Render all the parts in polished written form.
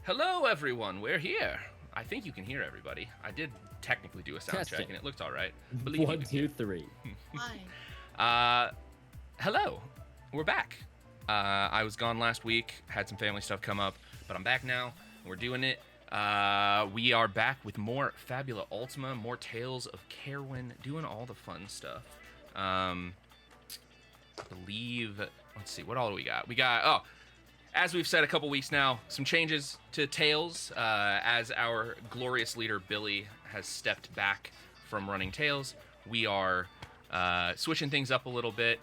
Hello, everyone. We're here. I think you can hear everybody. I did technically do a sound check, and it looked all right. Believe One, you two, three. Hi. Hello. We're back. I was gone last week. Had some family stuff come up, but I'm back now. We're doing it. We are back with more Fabula Ultima, more Tales of Caerwyn, doing all the fun stuff. I believe. Let's see. What all do we got? We got. As we've said a couple weeks now, some changes to Tales, as our glorious leader Billy has stepped back from running Tales. We are switching things up a little bit.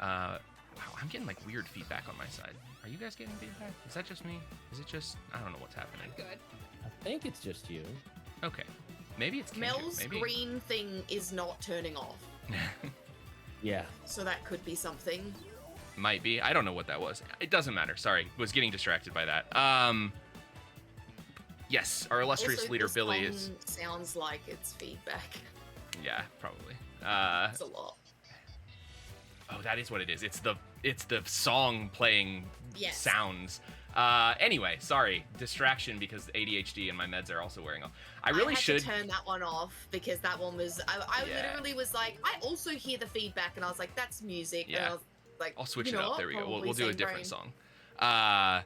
Wow, I'm getting like weird feedback on my side. Are you guys getting feedback? Is that just me? Is it just, I don't know what's happening. Good. I think it's just you. Okay. Maybe it's Kendra. Mel's Maybe. green thing is not turning off, Yeah. so that could be something. Might be. I don't know what that was. It doesn't matter. Sorry. Was getting distracted by that. Yes, our illustrious Also, leader this Billy song is. sounds like it's feedback. Yeah, probably. It's a lot. Oh, that is what it is. It's the song playing Yes. sounds. Anyway, sorry, distraction because ADHD and my meds are also wearing off. I really had should to turn that one off because that one was. I Yeah. literally was like, I also hear the feedback, and I was like, that's music. And Yeah. I was like, I'll switch you it know up. what? There we go. Probably We'll do a same different brain. song.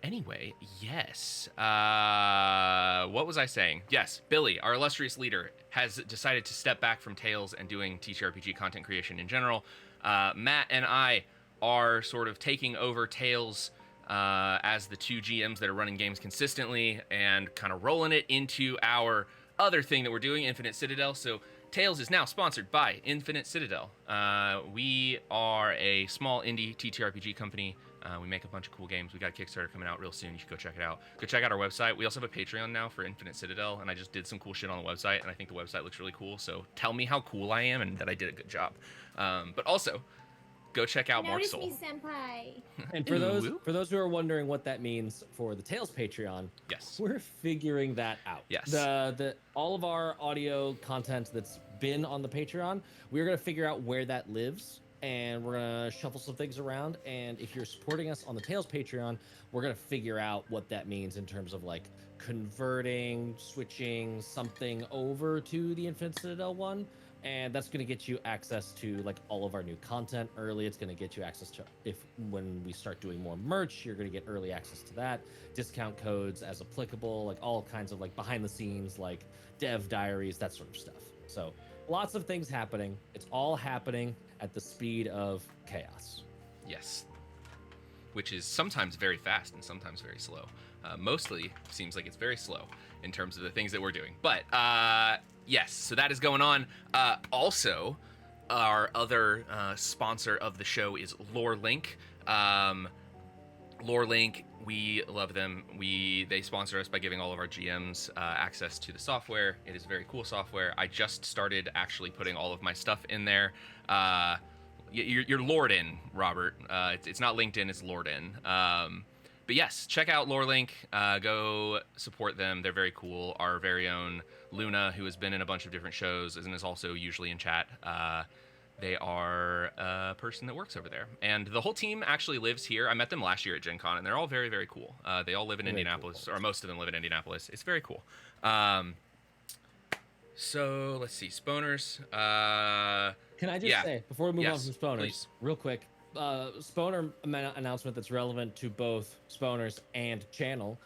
Anyway, yes. What was I saying? Yes, Billy, our illustrious leader, has decided to step back from Tales and doing TTRPG content creation in general. Matt and I are sort of taking over Tales as the two GMs that are running games consistently and kind of rolling it into our other thing that we're doing, Infinite Citadel. So Tales is now sponsored by Infinite Citadel. We are a small indie TTRPG company. We make a bunch of cool games. We got a Kickstarter coming out real soon. You should go check it out. Go check out our website. We also have a Patreon now for Infinite Citadel, and I just did some cool shit on the website, and I think the website looks really cool. So tell me how cool I am and that I did a good job. But also, go check out Mark Notice Soul. me, senpai. And for those Ooh. who are wondering what that means for the Tales Patreon, Yes. we're figuring that out. Yes. The all of our audio content that's been on the Patreon, we're gonna figure out where that lives, and we're gonna shuffle some things around. And if you're supporting us on the Tales Patreon, we're gonna figure out what that means in terms of like converting, switching something over to the Infinite Citadel one. And that's going to get you access to like all of our new content early. It's going to get you access to, when we start doing more merch, you're going to get early access to that, discount codes as applicable, like all kinds of like behind the scenes, like dev diaries, that sort of stuff. So lots of things happening. It's all happening at the speed of chaos. Yes. Which is sometimes very fast and sometimes very slow. Mostly seems like it's very slow in terms of the things that we're doing. But yes, so that is going on. Also, our other sponsor of the show is LoreLink. LoreLink, we love them. They sponsor us by giving all of our GMs access to the software. It is very cool software. I just started actually putting all of my stuff in there. You're lured in, Robert. It's not LinkedIn, it's lured in. But yes, check out LoreLink. Go support them. They're very cool. Our very own Luna, who has been in a bunch of different shows and is also usually in chat. They are a person that works over there. And the whole team actually lives here. I met them last year at Gen Con, and they're all very, very cool. They all live in Very Indianapolis, cool. or most of them live in Indianapolis. It's very cool. So let's see, Sponers. Can I just Yeah. say, before we move on Yes, from Sponers, please. real quick, Sponer announcement that's relevant to both Sponers and channel.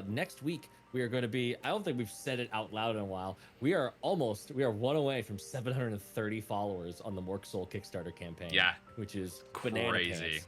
Next week, we are going to be, I don't think we've said it out loud in a while. We are one away from 730 followers on the Mork Soul Kickstarter campaign. Yeah. Which is banana Crazy. pants.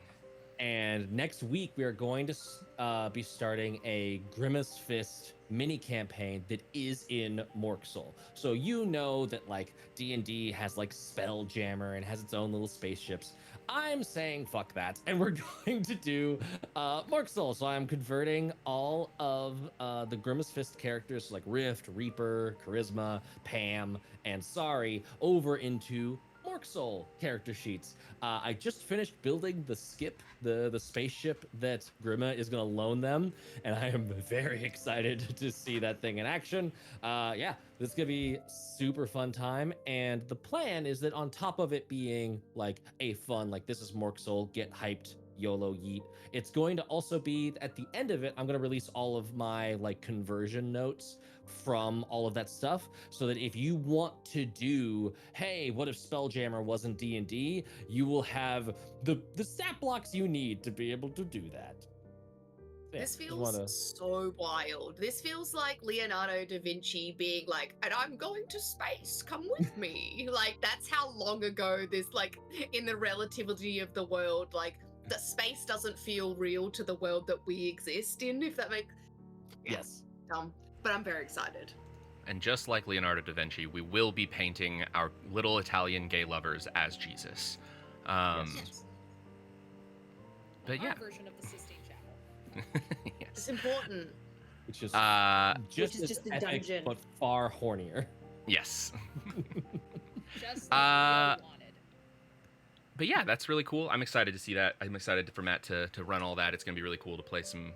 And next week, we are going to be starting a Grimace Fist mini campaign that is in Mork Soul. So you know that like D&D has like Spelljammer and has its own little spaceships. I'm saying fuck that, and we're going to do Mork Soul. So I'm converting all of the Grimace Fist characters like Rift, Reaper, Charisma, Pam, and Sari over into Mork Soul character sheets. I just finished building the skip, the spaceship that Grima is going to loan them, and I am very excited to see that thing in action. Yeah, this is going to be super fun time, and the plan is that on top of it being like a fun, like this is Mork Soul, get hyped YOLO yeet. It's going to also be at the end of it, I'm going to release all of my like conversion notes from all of that stuff, so that if you want to do, hey, what if Spelljammer wasn't D&D, you will have the stat blocks you need to be able to do that. Yeah, This just feels wanna- so wild. This feels like Leonardo da Vinci being like, and I'm going to space, come with me. Like, that's how long ago this, like, in the relativity of the world, like, the space doesn't feel real to the world that we exist in, if that makes Yes. dumb. But I'm very excited. And just like Leonardo da Vinci, we will be painting our little Italian gay lovers as Jesus. Yes. But yeah. Our version of the Sistine Chapel. It's Yes. important. Which is Which is as just the epic, dungeon. but far hornier. Yes. Just like we wanted. But yeah, that's really cool. I'm excited to see that. I'm excited for Matt to run all that. It's going to be really cool to play some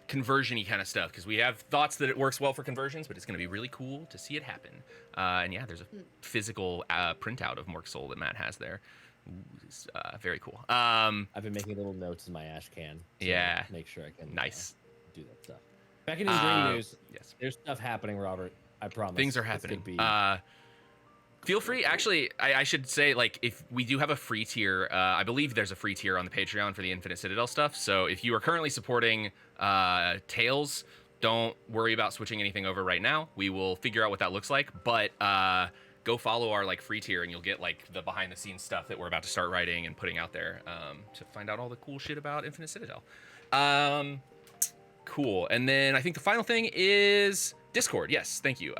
conversion-y kind of stuff, because we have thoughts that it works well for conversions, but it's going to be really cool to see it happen. And yeah, there's a physical printout of Mork Soul that Matt has there. Ooh, it's, very cool. I've been making little notes in my ash can to Yeah. make sure I can Nice. do that stuff. Back in Dream News, Yes. there's stuff happening, Robert. I promise. Things are It's gonna happening. Feel free. Actually, I should say, like, if we do have a free tier, I believe there's a free tier on the Patreon for the Infinite Citadel stuff. So if you are currently supporting Tales, don't worry about switching anything over right now. We will figure out what that looks like. But go follow our like free tier, and you'll get like the behind the scenes stuff that we're about to start writing and putting out there to find out all the cool shit about Infinite Citadel. Cool. And then I think the final thing is Discord. Yes, thank you.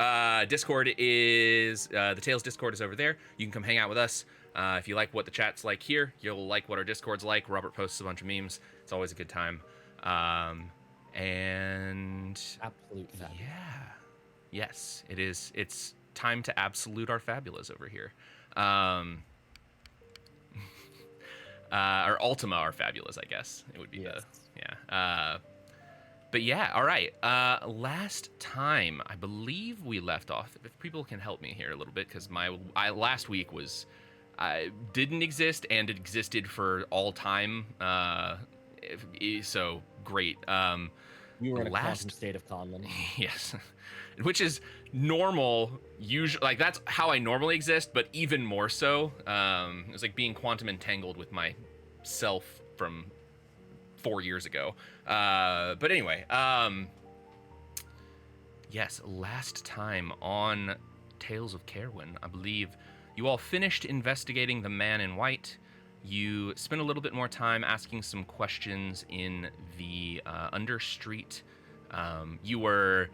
Discord is the Tales Discord is over there. You can come hang out with us. If you like what the chat's like here, you'll like what our Discord's like. Robert posts a bunch of memes. It's always a good time. And Absolute fact. yeah, yes, it is. It's time to absolute our fabulas over here. Or Ultima our fabulas, I guess it would be Yes. But yeah, all right. Last time, I believe we left off. If people can help me here a little bit, because my last week was didn't exist and it existed for all time. So great. You were in a last- quantum state of conman. Yes, which is normal. Usually, like that's how I normally exist, but even more so. It was like being quantum entangled with myself from 4 years ago. But anyway, yes, last time on Tales of Caerwyn, I believe you all finished investigating the man in white. You spent a little bit more time asking some questions in the Understreet. You were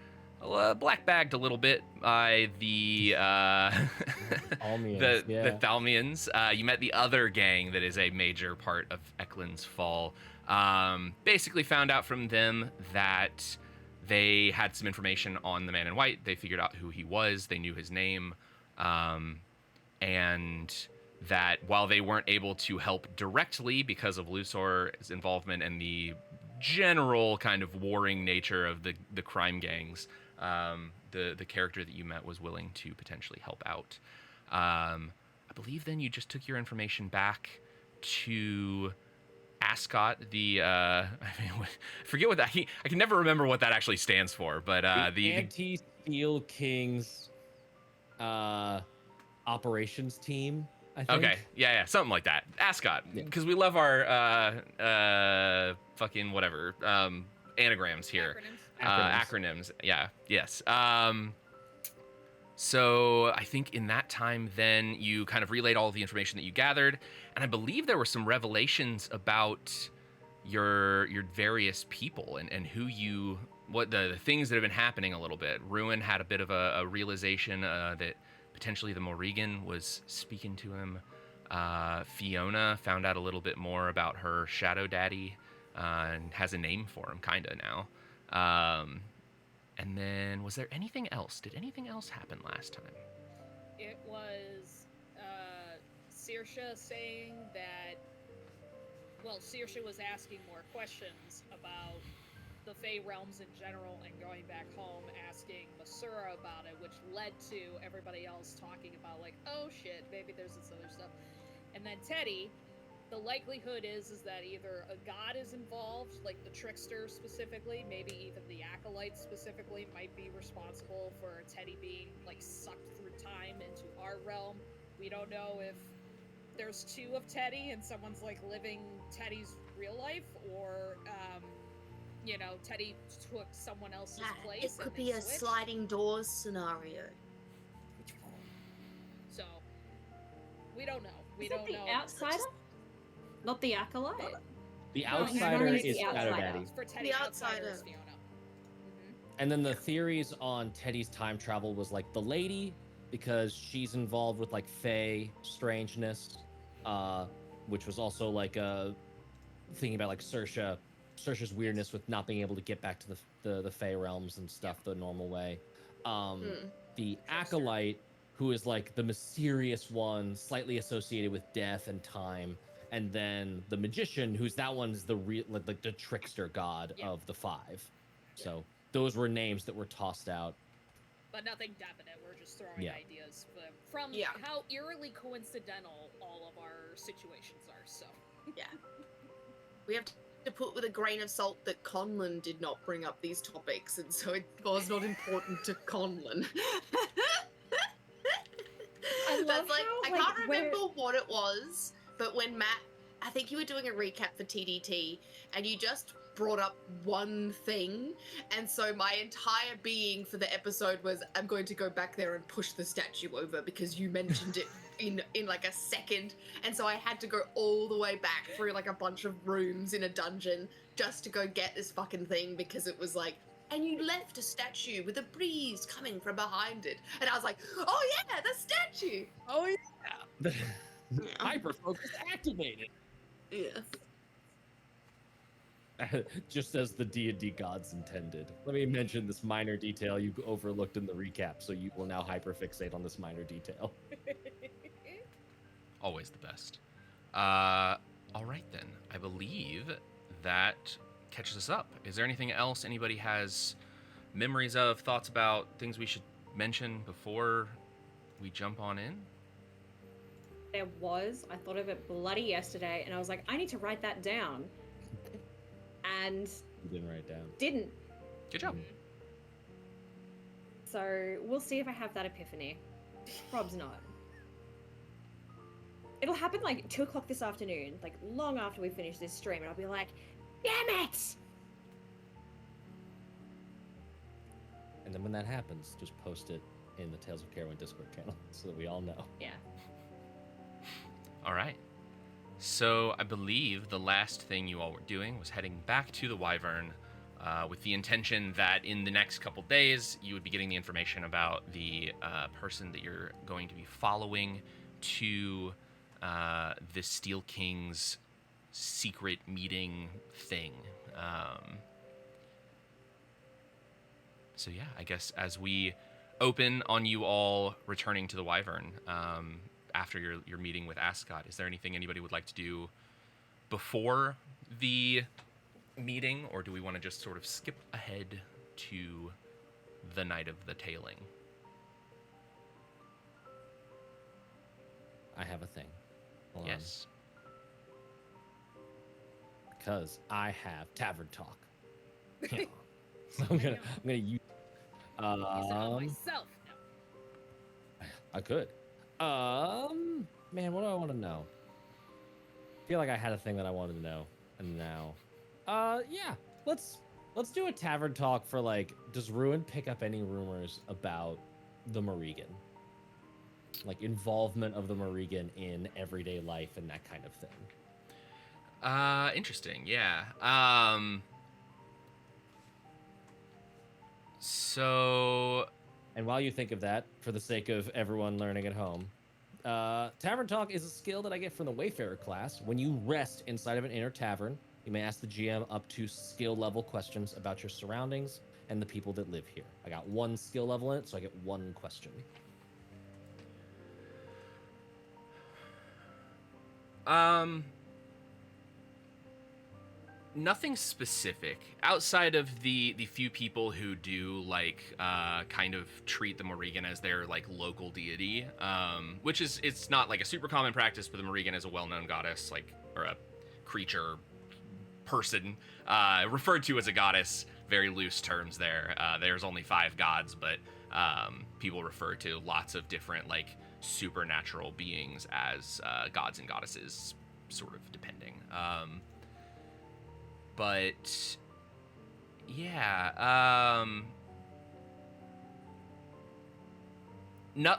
black bagged a little bit by the Almians, the Thalmians. You met the other gang that is a major part of Eklund's fall. Basically found out from them that they had some information on the man in white. They figured out who he was. They knew his name. And that while they weren't able to help directly because of Lusor's involvement and the general kind of warring nature of the crime gangs, the character that you met was willing to potentially help out. I believe then you just took your information back to Ascot, I forget what that I can never remember what that actually stands for, but the Anti-Steel Kings operations team, I think. okay, yeah, something like that. Ascot, Yeah. because we love our fucking whatever anagrams here. Acronyms. Acronyms. Yeah. Yes. So I think in that time, then you kind of relayed all of the information that you gathered, and I believe there were some revelations about your various people and who you, what the things that have been happening a little bit. Ruin had a bit of a realization that potentially the Morrigan was speaking to him. Fiona found out a little bit more about her shadow daddy and has a name for him, kinda now. And then, was there anything else? Did anything else happen last time? It was Saoirse saying that. Well, Saoirse was asking more questions about the Fey realms in general and going back home asking Masura about it, which led to everybody else talking about, like, oh shit, maybe there's this other stuff. And then Teddy, the likelihood is that either a god is involved, like the trickster specifically, maybe even the acolyte specifically might be responsible for Teddy being like sucked through time into our realm. We don't know if there's two of Teddy and someone's like living Teddy's real life, or Teddy took someone else's place. It could and they be a switched. sliding doors scenario. So we don't know. We Is don't it know. the outsider? Not the acolyte? The No, outsider it's is the Shadow outsider. Daddy. For Teddy, The outsider is outsider. Fiona. And then the theories on Teddy's time travel was like the lady, because she's involved with like Fae strangeness, which was also like thinking about like Saoirse's weirdness with not being able to get back to the Fae realms and stuff the normal way. The acolyte, who is like the mysterious one, slightly associated with death and time, and then the magician, who's that one's the real like the trickster god Yeah. of the five. So those were names that were tossed out. But nothing definite. We're just throwing Yeah. ideas from Yeah. how eerily coincidental all of our situations are. So We have to put with a grain of salt that Conlon did not bring up these topics, and so it was not important to Conlon. I love That's like, how, I like, can't remember we're- what it was, but when Matt, I think you were doing a recap for TDT, and you just brought up one thing, and so my entire being for the episode was, I'm going to go back there and push the statue over because you mentioned it in like a second, and so I had to go all the way back through like a bunch of rooms in a dungeon just to go get this fucking thing, because it was like, and you left a statue with a breeze coming from behind it, and I was like, oh yeah, the statue. Oh yeah. Hyper focus activated. Yeah. Just as the D&D gods intended. Let me mention this minor detail you overlooked in the recap, so you will now hyperfixate on this minor detail. Always the best. All right then. I believe that catches us up. Is there anything else anybody has memories of, thoughts about, things we should mention before we jump on in? There was. I thought of it bloody yesterday, and I was like, I need to write that down. And You didn't write it down. didn't. Good job. So we'll see if I have that epiphany. Rob's not. It'll happen like 2 o'clock this afternoon, like long after we finish this stream, and I'll be like, damn it! And then when that happens, just post it in the Tales of Caerwyn Discord channel so that we all know. Yeah. All right. So I believe the last thing you all were doing was heading back to the Wyvern with the intention that in the next couple days you would be getting the information about the person that you're going to be following to the Steel King's secret meeting thing. So yeah, I guess as we open on you all returning to the Wyvern, after your meeting with Ascot, is there anything anybody would like to do before the meeting, or do we want to just sort of skip ahead to the night of the tailing? I have a thing. Hold on. Yes. Because I have tavern talk. So I'm gonna use. Use it on myself. No. I could. Man, what do I want to know? I feel like I had a thing that I wanted to know, and now, yeah. Let's do a tavern talk for like, does Ruin pick up any rumors about the Morrigan? Like involvement of the Morrigan in everyday life and that kind of thing. Interesting. Yeah. So And while you think of that, for the sake of everyone learning at home, Tavern Talk is a skill that I get from the Wayfarer class. When you rest inside of an inner tavern, you may ask the GM up to skill level questions about your surroundings and the people that live here. I got 1 skill level in it, so I get 1 question. Nothing specific outside of the few people who do like kind of treat the Morrigan as their like local deity, which is, it's not like a super common practice, but the Morrigan is a well-known goddess like or a creature person referred to as a goddess. Very loose terms there. There's only 5 gods, but people refer to lots of different like supernatural beings as gods and goddesses, sort of depending. But yeah,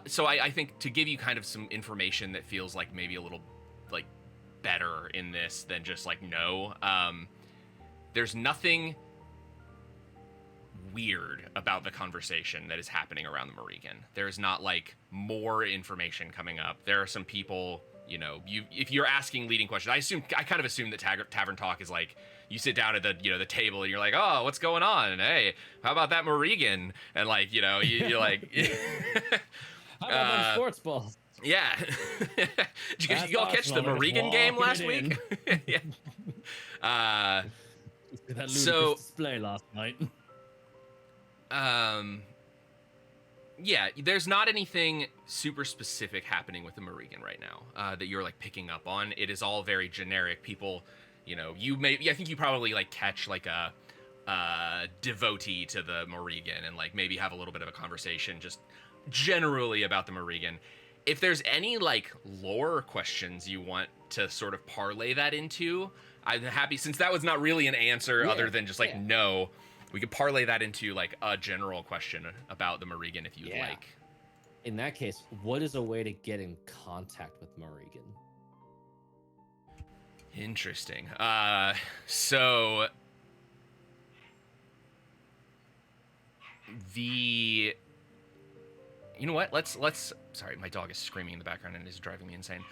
so I think to give you kind of some information that feels like maybe a little like better in this than just like no. There's nothing weird about the conversation that is happening around the Morrigan. There's not like more information coming up. There are some people, you know, if you're asking leading questions, I kind of assume that tavern talk is like you sit down at the the table and you're like, oh, what's going on? And hey, how about that Morrigan? And like you're like, how about them sports balls? Yeah. Did you all catch the Morrigan game last week? Yeah. That ludicrous display last night. Yeah, there's not anything super specific happening with the Morrigan right now that you're like picking up on. It is all very generic. People, I think you probably like catch like a devotee to the Morrigan and like maybe have a little bit of a conversation just generally about the Morrigan. If there's any like lore questions you want to sort of parlay that into, I'm happy, since that was not really an answer other than just like no. We could parlay that into like a general question about the Morrigan if you'd like. In that case, what is a way to get in contact with Morrigan? Interesting. So you know what? Let's sorry, my dog is screaming in the background and is driving me insane.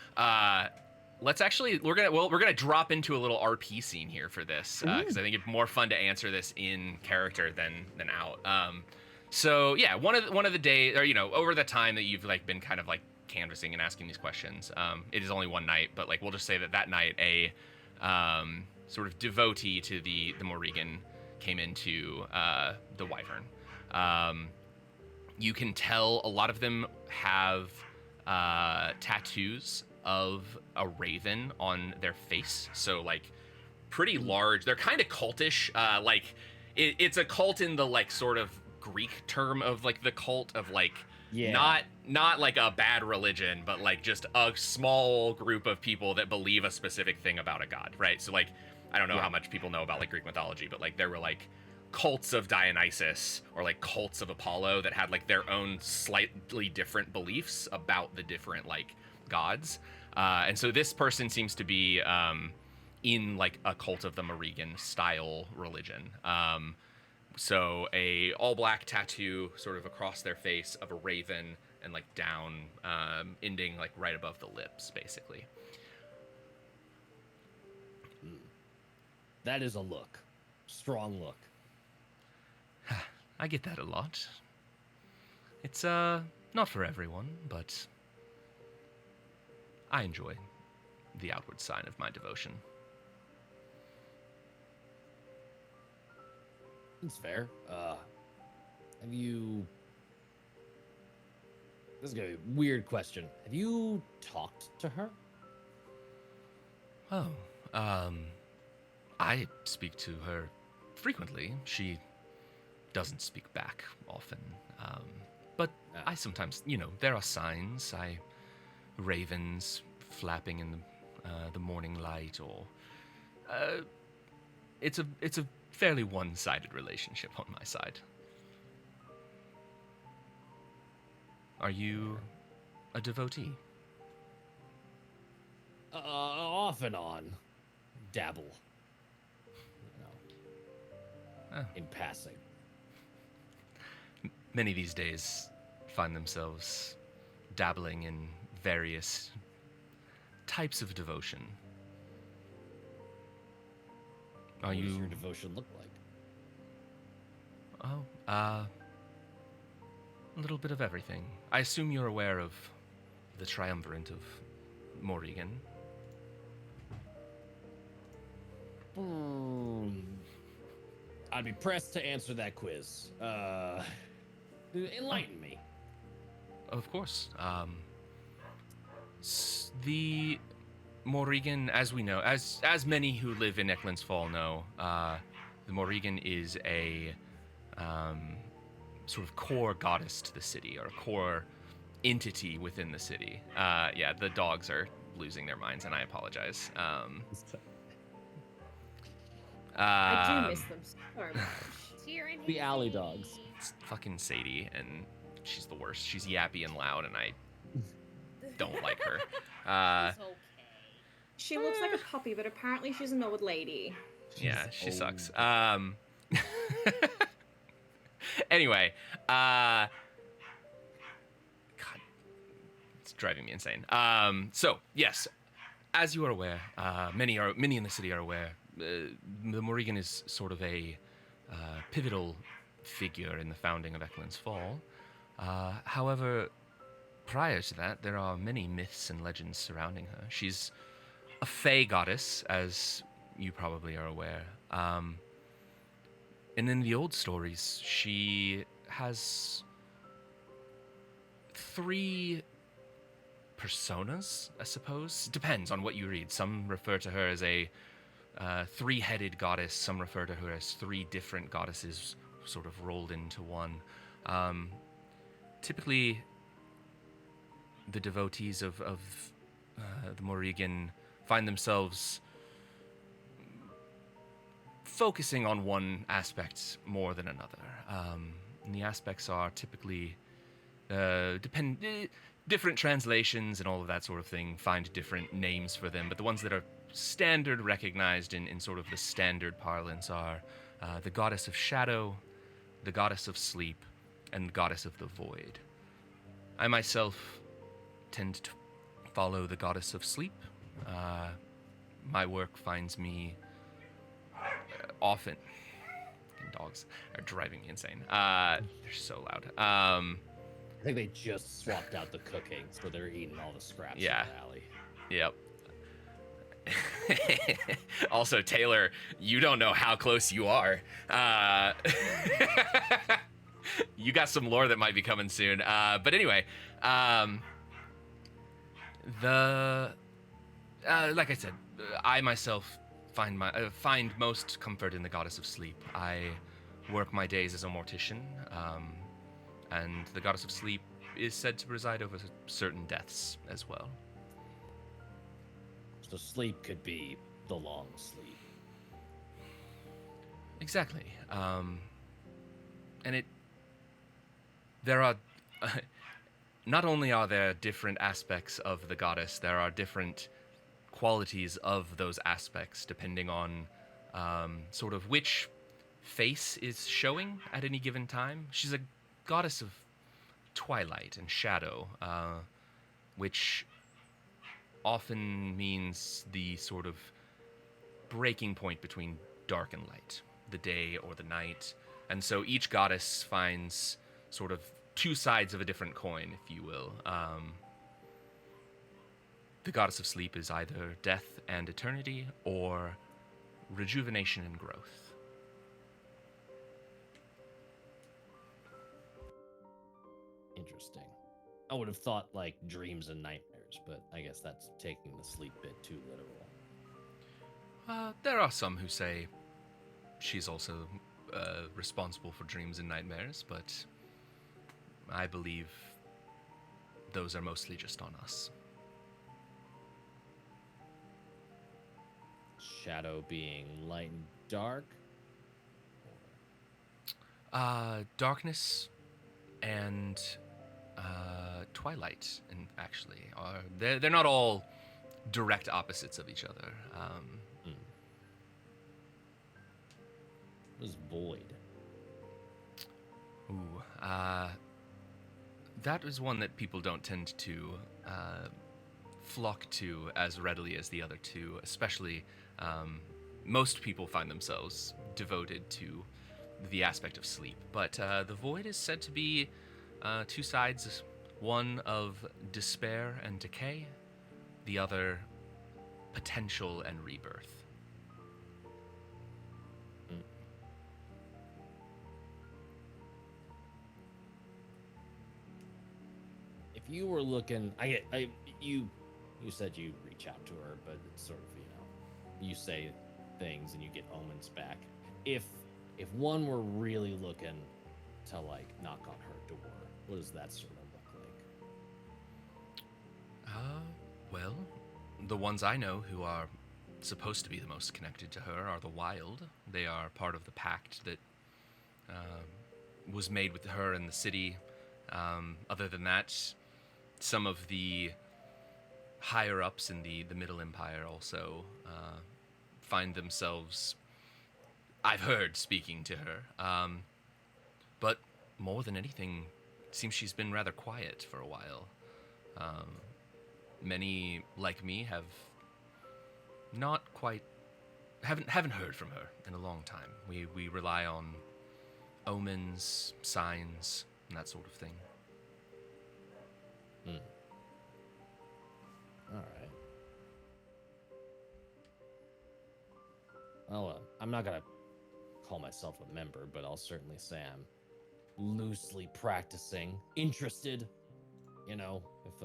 Let's actually we're gonna drop into a little RP scene here for this because I think it's more fun to answer this in character than out. So yeah, one of the days, or over the time that you've like been kind of like canvassing and asking these questions, it is only one night, but like we'll just say that night a sort of devotee to the Morrigan came into the Wyvern. You can tell a lot of them have tattoos of a raven on their face, so like pretty large. They're kind of cultish. Like it's a cult in the like sort of Greek term of like the cult of like not like a bad religion, but like just a small group of people that believe a specific thing about a god, right? So like I don't know how much people know about like Greek mythology, but like there were like cults of Dionysus or like cults of Apollo that had like their own slightly different beliefs about the different like gods, and so this person seems to be in like a cult of the Morrigan style religion. So a all black tattoo sort of across their face of a raven and like down, ending like right above the lips, basically. That is a look. Strong look. I get that a lot. It's not for everyone, but I enjoy the outward sign of my devotion. It's fair. Have you... This is gonna be a weird question. Have you talked to her? Oh, I speak to her frequently. She doesn't speak back often. But I sometimes, there are signs. Ravens flapping in the morning light, or it's a fairly one-sided relationship on my side. Are you a devotee? Off and on. Dabble. In passing. Many these days find themselves dabbling in various types of devotion. What does your devotion look like? Oh, a little bit of everything. I assume you're aware of the triumvirate of Morrigan. I'd be pressed to answer that quiz. Enlighten me. Of course. The Morrigan, as we know, as many who live in Eklund's Fall know, the Morrigan is a sort of core goddess to the city, or a core entity within the city. Yeah, the dogs are losing their minds, and I apologize. I do Um, miss them so much. Tyranny. The alley dogs. It's fucking Sadie, and she's the worst. She's yappy and loud, and I don't like her. She's okay. She looks like a puppy, but apparently she's an old lady. Yeah, she She's sucks. old. Anyway, God, it's driving me insane. So yes, as you are aware, many in the city are aware. The Morrigan is sort of a pivotal figure in the founding of Eklund's Fall. However, prior to that, there are many myths and legends surrounding her. She's a fey goddess, as you probably are aware. And in the old stories, she has 3 personas, I suppose. Depends on what you read. Some refer to her as a 3-headed goddess. Some refer to her as 3 different goddesses sort of rolled into one. Typically, the devotees of the Morrigan find themselves focusing on one aspect more than another. And the aspects are typically different translations and all of that sort of thing find different names for them, but the ones that are standard recognized in sort of the standard parlance are the goddess of shadow, the goddess of sleep, and the goddess of the void. I myself tend to follow the goddess of sleep. My work finds me often. Dogs are driving me insane. They're so loud. I think they just swapped out the cooking, so they're eating all the scraps in Yeah. the alley. Yep. Also, Taylor, you don't know how close you are. You got some lore that might be coming soon. But anyway, like I said, I myself find most comfort in the goddess of sleep. I work my days as a mortician, and the goddess of sleep is said to preside over certain deaths as well. So sleep could be the long sleep. Exactly. And there are, not only are there different aspects of the goddess, there are different qualities of those aspects depending on sort of which face is showing at any given time. She's a goddess of twilight and shadow, which often means the sort of breaking point between dark and light, the day or the night. And so each goddess finds sort of 2 sides of a different coin, if you will. The goddess of sleep is either death and eternity or rejuvenation and growth. Interesting. I would have thought like dreams and nightmares, but I guess that's taking the sleep bit too literal. There are some who say she's also responsible for dreams and nightmares, but I believe those are mostly just on us. Shadow being light and dark? Darkness and twilight, and actually, are they're not all direct opposites of each other. What is void? That is one that people don't tend to flock to as readily as the other two, especially most people find themselves devoted to the aspect of sleep. But the void is said to be 2 sides, one of despair and decay, the other potential and rebirth. If you were looking, you You said you reach out to her, but it's sort of, you say things and you get omens back. If one were really looking to like knock on her door, what does that sort of look like? Well, the ones I know who are supposed to be the most connected to her are the Wild. They are part of the pact that was made with her and the city. Other than that, some of the higher ups in the Middle Empire also find themselves, I've heard, speaking to her. But more than anything, it seems she's been rather quiet for a while. Many, like me, have not quite haven't heard from her in a long time. We rely on omens, signs, and that sort of thing. All right. Well, I'm not gonna call myself a member, but I'll certainly say I'm loosely practicing, interested. You know, if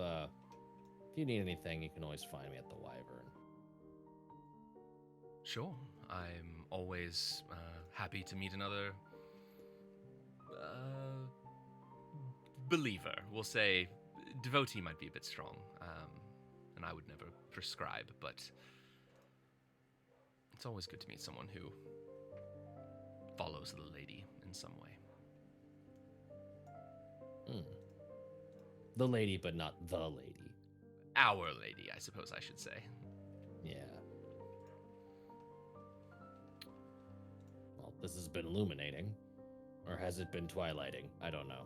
you need anything, you can always find me at the Wyvern. Sure, I'm always happy to meet another believer. We'll say devotee might be a bit strong, and I would never prescribe, but it's always good to meet someone who follows the lady in some way. The lady, but not the lady. Our lady, I suppose I should say. Yeah. Well, this has been illuminating. Or has it been twilighting? I don't know.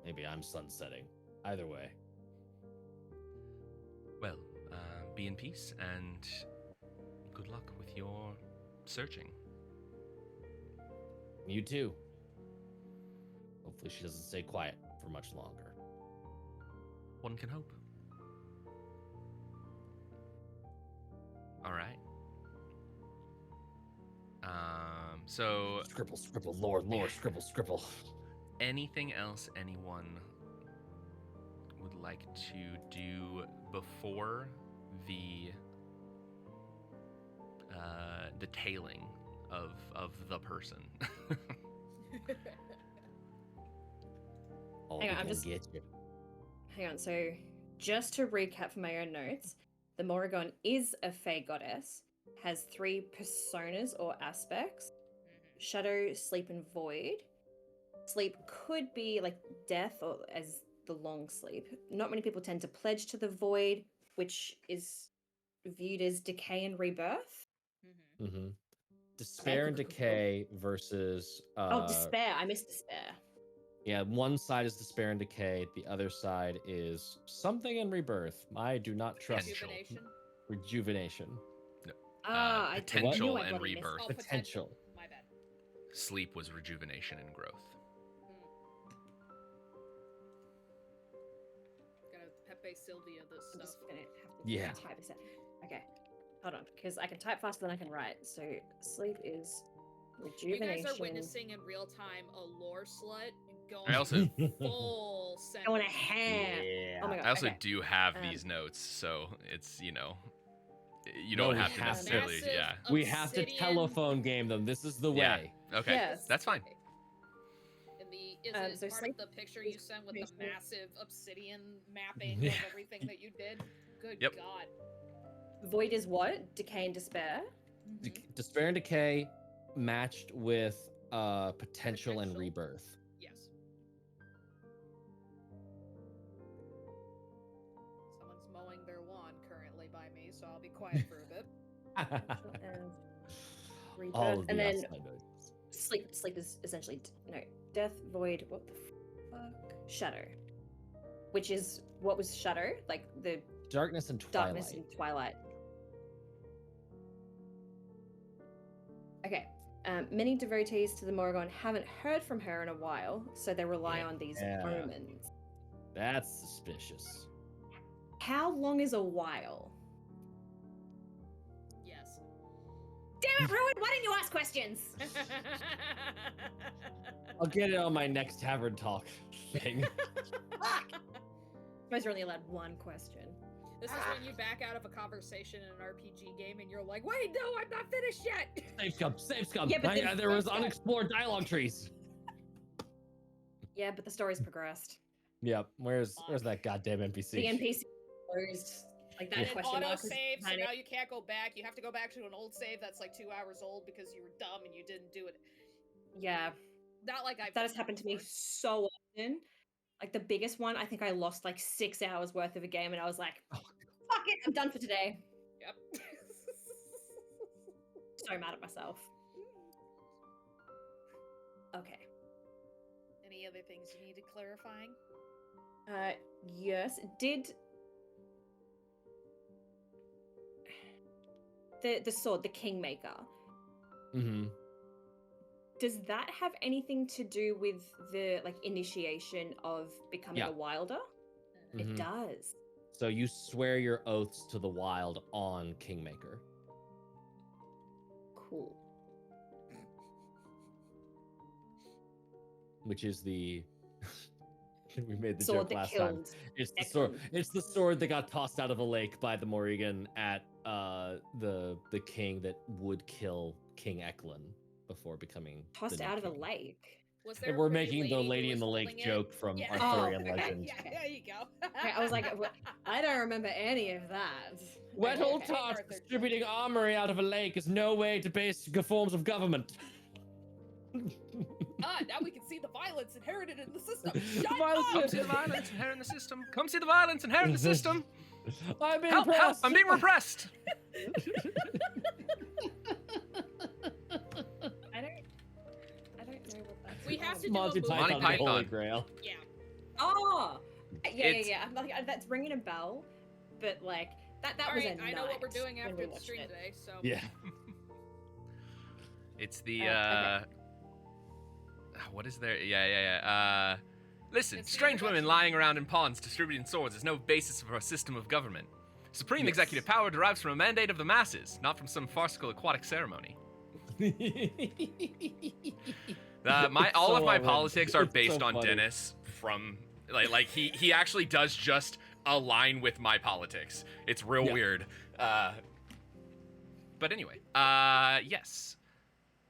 Maybe I'm sunsetting. Either way. Well, be in peace, and good luck with your searching. You too. Hopefully she doesn't stay quiet for much longer. One can hope. All right. So Scribble, scribble, lore, scribble, scribble. anything else anyone would like to do before the tailing of the person? Hang on, I'm just- Get you. Hang on, so just to recap from my own notes, the Morrigan is a Fey goddess, has 3 personas or aspects: Shadow, Sleep, and Void. Sleep could be like death or as the long sleep. Not many people tend to pledge to the Void, which is viewed as decay and rebirth. Mm-hmm. Despair and decay versus Despair. I missed despair. Yeah, one side is despair and decay, the other side is something in rebirth. I do not trust Rejuvenation. rejuvenation. I potential knew I and bloody missed- rebirth. Oh, Potential. My bad. Sleep was rejuvenation and growth. Gotta Pepe Sylvia this I'm stuff. just gonna have to Yeah. type this out. Okay, hold on, because I can type faster than I can write. So sleep is You rejuvenation. guys are witnessing in real time a lore slut going I also full send. I want a ham. Yeah. Oh my god. I also okay. do have Um, these notes, so it's you No, don't we have to have to. necessarily Massive We have to obsidian- telephone game them. This is the Yeah. way. Okay, Yes. that's fine. In the is So it part sleep of the picture you sent with the rejuvenation. massive obsidian mapping Yeah. of everything that you did? Good Yep. God. Void is what? Decay and despair. Despair and decay matched with potential and Potential. rebirth. Yes. Someone's mowing their lawn currently by me, so I'll be quiet for a bit. And rebirth. All of the and then outside notes. sleep is essentially death, void, what the fuck? Shadow. Which is what was shadow? Like the Darkness and twilight. darkness and twilight. Okay. Many devotees to the Morrigan haven't heard from her in a while, so they rely on these Yeah. omens. That's suspicious. How long is a while? Yes. Damn it, Ruin! Why didn't you ask questions? I'll get it on my next tavern talk thing. Fuck! Suppose you're only allowed one question. This is when you back out of a conversation in an RPG game and you're like, wait, no, I'm not finished yet. Save scum. Yeah, but There was unexplored dialogue trees. Yeah, but the story's progressed. Yep. Where's that goddamn NPC? The NPC closed. Like that And it question mark was auto-save, so behind it. now you can't go back. You have to go back to an old save that's like 2 hours old because you were dumb and you didn't do it. Yeah, Not like I've that has happened to me so often. Like the biggest one, I think I lost like 6 hours worth of a game, and I was like, "Fuck it, I'm done for today." Yep. So mad at myself. Okay. Any other things you needed clarifying? Yes. Did the sword, the Kingmaker, Mm-hmm. does that have anything to do with the like initiation of becoming Yeah. a wilder? Mhm. It does. So you swear your oaths to the wild on Kingmaker. Cool. Which is the we made the Sword joke that last time. killed. It's the sword. It's the sword that got tossed out of a lake by the Morrigan at the king that would kill King Eklund before becoming Tossed the new out of a king. lake. Was And there a we're pretty making the who Lady in was the Lake holding it? joke from Yeah. Arthurian Oh, okay. legend. Yeah, there you go. Okay, I was like, I don't remember any of that. Wet Okay, old okay, tart Arthur. distributing armory out of a lake is no way to base forms of government. Now we can see the violence inherited in the system. Shut Violence- Come up! see the violence inherent in the system. Come see the violence inherent in the system. I'm being Help! Help! repressed. I'm being repressed. I don't know what that's. We have to do Monty a movie. Python, Monty the Holy Python. Grail. Yeah. Oh, yeah. It's- I'm like, that's ringing a bell, but like that All was right, a I know what we're night doing when after we the watched stream it. today, so. Yeah. It's the Okay. what is there? Yeah. Listen, It's the strange women introduction. lying around in ponds distributing swords is no basis for a system of government. Supreme Yes. executive power derives from a mandate of the masses, not from some farcical aquatic ceremony. All of my politics are based on Dennis from like he actually does just align with my politics. It's real Yeah. weird. But anyway, yes.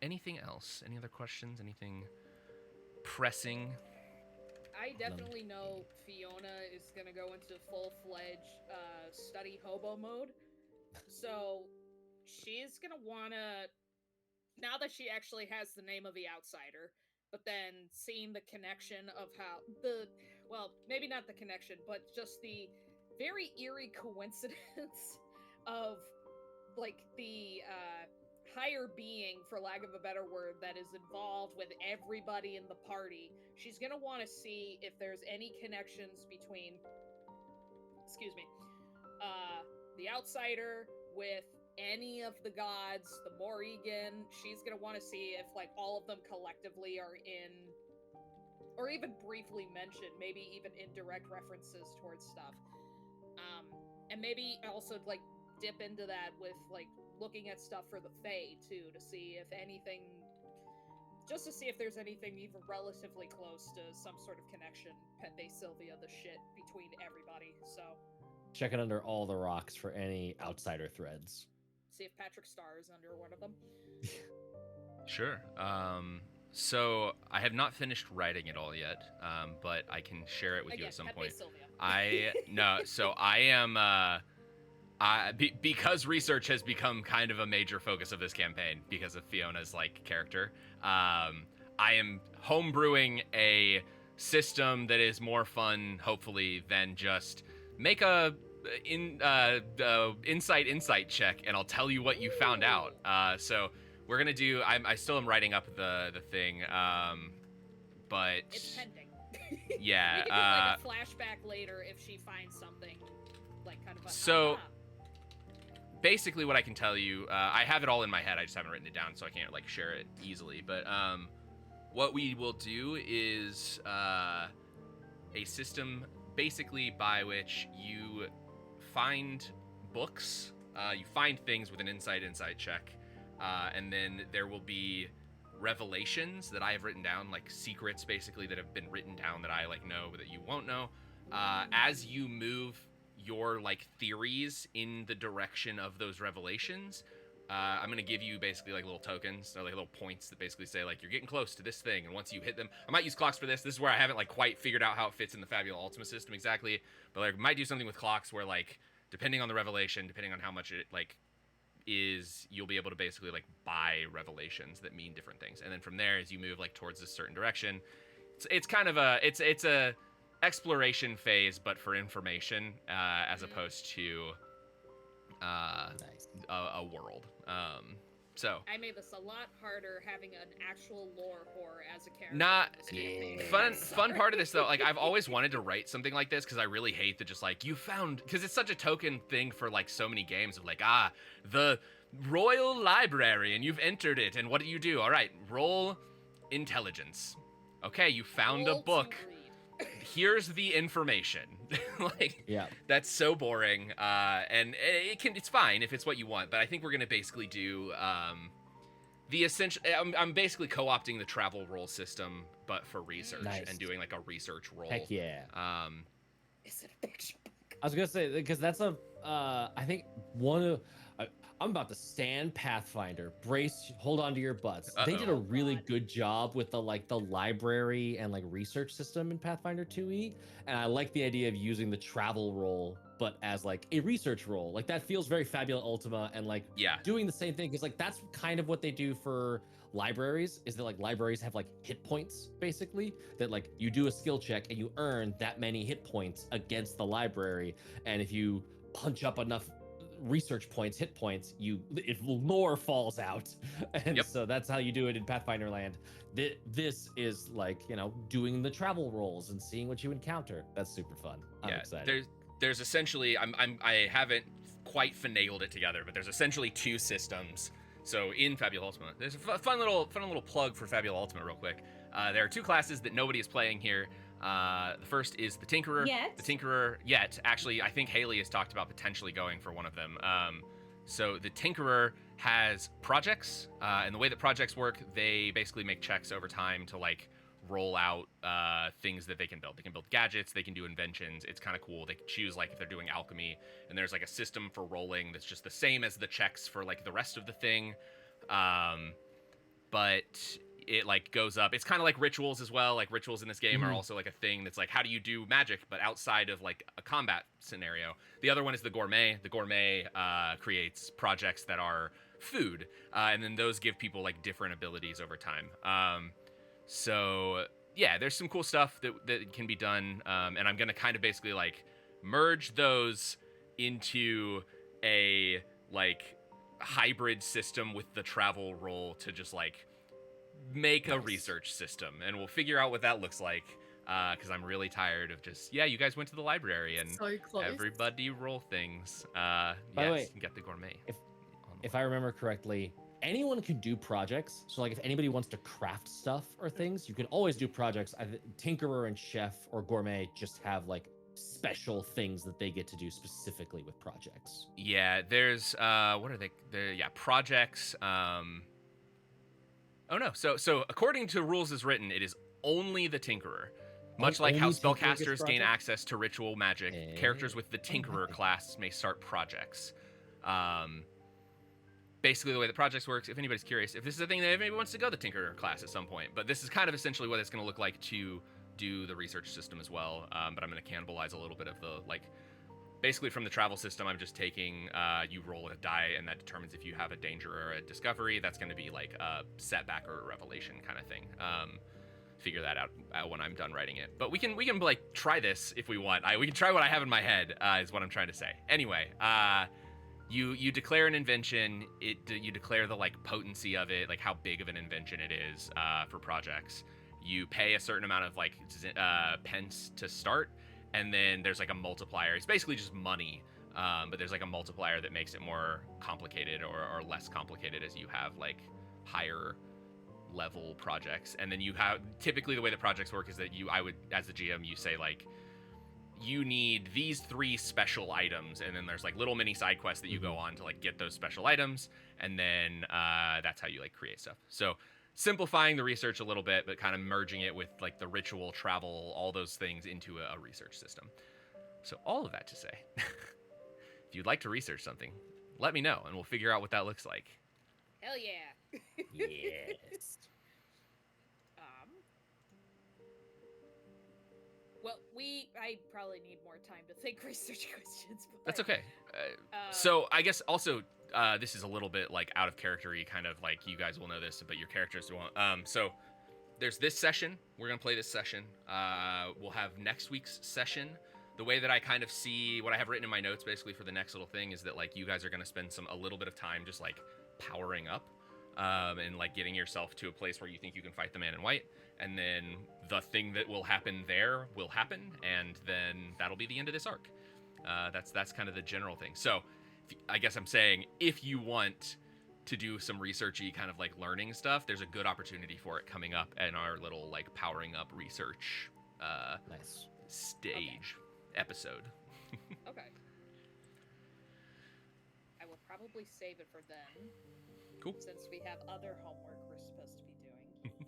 Anything else? Any other questions? Anything pressing? I definitely know Fiona is gonna go into full-fledged study hobo mode. So she's gonna wanna, now that she actually has the name of the outsider, but then seeing the connection of how maybe not the connection, but just the very eerie coincidence of like the higher being, for lack of a better word, that is involved with everybody in the party. She's gonna want to see if there's any connections between, the outsider with any of the gods, the Morrigan. She's gonna want to see if like all of them collectively are in, or even briefly mentioned, maybe even indirect references towards stuff. And maybe also like dip into that with like looking at stuff for the Fae too, to see if anything, just to see if there's anything even relatively close to some sort of connection, Pepe Sylvia, the shit between everybody. So Checking under all the rocks for any outsider threads. see if Patrick Star is under one of them. Sure. So I have not finished writing it all yet, but I can share it with you Again, at some Pepe point. Sylvia. So I am because research has become kind of a major focus of this campaign because of Fiona's like character. I am homebrewing a system that is more fun, hopefully, than just make a insight check and I'll tell you what you found out. So we're gonna do. I still am writing up the thing, but It's pending. yeah. We can do like a flashback later if she finds something, like kind of a. So- Basically, what I can tell you, I have it all in my head. I just haven't written it down, so I can't like share it easily. But what we will do is a system basically by which you find books, you find things with an insight check, and then there will be revelations that I have written down, like secrets basically that have been written down that I like know but that you won't know. As you move your like theories in the direction of those revelations, I'm gonna give you basically like little tokens, or like little points that basically say like you're getting close to this thing, and once you hit them, I might use clocks for this. This is where I haven't like quite figured out how it fits in the Fabula Ultima system exactly, but like might do something with clocks where like depending on the revelation, depending on how much it like is, you'll be able to basically like buy revelations that mean different things, and then from there, as you move like towards a certain direction, it's kind of a it's a exploration phase, but for information, as opposed to Nice. a world. So I made this a lot harder having an actual lore whore as a character. not Yeah. fun part of this though, like I've always wanted to write something like this because I really hate that just like you found, because it's such a token thing for like so many games of like the royal library and you've entered it, and what do? All right, roll intelligence. Okay, you found a Roll to book. read. Here's the information. Like Yeah. that's so boring, and it's fine if it's what you want, but I think we're gonna basically do the essential. I'm basically co-opting the travel roll system, but for research, Nice. and doing like a research roll. Heck yeah. Is it a picture book? I was gonna say, because that's a I think one of I'm about to stand Pathfinder. Brace, hold on to your butts. They did a Uh-oh. really good job with the library and like research system in Pathfinder 2e, and I like the idea of using the travel roll, but as like a research roll. Like that feels very Fabula Ultima, and like Yeah. doing the same thing, because like that's kind of what they do for libraries, is that like libraries have like hit points, basically, that like you do a skill check and you earn that many hit points against the library, and if you punch up enough research points, hit points, if lore falls out. And Yep. so that's how you do it in Pathfinder land. This is like, doing the travel rolls and seeing what you encounter. That's super fun. I'm excited. There's essentially I haven't quite finagled it together, but there's essentially two systems. So in Fabula Ultima, there's a fun little plug for Fabula Ultima real quick. There are two classes that nobody is playing here. The first is the Tinkerer. Yet. The Tinkerer, actually, I think Haley has talked about potentially going for one of them. So the Tinkerer has projects, and the way that projects work, they basically make checks over time to like roll out things that they can build. They can build gadgets, they can do inventions. It's kind of cool. They can choose like if they're doing alchemy, and there's like a system for rolling that's just the same as the checks for like the rest of the thing. But it like goes up. It's kind of like rituals as well. Like rituals in this game are also like a thing that's like, how do you do magic but outside of like a combat scenario? The other one is the Gourmet. The Gourmet creates projects that are food, and then those give people like different abilities over time. So yeah, there's some cool stuff that can be done, and I'm gonna kind of basically like merge those into a like hybrid system with the travel roll to just like make a research system, and we'll figure out what that looks like, because I'm really tired of just you guys went to the library and So close. everybody roll things. By the way, get the Gourmet. If I remember correctly, anyone can do projects. So like if anybody wants to craft stuff or things, you can always do projects. Tinkerer and Chef or Gourmet just have like special things that they get to do specifically with projects. Yeah, there's what are they? Projects. Oh no. So according to rules as written, it is only the Tinkerer. Much like how only Tinkerer gets spellcasters gain projects? access to ritual magic, characters with the Tinkerer class may start projects. Basically, the way the projects works, if anybody's curious, if this is a thing that anybody wants to go the Tinkerer class at some point, but this is kind of essentially what it's going to look like to do the research system as well. But I'm going to cannibalize a little bit of the like. Basically, from the travel system, I'm just taking, you roll a die, and that determines if you have a danger or a discovery. That's going to be like a setback or a revelation kind of thing. Figure that out when I'm done writing it. But we can like try this if we want. We can try what I have in my head, is what I'm trying to say. Anyway, you declare an invention. You declare the like potency of it, like how big of an invention it is for projects. You pay a certain amount of like pence to start. And then there's like a multiplier. It's basically just money, but there's like a multiplier that makes it more complicated or less complicated as you have like higher level projects. And then you have, typically the way that projects work is that I would, as the GM, you say like, you need these 3 special items, and then there's like little mini side quests that you go on to like get those special items, and then that's how you like create stuff. So simplifying the research a little bit, but kind of merging it with like the ritual, travel, all those things into a research system. So all of that to say, if you'd like to research something, let me know and we'll figure out what that looks like. Hell yeah. Yes. Well, I probably need more time to think research questions. But, That's okay. So I guess also this is a little bit like out of character-y, kind of like you guys will know this, but your characters won't. So there's this session. We're gonna play this session. We'll have next week's session. The way that I kind of see what I have written in my notes, basically for the next little thing, is that like you guys are gonna spend a little bit of time just like powering up, and like getting yourself to a place where you think you can fight the man in white, and then the thing that will happen there will happen, and then that'll be the end of this arc. That's kind of the general thing. So I guess I'm saying if you want to do some researchy kind of like learning stuff, there's a good opportunity for it coming up in our little like powering up research Nice. stage episode. Okay. I will probably save it for then. Cool. Since we have other homework we're supposed to be doing.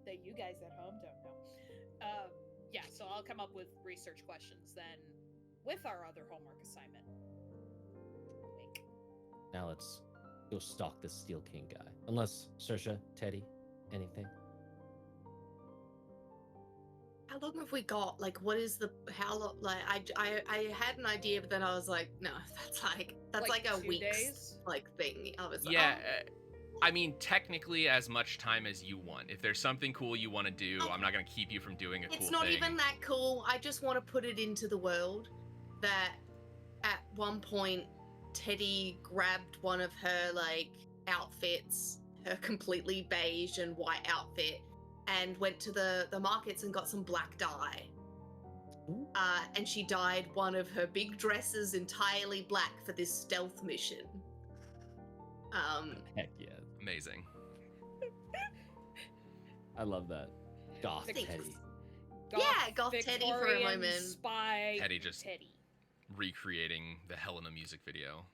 That you guys at home don't know. Yeah, so I'll come up with research questions then with our other homework assignment. Wink. Now let's go stalk this Steel King guy. Unless Saoirse, Teddy, anything. How long have we got? Like, what is how long? Like, I had an idea, but then I was like, no, that's like a 2 week's days? like thing. I was like, Yeah, oh. I mean, technically as much time as you want. If there's something cool you want to do, I'm not going to keep you from doing a cool thing. It's not even that cool. I just want to put it into the world that at one point Teddy grabbed one of her like outfits, her completely beige and white outfit, and went to the markets and got some black dye. And she dyed one of her big dresses entirely black for this stealth mission. Heck yeah. Amazing. I love that. Goth Thanks. Teddy. Yeah, goth Teddy for a Victorian moment. Spy Teddy just Teddy. recreating the Helena music video.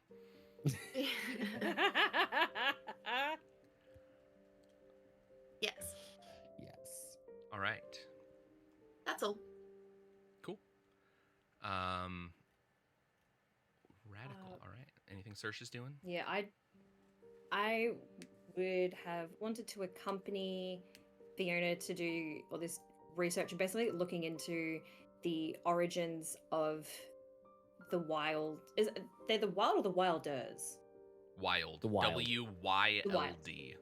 Yes, Yes. All right. that's all. Cool. Radical. All right. Anything Saoirse's doing? Yeah, I would have wanted to accompany Fiona to do all this research and basically looking into the origins of the wild. They're the wild or the wilders? Wild. The Wild. WYLD.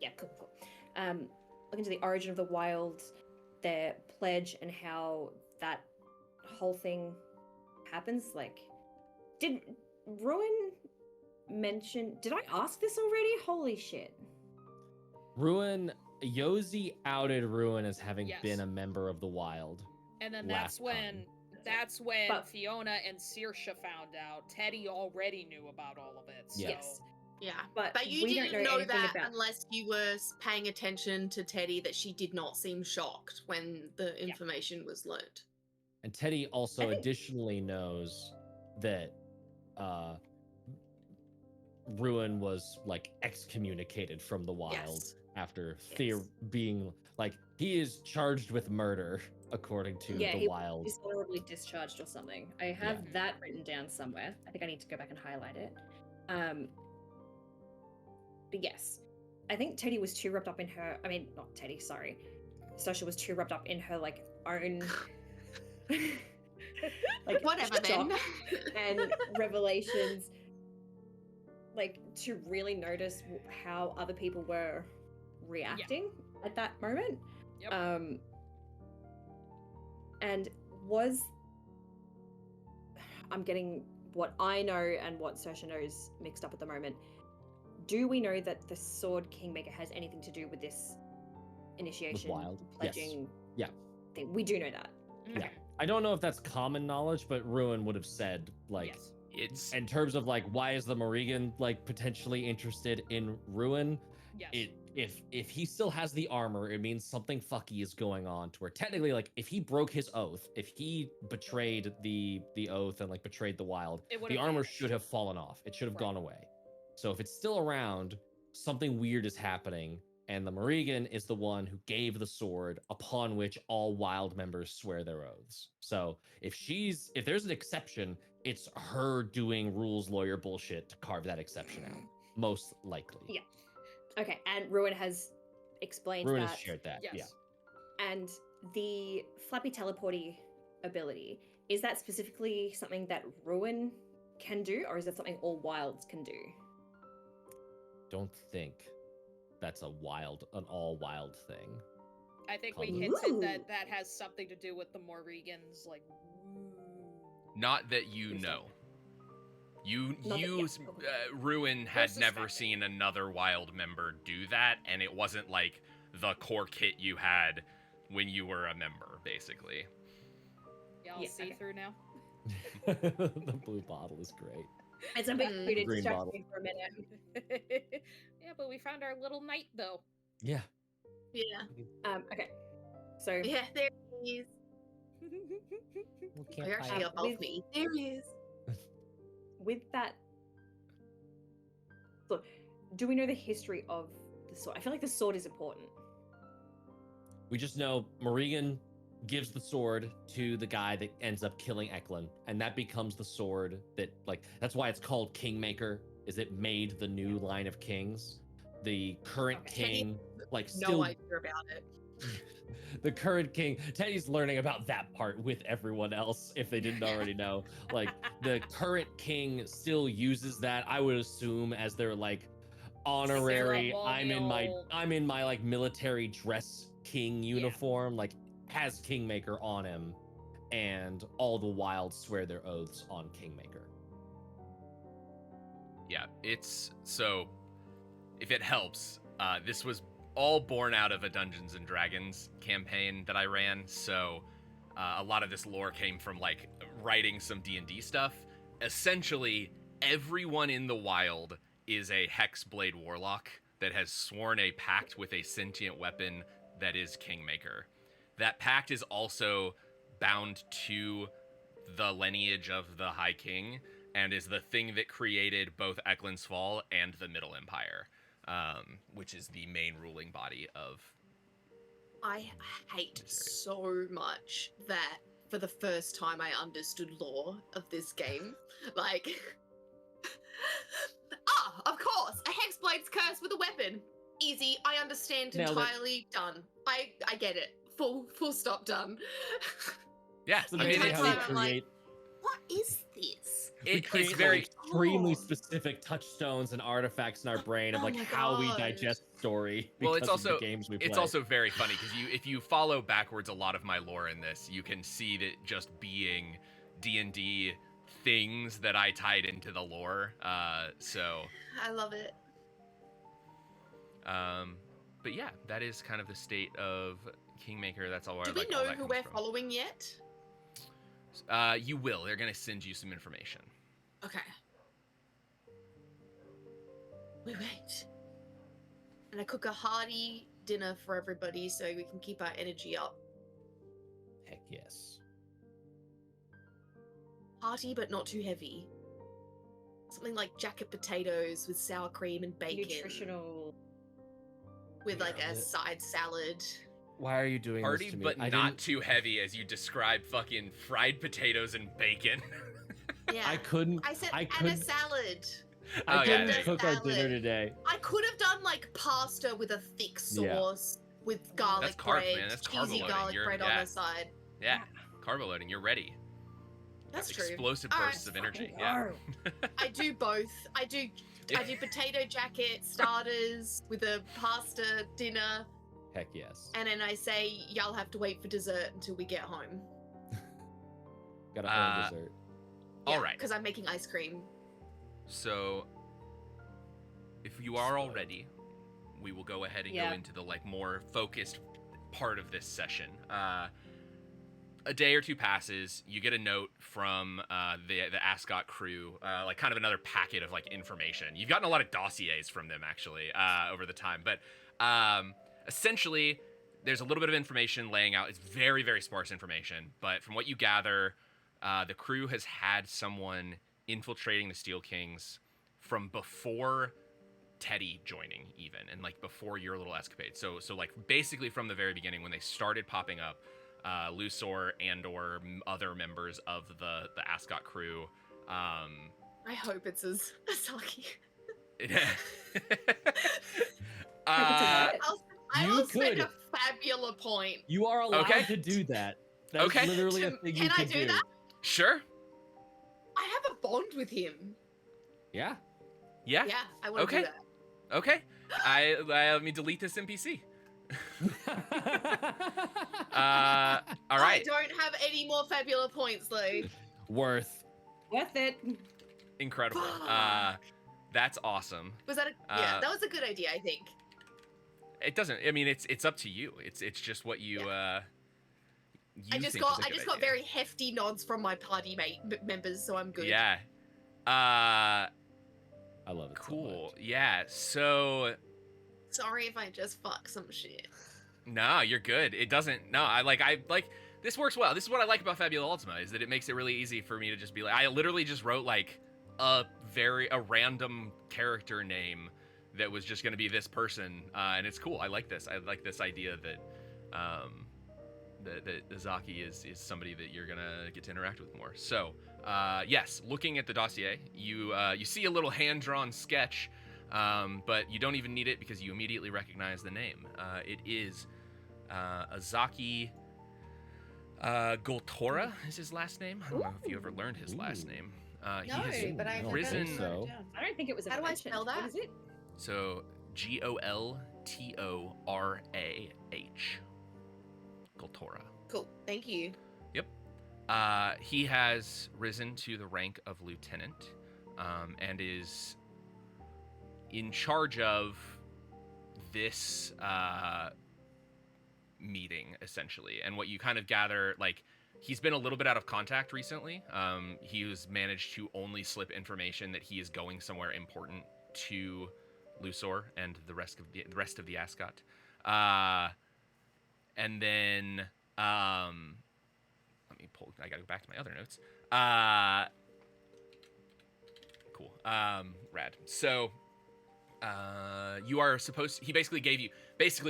Yeah, cool. Look into the origin of the wild, their pledge, and how that whole thing happens. Like, did Ruin mention? Did I ask this already? Holy shit! Ruin, Yosi outed Ruin as having Yes. been a member of the Wild. And then Last that's when But- Fiona and Saoirse found out. Teddy already knew about all of it. So Yes. Yeah, But you we don't didn't know know anything that about- unless you were paying attention to Teddy. That she did not seem shocked when the information was learned. And Teddy also I think- additionally knows that Ruin was like excommunicated from the Wild Yes. after Yes. being like he is charged with murder according to Yeah, the he Wild. dishonorably discharged or something. I have Yeah. that written down somewhere. I think I need to go back and highlight it. But yes, I think Teddy was too wrapped up in her. I mean, not Teddy. Sorry, Sasha was too wrapped up in her like own. like Whatever then. shock and revelations, like to really notice how other people were reacting at that moment. Yep. And I'm getting what I know and what Saoirse knows mixed up at the moment. Do we know that the Sword Kingmaker has anything to do with this initiation, Wild? Yes. pledging? Yeah. Thing? We do know that. Yeah. I don't know if that's common knowledge, but Ruin would have said like Yes. It's in terms of like why is the Morrigan like potentially interested in Ruin? Yes. If he still has the armor, it means something fucky is going on to where technically like if he broke his oath, if he betrayed the oath and like betrayed the Wild, It would the have armor vanished. should have fallen off. It should have Right. gone away. So if it's still around, something weird is happening and the Morrigan is the one who gave the sword upon which all wild members swear their oaths. So if there's an exception, it's her doing rules lawyer bullshit to carve that exception out, most likely. Yeah. Okay, and Ruin has explained Ruin that. has shared that. Yes. Yeah. And the flappy teleporty ability, is that specifically something that Ruin can do, or is that something all wilds can do? Don't think that's an all wild thing. I think we Ooh. hinted that has something to do with the Morrigans, like. Not that you know. Ruin had You're never suspecting. seen another wild member do that, and it wasn't like the core kit you had when you were a member, basically. Y'all Yeah, see okay. through now? The blue bottle is great. It's a bit Mm. weird to Green distract bottle. me for a minute. Yeah, but we found our little knight, though. Yeah. Yeah. Okay. So Yeah, there he is. Can't You're actually hide. above me. There he is. with that, so do we know the history of the sword? I feel like the sword is important. We just know Morrigan gives the sword to the guy that ends up killing Eklund, and that becomes the sword that, like, that's why it's called Kingmaker, is it made the new line of kings. The current Okay. king, like, No still idea about it. the current king, Teddy's learning about that part with everyone else if they didn't already know. Like, the current king still uses that, I would assume, as their, like, honorary, I'm in my like military dress king uniform, like, has Kingmaker on him, and all the wilds swear their oaths on Kingmaker. Yeah, it's so. If it helps, this was all born out of a Dungeons and Dragons campaign that I ran. So a lot of this lore came from like writing some D&D stuff. Essentially, everyone in the wild is a Hexblade warlock that has sworn a pact with a sentient weapon that is Kingmaker. That pact is also bound to the lineage of the High King and is the thing that created both Eklund's Fall and the Middle Empire, which is the main ruling body of. I hate This area. so much that for the first time I understood lore of this game. Like, of course, a Hexblade's cursed with a weapon. Easy, I understand Nailed it. entirely. Done. I get it. Full stop. Done. Yeah, It's I mean, amazing it's how we like- create What is this? we create it's like, very extremely Oh. specific touchstones and artifacts in our brain of Oh like my how we God. digest story well. because It's also of the games we play. it's also very funny because if you follow backwards a lot of my lore in this, you can see that just being D&D things that I tied into the lore. So. I love it. But yeah, that is kind of the state of Kingmaker. That's all. Do we know who we're following yet? You will. They're gonna send you some information. Okay. We wait. And I cook a hearty dinner for everybody so we can keep our energy up. Heck yes. Hearty but not too heavy. Something like jacket potatoes with sour cream and bacon. Nutritional. With like Yeah, a side salad. Why are you doing Hearty, this to me? but I not didn't- too heavy as you describe fucking fried potatoes and bacon. Yeah. I couldn't. I said, I and a couldn't. salad. Oh, I yeah, couldn't there you cook our go. dinner today. I could have done like pasta with a thick Yeah. sauce with garlic That's carbs, bread, man. That's carb cheesy loading. garlic You're- bread on yeah. the side. Yeah, carbo loading. You're ready. That's true. Explosive All right, bursts of energy. Yeah. I do both. I do potato jacket starters with a pasta dinner, Heck yes. and then I say y'all have to wait for dessert until we get home. Got a whole Uh, dessert. All right. Because I'm making ice cream. So, if you are all ready, we will go ahead and go Yeah. into the like more focused part of this session. A day or two passes. You get a note from the Ascot crew, like kind of another packet of like information. You've gotten a lot of dossiers from them actually over the time, but essentially, there's a little bit of information laying out. It's very, very sparse information, but from what you gather, the crew has had someone infiltrating the Steel Kings from before Teddy joining even, and like before your little escapade. So like basically from the very beginning when they started popping up, Lusor and or other members of the Ascot crew. I hope it's as Azaki. uh, I You will spend could. a Fabula point. You are allowed Okay. to do that. That's Okay. literally a thing you Can I can do that? Sure. I have a bond with him. Yeah. Yeah. Yeah, I want to Okay. do that. Okay. Let me delete this NPC. All right. I don't have any more Fabula points, though. Worth. Worth it. Incredible. That's awesome. Was that yeah, that was a good idea, I think. It doesn't. I mean, it's up to you. It's just what you. You I just think got is a good got idea. very hefty nods from my party members, so I'm good. Yeah. I love it. So Cool. much. Yeah. So. Sorry if I just fuck some shit. No, you're good. It doesn't. No, I like. This works well. This is what I like about Fabula Ultima is that it makes it really easy for me to just be like. I literally just wrote like a random character name that was just going to be this person, and it's cool. I like this. I like this idea that that Azaki is somebody that you're gonna get to interact with more. So yes, looking at the dossier, you see a little hand-drawn sketch, but you don't even need it because you immediately recognize the name. It is Azaki Goltora is his last name. I don't know if you ever learned his last Ooh. name. No, He has but I've risen. think so. I don't think it was How ever do I mentioned. spell that? What is it? So Goltorah. Goltora. Cool. Thank you. He has risen to the rank of lieutenant, and is in charge of this meeting essentially. And what you kind of gather, like, he's been a little bit out of contact recently. He has managed to only slip information that he is going somewhere important to Lusor and the rest of the Ascot. And then let me pull. I gotta go back to my other notes. Cool. Rad. So you are supposed. He basically gave you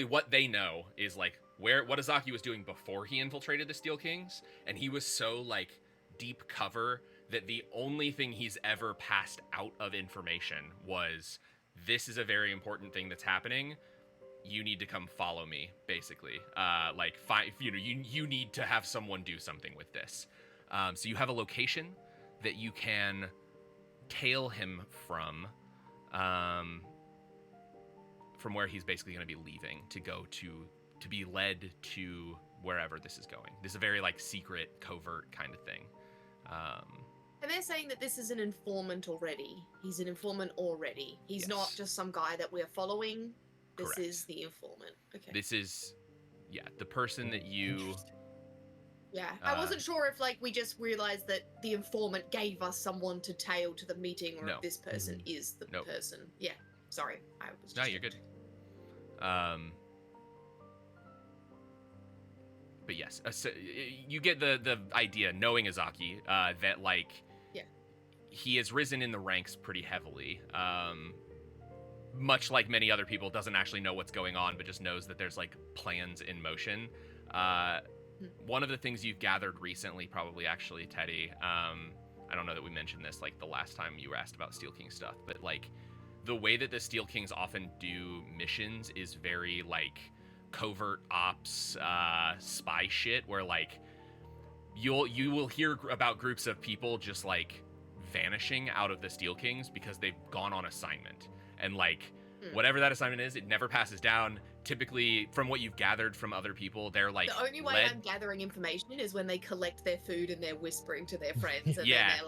what they know is like what Azaki was doing before he infiltrated the Steel Kings, and he was so like deep cover that the only thing he's ever passed out of information was this is a very important thing that's happening. You need to come follow me, basically. You need to have someone do something with this. So you have a location that you can tail him from where he's basically going to be leaving to go to be led to wherever this is going. This is a very like secret, covert kind of thing. And they're saying that this is an informant already. He's an informant already. He's Yes. not just some guy that we're following. This Correct. is the informant. Okay. This is, the person that you. Interesting. Yeah. I wasn't sure if like we just realized that the informant gave us someone to tail to the meeting, or No. if this person is the Nope. person. Yeah. Sorry. I was No, just you're good. But yes, so you get the idea, knowing Azaki, that like, Yeah. he has risen in the ranks pretty heavily. Much like many other people, doesn't actually know what's going on, but just knows that there's like plans in motion. One of the things you've gathered recently, probably actually, Teddy. I don't know that we mentioned this like the last time you were asked about Steel King stuff, but like the way that the Steel Kings often do missions is very like covert ops, spy shit, where like you will hear about groups of people just like vanishing out of the Steel Kings because they've gone on assignment, and like whatever that assignment is, it never passes down. Typically, from what you've gathered from other people, they're like the only way led. I'm gathering information is when they collect their food and they're whispering to their friends, and Yeah. then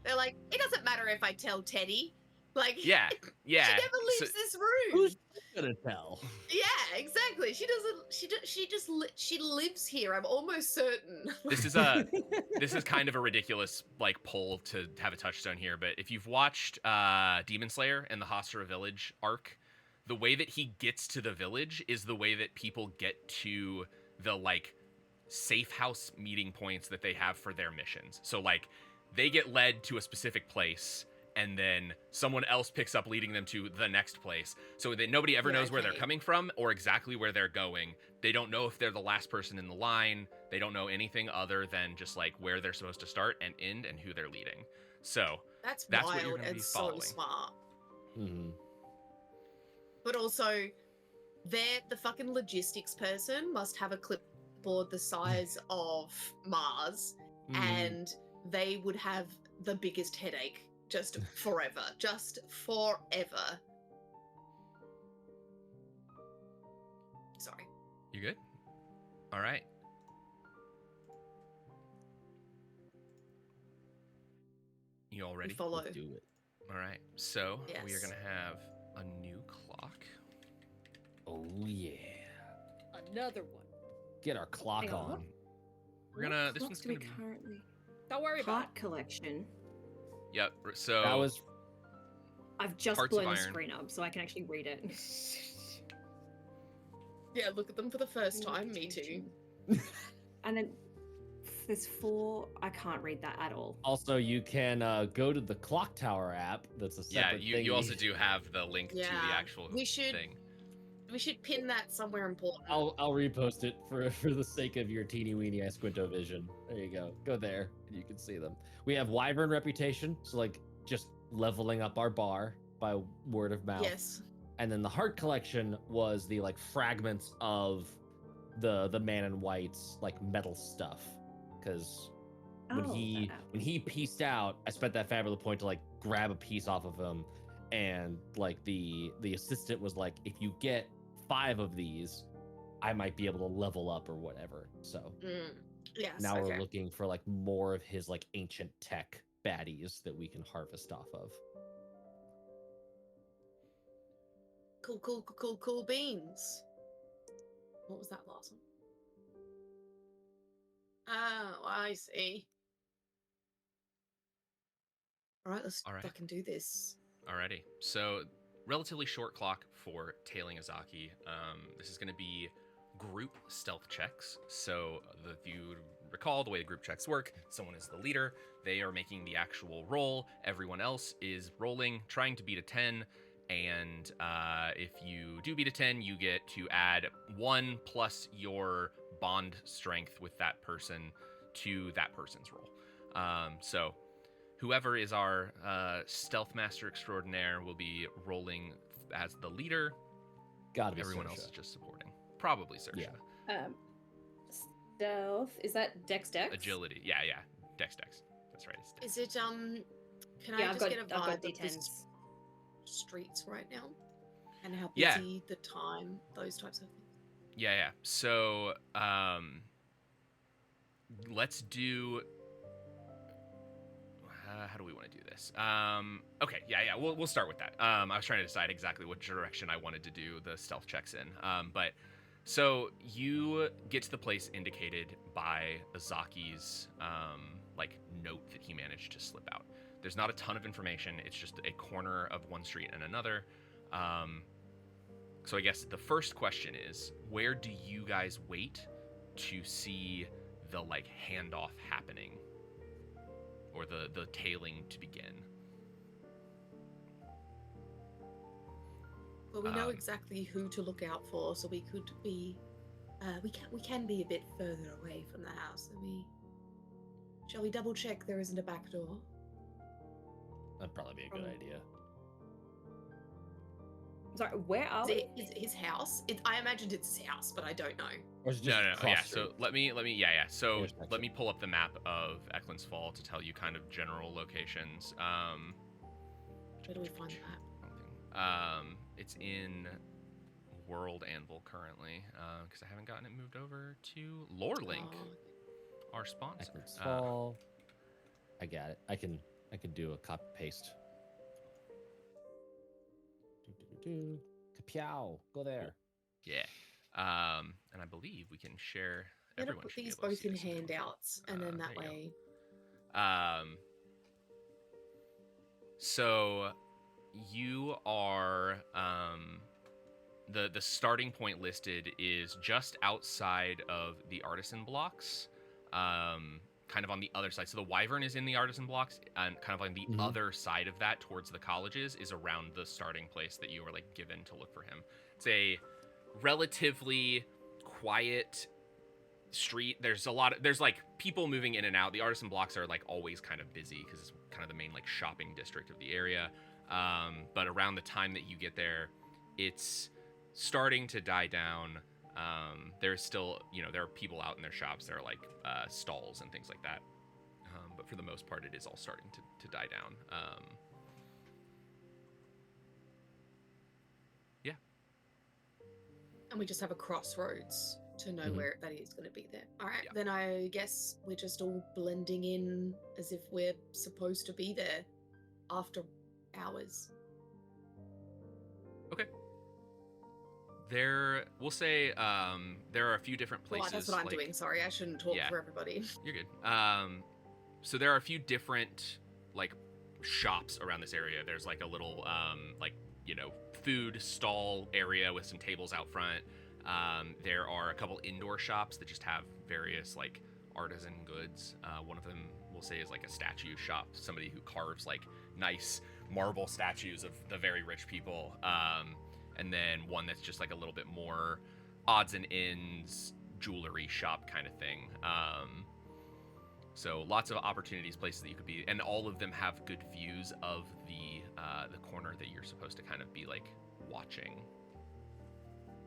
they're like, it doesn't matter if I tell Teddy. Like, Yeah, yeah. she never leaves So- this room. Who's gonna tell? Yeah, exactly. She doesn't. She lives here. I'm almost certain. This is kind of a ridiculous like poll to have a touchstone here, but if you've watched Demon Slayer and the Hostra Village arc, the way that he gets to the village is the way that people get to the like safe house meeting points that they have for their missions. So like they get led to a specific place, and then someone else picks up leading them to the next place, so that nobody ever Yeah, knows where they're okay. coming from or exactly where they're going. They don't know if they're the last person in the line. They don't know anything other than just like where they're supposed to start and end and who they're leading. So That's that's what you're wild going to be and so following. smart. Mm-hmm. But also, the fucking logistics person must have a clipboard the size of Mars, and they would have the biggest headache just forever. Just forever. Sorry. You good? All right. You all ready? Follow. Let's do it. All right. So we are Yes. going to have a new clock. Oh yeah. Another one. Get our clock Hang on, on. We're gonna. What This clocks one's do we gonna be. currently Don't worry about part collection. Yep. So That was I've just Parts of blown the iron. screen up so I can actually read it. it. Yeah, look at them for the first time. Me too. And then there's 4. I can't read that at all. also you can go to the Clock Tower app. That's a yeah, separate you thingy. also do have the link to the Yeah, actual we should- thing. We should pin that somewhere important. I'll repost it for the sake of your teeny weeny Esquinto vision. There you go. Go there and you can see them. We have Wyvern reputation, so like just leveling up our bar by word of mouth. Yes. And then the heart collection was the like fragments of the man in white's like metal stuff. Because when Oh, he that app. when he pieced out, I spent that Fabula point to like grab a piece off of him, and like the assistant was like, if you get 5 of these, I might be able to level up or whatever. So Yes. now okay. we're looking for like more of his like ancient tech baddies that we can harvest off of. Cool beans. What was that last one? Oh, I see. All right, let's All right. fucking do this. Alrighty. So, relatively short clock for tailing Azaki. This is going to be group stealth checks. So, if you recall the way the group checks work, someone is the leader. They are making the actual roll. Everyone else is rolling, trying to beat a 10. And if you do beat a 10, you get to add 1 plus your bond strength with that person to that person's roll. So, whoever is our stealth master extraordinaire will be rolling as the leader. Gotta be Everyone Saoirse. else is just supporting. Probably Saoirse. Yeah. Stealth. Is that Dex? Agility. Yeah. Dex. That's right. It's Dex. Is it can Yeah, I I've just got get a I've vibe got of the D10s. streets right now? And how Yeah. busy, the time, those types of things. Yeah. So, let's do. How do we want to do this? Okay, yeah. We'll start with that. I was trying to decide exactly what direction I wanted to do the stealth checks in. But so you get to the place indicated by Azaki's like note that he managed to slip out. There's not a ton of information. It's just a corner of one street and another. So I guess the first question is, where do you guys wait to see the like handoff happening? Or the tailing to begin. Well, we know exactly who to look out for, so we could be. We can be a bit further away from the house. Shall we double check there isn't a back door? That'd probably be a good idea. Sorry, where are we? Is it his house? I imagined it's his house, but I don't know. Or is it No. just Yeah. cross So street? let me. Yeah. So Here's next let one. me pull up the map of Eklund's Fall to tell you kind of general locations. Where do we find that? It's in World Anvil currently, because I haven't gotten it moved over to Lorelink, Oh, our sponsor. Eklund's Fall. I got it. I can do a copy paste. Kapow. Go there. Yeah. And I believe we can share. I'm gonna Everyone put should be these able to both see in this information. handouts, and then that there you way. go. So you are the starting point listed is just outside of the artisan blocks, kind kind of on the other side. So the Wyvern is in the artisan blocks, and kind of on the other side of that, towards the colleges, is around the starting place that you were like given to look for him. It's a relatively quiet street. There's like people moving in and out. The artisan blocks are like always kind of busy because it's kind of the main like shopping district of the area. But around the time that you get there, it's starting to die down. There's still, there are people out in their shops. There are like stalls and things like that. But for the most part, it is all starting to die down. Yeah. And we just have a crossroads to know where that is going to be there. All right, Yeah. then I guess we're just all blending in as if we're supposed to be there after hours. Okay. We'll say there are a few different Well, places. that's what I'm like, doing. Sorry, I shouldn't talk Yeah. for everybody. You're good. So there are a few different like shops around this area. There's like a little food stall area with some tables out front. There are a couple indoor shops that just have various like artisan goods. One of them we'll say is like a statue shop, somebody who carves like nice marble statues of the very rich people. And then one that's just like a little bit more odds and ends jewelry shop kind of thing. So lots of opportunities, places that you could be, and all of them have good views of the corner that you're supposed to kind of be like watching.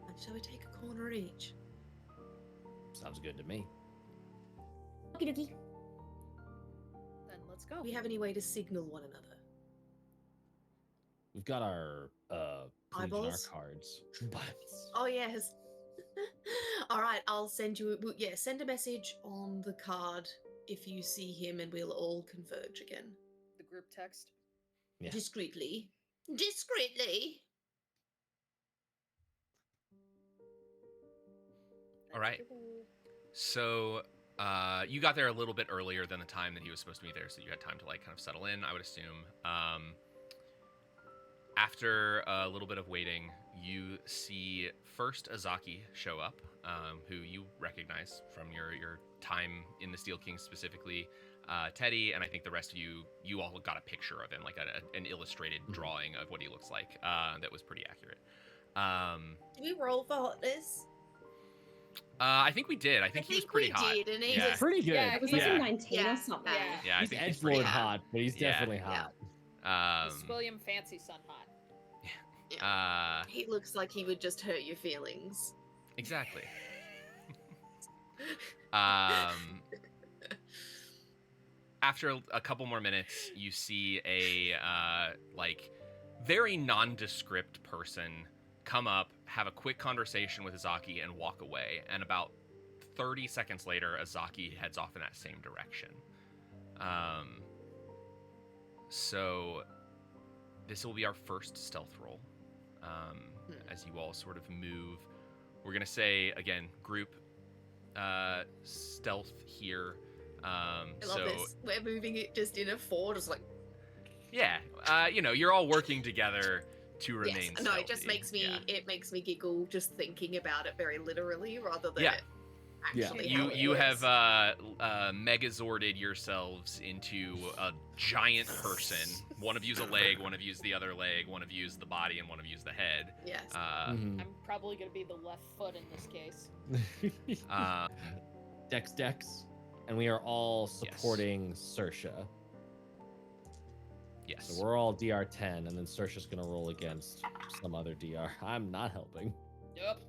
And shall we take a corner each? Sounds good to me. Okie dokie. Then let's go. Do we have any way to signal one another? We've got our clues in our Eyeballs? cards. Oh yes. All right, I'll send you. Send a message on the card if you see him, and we'll all converge again The group text. Yeah. discreetly. Discreetly. All right. So you got there a little bit earlier than the time that he was supposed to be there, so you had time to like kind of settle in, I would assume. After a little bit of waiting, you see first Azaki show up, who you recognize from your time in the Steel King, specifically Teddy, and I think the rest of you all got a picture of him, like an illustrated drawing of what he looks like that was pretty accurate. Do we roll for hotness? I think we did. I think he was pretty hot. Did, and he Yeah. was Pretty good. Yeah, It was Yeah. like a 19 Yeah. or something. Yeah. Yeah, I He's think he's pretty edgelord hot. hot, but he's Yeah. definitely Yeah. hot. Miss William Fancy Sun Hot. He looks like he would just hurt your feelings. Exactly. After a couple more minutes, you see a very nondescript person come up, have a quick conversation with Azaki, and walk away. And about 30 seconds later, Azaki heads off in that same direction. So this will be our first stealth roll. As you all sort of move, we're gonna say again, group stealth here. I love this. We're moving it just in a four, just like Yeah, you're all working together to remain yes. stealthy. No, it just makes me Yeah. it makes me giggle just thinking about it very literally rather than Yeah. it actually how it You works. have megazorded yourselves into a giant person. One of you's a leg, one of you's the other leg, one of you's the body, and one of you's the head. Yes. Mhm. I'm probably gonna be the left foot in this case. Dex, and we are all supporting Saoirse. Yes. So we're all DR10, and then Saoirse's gonna roll against some other DR. I'm not helping. Yep.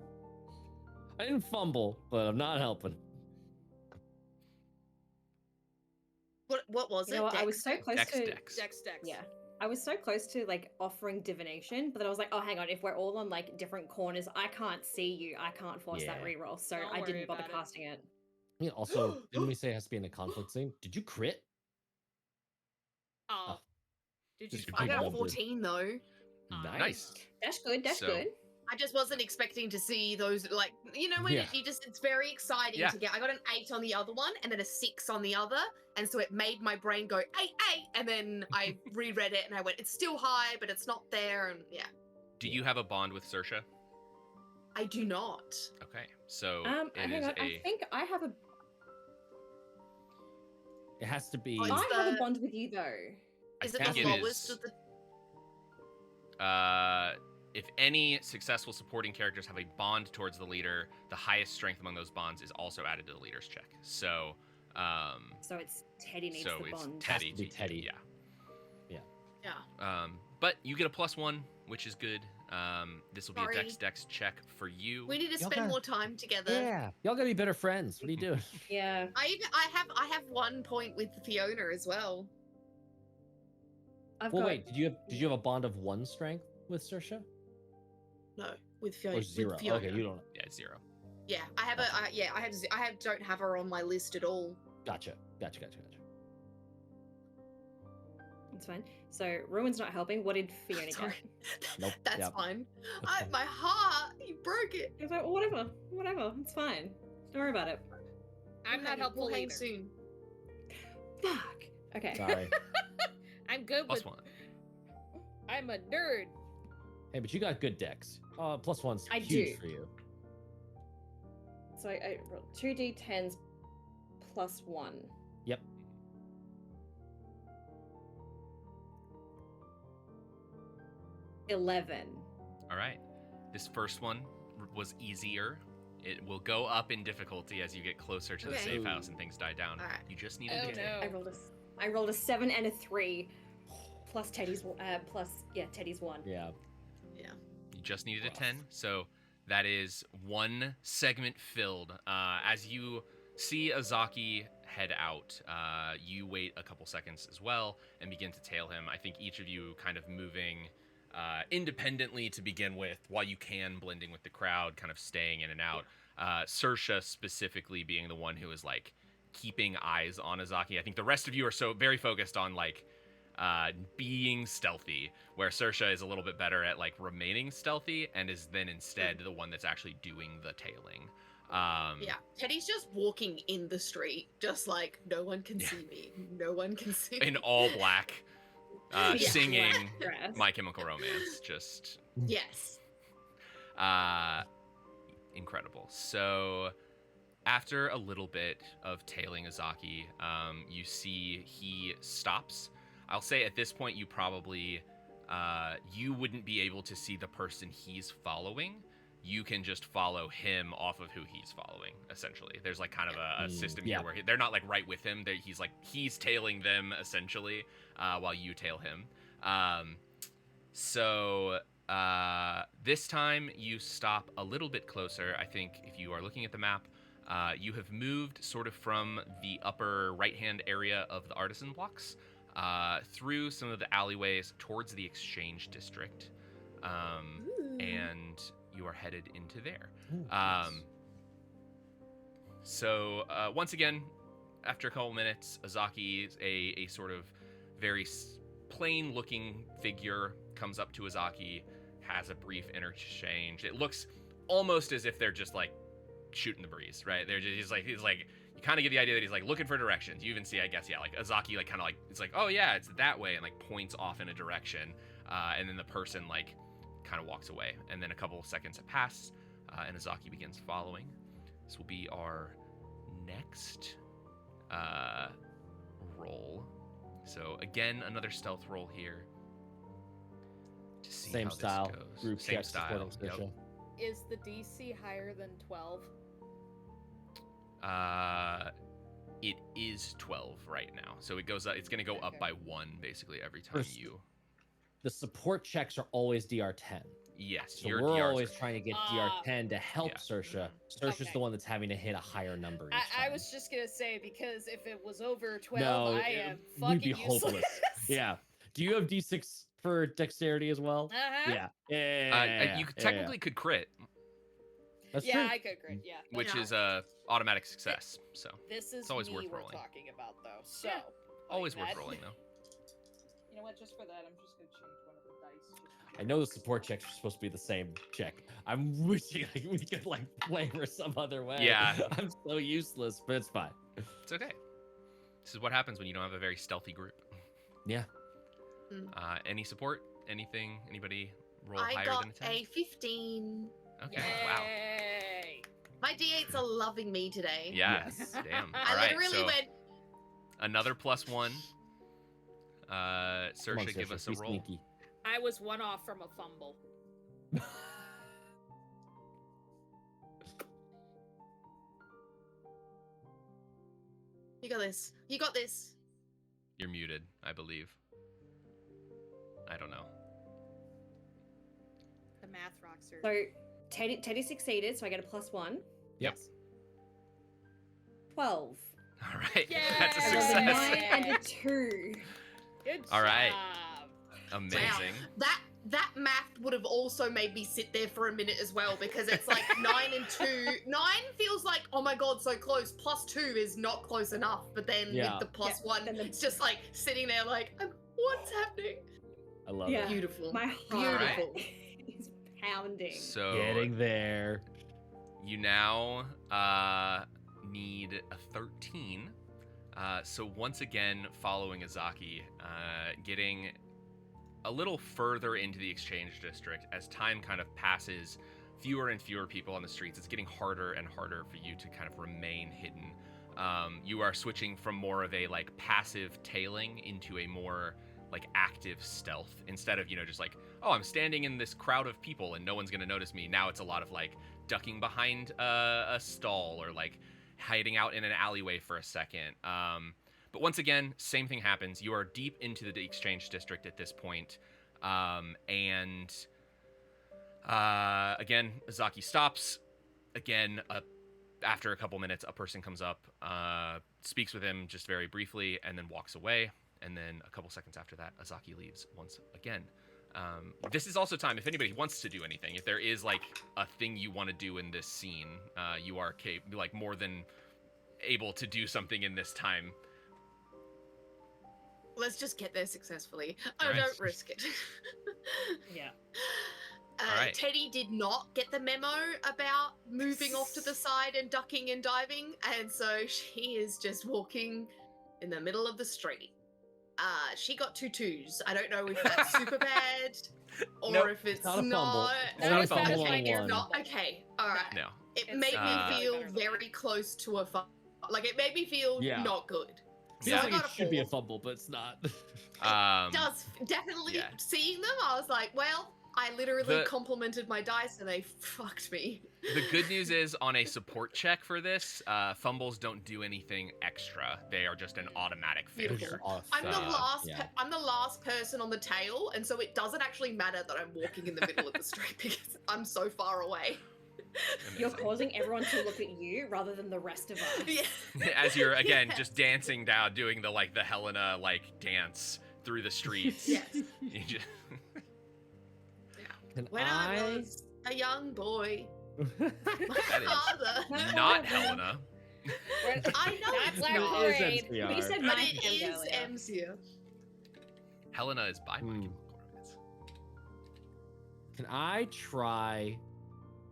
I didn't fumble, but I'm not helping. What was You it? know what? I was Dex? so close Dex, to. Dex. Dex. Yeah. I was so close to like offering divination, but then I was like, oh, hang on. If we're all on like different corners, I can't see you. I can't force that Yeah. reroll. So Don't I worry didn't bother about it. casting it. Yeah, also, didn't we say it has to be in a conflict scene? Did you crit? Oh. Did you Just your I big got a number. 14 though. Nice. That's good. That's So- good. I just wasn't expecting to see those like when Yeah. it's very exciting Yeah. to get. I got an 8 on the other one and then a 6 on the other, and so it made my brain go 8, and then I reread it and I went, it's still high, but it's not there, and yeah, Do you have a bond with Saoirse? I do not. Okay, so it Hang is on. I think I have a. It has to be. Oh, I it's have a the- bond with you though. Is it think the it lowest is- of the? If any successful supporting characters have a bond towards the leader, the highest strength among those bonds is also added to the leader's check. So, So it's Teddy needs so the it's bond. Teddy. Has to be Teddy. Yeah. Yeah. But you get a +1, which is good. This will be Sorry. a dex check for you. We need to Y'all spend gotta- more time together. Yeah, y'all gotta be better friends. What are you doing? Yeah. I have 1 point with Fiona as well. I've Well, got wait. Did you have a bond of 1 strength with Saoirse No, with Fiona. or 0? With Fiona. Okay, you don't. Yeah, it's 0. Yeah, I have don't have her on my list at all. Gotcha. it's fine. So Ruin's not helping. What did Fiona get? Sorry. Nope, That's yep. fine. My heart, you broke it. It's like, whatever, it's fine. Don't worry about it. I'm not helpful We'll hang either. soon. Fuck. Okay. Sorry. I'm good with. +1. I'm a nerd. Hey, but you got good decks. +1's I huge do. for you. So I rolled 2d10s plus 1. Yep. $11. All right. This first one was easier. It will go up in difficulty as you get closer to the Okay. safe house and things die down. All right. You just need Oh to do no. I rolled a 7 and a 3 plus Teddy's Teddy's 1. Yeah. You just needed a Rough. 10. So that is 1 segment filled. As you see Azaki head out, you wait a couple seconds as well and begin to tail him. I think each of you kind of moving independently to begin with, while you can blending with the crowd, kind of staying in and out. Saoirse specifically being the one who is like keeping eyes on Azaki. I think the rest of you are so very focused on like being stealthy, where Saoirse is a little bit better at like remaining stealthy and is then instead the one that's actually doing the tailing. Yeah, Teddy's just walking in the street, just like no one can see me. No one can see In me. all black, Yeah. singing Dress. My Chemical Romance. Just Yes. incredible. So after a little bit of tailing Azaki, you see he stops. I'll say at this point you probably you wouldn't be able to see the person he's following. You can just follow him off of who he's following, essentially. There's like kind of a system yeah. here where they're not like right with him. He's tailing them essentially, while you tail him. So this time you stop a little bit closer. I think if you are looking at the map, you have moved sort of from the upper right-hand area of the artisan blocks through some of the alleyways towards the exchange district. And you are headed into there. Ooh, nice. So once again, after a couple minutes, Azaki, a sort of very plain-looking figure, comes up to Azaki, has a brief interchange. It looks almost as if they're just like shooting the breeze, right? He's like you kind of get the idea that he's like looking for directions. You even see, I guess, like Azaki like kind of like it's like, oh yeah, it's that way, and like points off in a direction, and then the person like kind of walks away, and then a couple of seconds have passed, and Azaki begins following. This will be our next roll. So again, another stealth roll here. To see Same how this style. goes. Group Same check style. supporting Saoirse. Is the DC higher than 12? It is 12 right now, so it goes up. It's going to go up Okay. by 1 basically every time First- you. The support checks are always DR10. Yes, So your we're DRs always are- trying to get Ah. DR10 to help Yeah. Saoirse. Saoirse's Okay. the one that's having to hit a higher number. Each I time. was just gonna say, because if it was over 12, No, I it- am we'd fucking be useless. hopeless. Yeah. Do you have D6 for dexterity as well? Uh-huh. Yeah. Yeah. you technically could crit, That's Yeah, true. I could crit. Yeah. but which is a automatic success. So this is it's always me worth we're rolling. talking about, though. So Yeah, like always worth that. rolling though. You know what? Just for that, I'm just gonna change one of the dice. I know the support checks are supposed to be the same check. I'm wishing like, we could like flavor some other way. Yeah. I'm so useless, but it's fine. It's okay. This is what happens when you don't have a very stealthy group. Yeah. Any support? Anything? Anybody roll I higher got than a 10? a 15. Okay. Wow. Yay! My D8s are loving me today. Yeah. Yes. Damn. I All right. literally So went, Another +1. Come on, Saoirse, give Saoirse, us a be roll. sneaky. I was one off from a fumble. You got this. You got this. You're muted, I believe. I don't know. The math rocks are. So Teddy succeeded, so I get a +1. Yep. Yes. 12. All right. Yay! That's a I rolled a success. 9 and a 2. Good All right. job. Amazing. That math would have also made me sit there for a minute as well, because it's like 9 and 2. 9 feels like, oh my god, so close. +2 is not close enough. But then Yeah. with the +1, then the- it's just like sitting there like, what's happening? I love Yeah. it. Beautiful. My Alright. heart is pounding. So Getting there. you now need a 13. So once again, following Azaki, getting a little further into the exchange district as time kind of passes, fewer and fewer people on the streets. It's getting harder and harder for you to kind of remain hidden. You are switching from more of a like passive tailing into a more like active stealth. Instead of, just like, oh, I'm standing in this crowd of people and no one's gonna notice me. Now it's a lot of like ducking behind a stall or like hiding out in an alleyway for a second. But once again, same thing happens. You are deep into the exchange district at this point. And again, Azaki stops. Again, after a couple minutes, a person comes up, speaks with him just very briefly, and then walks away. And then a couple seconds after that, Azaki leaves once again. This is also time, if anybody wants to do anything, if there is like a thing you want to do in this scene, you are more than able to do something in this time. Let's just get there successfully. Alright. Don't risk it. Yeah. Alright. Teddy did not get the memo about moving off to the side and ducking and diving, and so she is just walking in the middle of the street. She got 2 2s. I don't know if that's super bad or Nope. if it's Not a fumble. not. It's not a It's fumble okay, on it's one. not. Okay, all right. No. It It's made uh, me feel better than very close to a fumble. Like, it made me feel Yeah. not good. Feels Yeah. I like got it a should be a 4. fumble, but it's not. Does definitely yeah. seeing them, I was like, well, I literally The- complimented my dice and they fucked me. The good news is on a support check for this, fumbles don't do anything extra. They are just an automatic Beautiful. failure. I'm the last. Yeah. I'm the last person on the tail, and so it doesn't actually matter that I'm walking in the middle of the street because I'm so far away. You're Amazing. causing everyone to look at you rather than the rest of us. Yeah. As you're again Yes. just dancing down, doing the Helena dance through the streets. Yes. You just- Can When I was a young boy, my That is- father. Not Helena. I know That's it's Black not, It is Parade. NCR. But you said but my it hand is earlier. MCU. Helena is by My Hmm. Chemical Romance. Can I try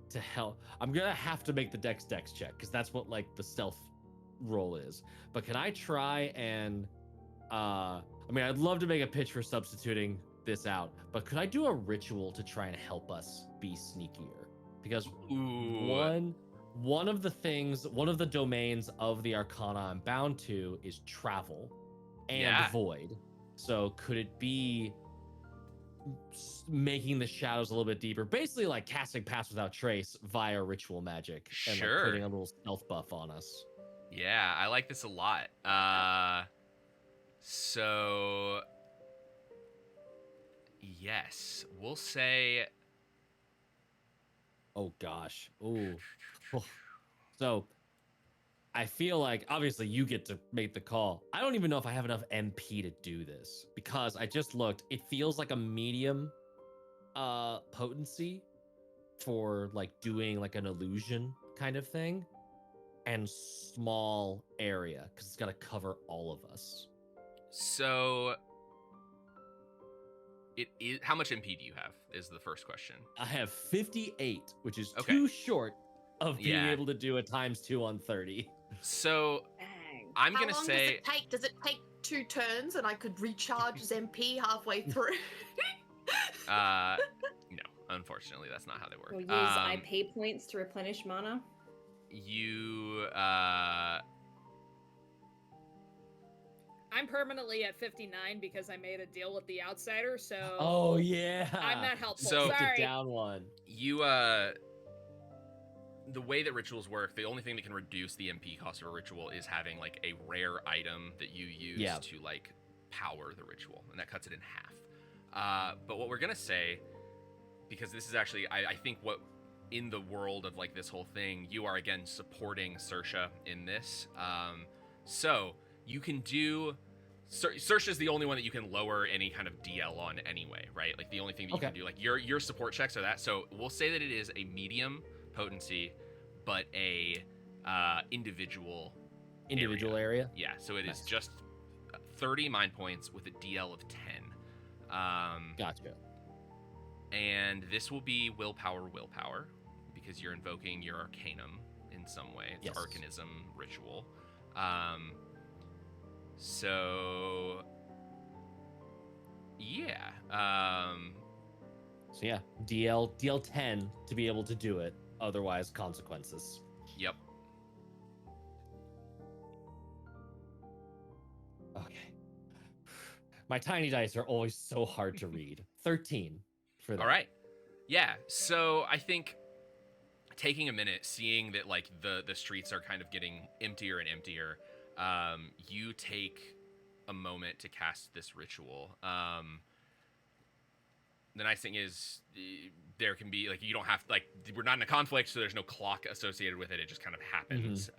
to help? I'm gonna have to make the dex check because that's what like the stealth roll is. But can I try and I'd love to make a pitch for substituting this out, but could I do a ritual to try and help us be sneakier? Because Ooh. one of the domains of the Arcana I'm bound to is travel and Yeah. void. So could it be making the shadows a little bit deeper, basically like casting Pass Without Trace via ritual magic and like Sure. putting a little stealth buff on us? Yeah, I like this a lot. So yes, we'll say Oh gosh. Ooh. So I feel like obviously you get to make the call. I don't even know if I have enough MP to do this because I just looked. It feels like a medium potency for like doing like an illusion kind of thing and small area because it's got to cover all of us. so. It is. How much MP do you have? Is the first question. I have 58, which is Okay. too short of being Yeah. able to do a ×2 on 30. So Dang. I'm How gonna long say. does it take? Does it take 2 turns and I could recharge as MP halfway through? No, unfortunately, that's not how they work. We'll use IP points to replenish mana. You I'm permanently at 59 because I made a deal with the outsider, so Oh yeah. I'm not helpful. So- Kicked it Sorry. down one. You the way that rituals work, the only thing that can reduce the MP cost of a ritual is having like a rare item that you use Yeah. to like power the ritual, and that cuts it in half. But what we're gonna say, because this is actually, I think what in the world of like this whole thing, you are again supporting Saoirse in this. So you can do. Saoirse's the only one that you can lower any kind of DL on anyway, right? Like the only thing that you Okay. can do, like your support checks are that. So we'll say that it is a medium potency, but a individual Area. Yeah, so it is Nice. just 30 mind points with a DL of 10. Gotcha. And this will be willpower, because you're invoking your arcanum in some way. It's Yes. arcanism ritual. So yeah. So yeah, DL 10 to be able to do it. Otherwise, consequences. Yep. Okay. My tiny dice are always so hard to read. 13 for that. All right. Yeah. So I think taking a minute, seeing that like the streets are kind of getting emptier and emptier, you take a moment to cast this ritual. The nice thing is there can be like, you don't have like, we're not in a conflict, so there's no clock associated with it. It just kind of happens.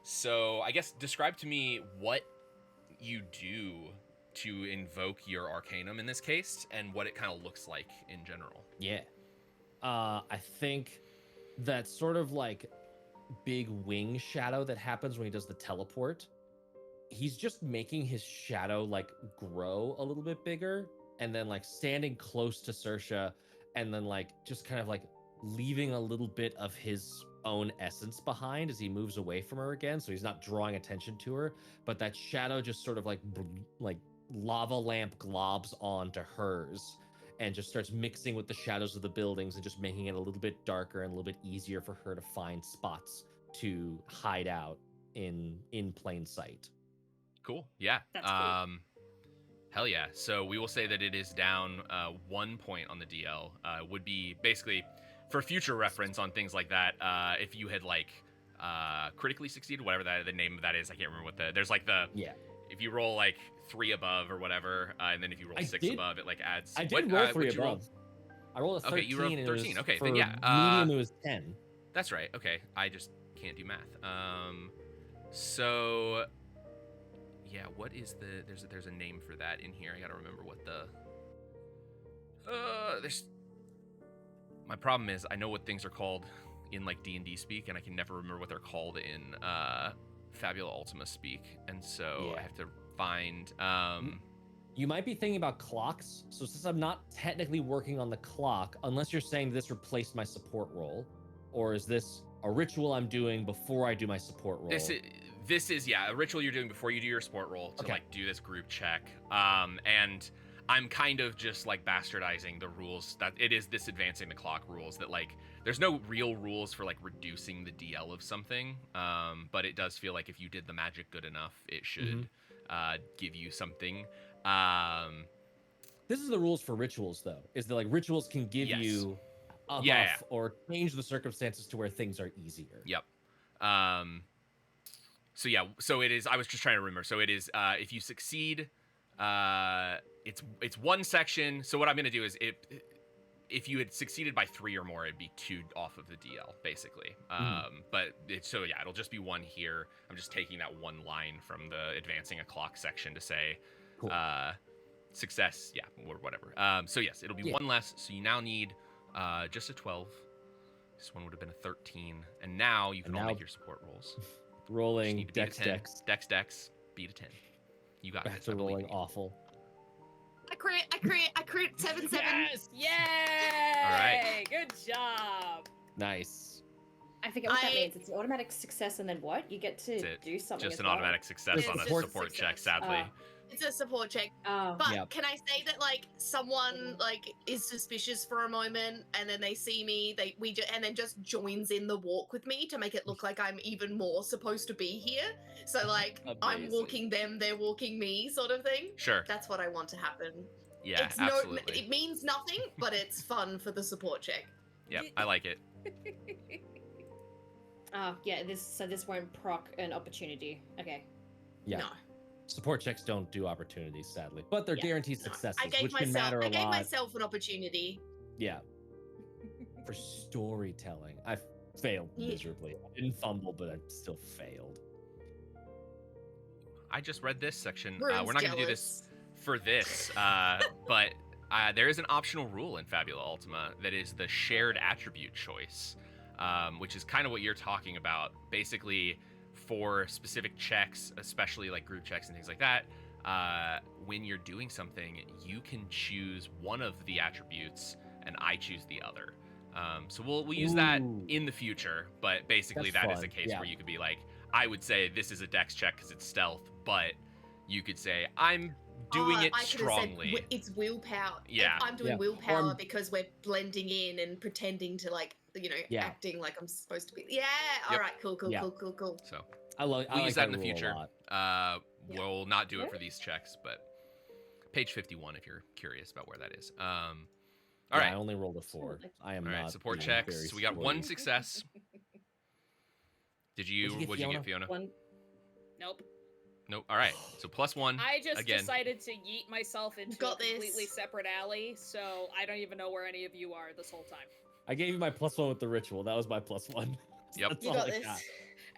So I guess describe to me what you do to invoke your arcanum in this case, and what it kind of looks like in general. Yeah. I think that sort of like big wing shadow that happens when he does the teleport, he's just making his shadow like grow a little bit bigger, and then like standing close to Saoirse, and then like just kind of like leaving a little bit of his own essence behind as he moves away from her again, so he's not drawing attention to her, but that shadow just sort of like lava lamp globs onto hers and just starts mixing with the shadows of the buildings and just making it a little bit darker and a little bit easier for her to find spots to hide out in plain sight. Cool. Yeah. That's cool. Hell yeah. So we will say that it is down 1 point on the DL. Would be basically for future reference on things like that. If you had like critically succeeded, whatever the name of that is, I can't remember what there's like the if you roll like 3 above or whatever, and then if you roll 6 above, it like adds. I did roll 3 above. Roll? I rolled a 13. Okay, you rolled 13. Okay, then yeah. Medium it was 10. That's right. Okay, I just can't do math. So yeah, what is the there's a name for that in here. I gotta remember what the there's. My problem is I know what things are called in like D&D speak, and I can never remember what they're called in Fabula Ultima speak, and so I have to find. You might be thinking about clocks. So since I'm not technically working on the clock, unless you're saying this replaced my support roll, or is this a ritual I'm doing before I do my support roll? This is a ritual you're doing before you do your support roll to like do this group check. And I'm kind of just like bastardizing the rules that it is this advancing the clock rules that like there's no real rules for like reducing the DL of something. But it does feel like if you did the magic good enough, it should give you something. This is the rules for rituals though, is that like rituals can give you a buff or change the circumstances to where things are easier. Yep. So it is, I was just trying to remember. So it is, if you succeed, it's one section. So what I'm going to do is if you had succeeded by 3 or more, it'd be 2 off of the DL basically. But it'll just be 1 here. I'm just taking that 1 line from the advancing a clock section to say, success. Yeah, or whatever. So yes, it'll be 1 less. So you now need, just a 12. This one would have been a 13. And now you can all make your support rolls. Rolling dex. Dex, beat a 10. You got Back it. to rolling awful. I crit 7/7. Yes! Yay! All right. Good job. Nice. I forget what that means. It's an automatic success, and then what? You get to do something. Just as an well. automatic success It's on a just support success. check, sadly. It's a support check. Oh, But Yep. can I say that like someone like is suspicious for a moment and then they see me, and then just joins in the walk with me to make it look like I'm even more supposed to be here. So like I'm Amazing. walking them, they're walking me, sort of thing. Sure. That's what I want to happen. Yeah, It's absolutely. it means nothing, but it's fun for the support check. Yep, I like it. oh yeah. This won't proc an opportunity. Okay. Yeah. No. Support checks don't do opportunities, sadly, but they're Yeah. guaranteed No. successes, I gave which can myself matter a I gave lot. myself an opportunity. Yeah. For storytelling, I failed Yeah. miserably. I didn't fumble, but I still failed. I just read this section. Rune's We're not going to do this jealous. for this, but there is an optional rule in Fabula Ultima that is the shared attribute choice, which is kind of what you're talking about. Basically, for specific checks, especially like group checks and things like that, when you're doing something, you can choose one of the attributes and I choose the other. So we'll use that Ooh. in the future, but basically That's that is a fun, case yeah. where you could be like, I would say this is a dex check because it's stealth, but you could say I'm doing it I could have strongly. said it's willpower. Yeah. I'm doing Yeah. willpower Or- because we're blending in and pretending to like, Yeah. acting like I'm supposed to be. Yeah. All Yep. right. Cool. Yeah. Cool. So I we'll like use that in the rule a future. lot. Yeah. We'll not do it Yeah. for these checks, but page 51 if you're curious about where that is. All Yeah, right. I only rolled a 4. I am All right, not support being checks. very We got one sporty. success. What'd you get, Fiona? One. Nope. Nope. All right. So +1. I just again. decided to yeet myself into a Got this. completely separate alley, so I don't even know where any of you are this whole time. I gave you my +1 with the ritual. That was my +1. Yep. That's You all got I this. got.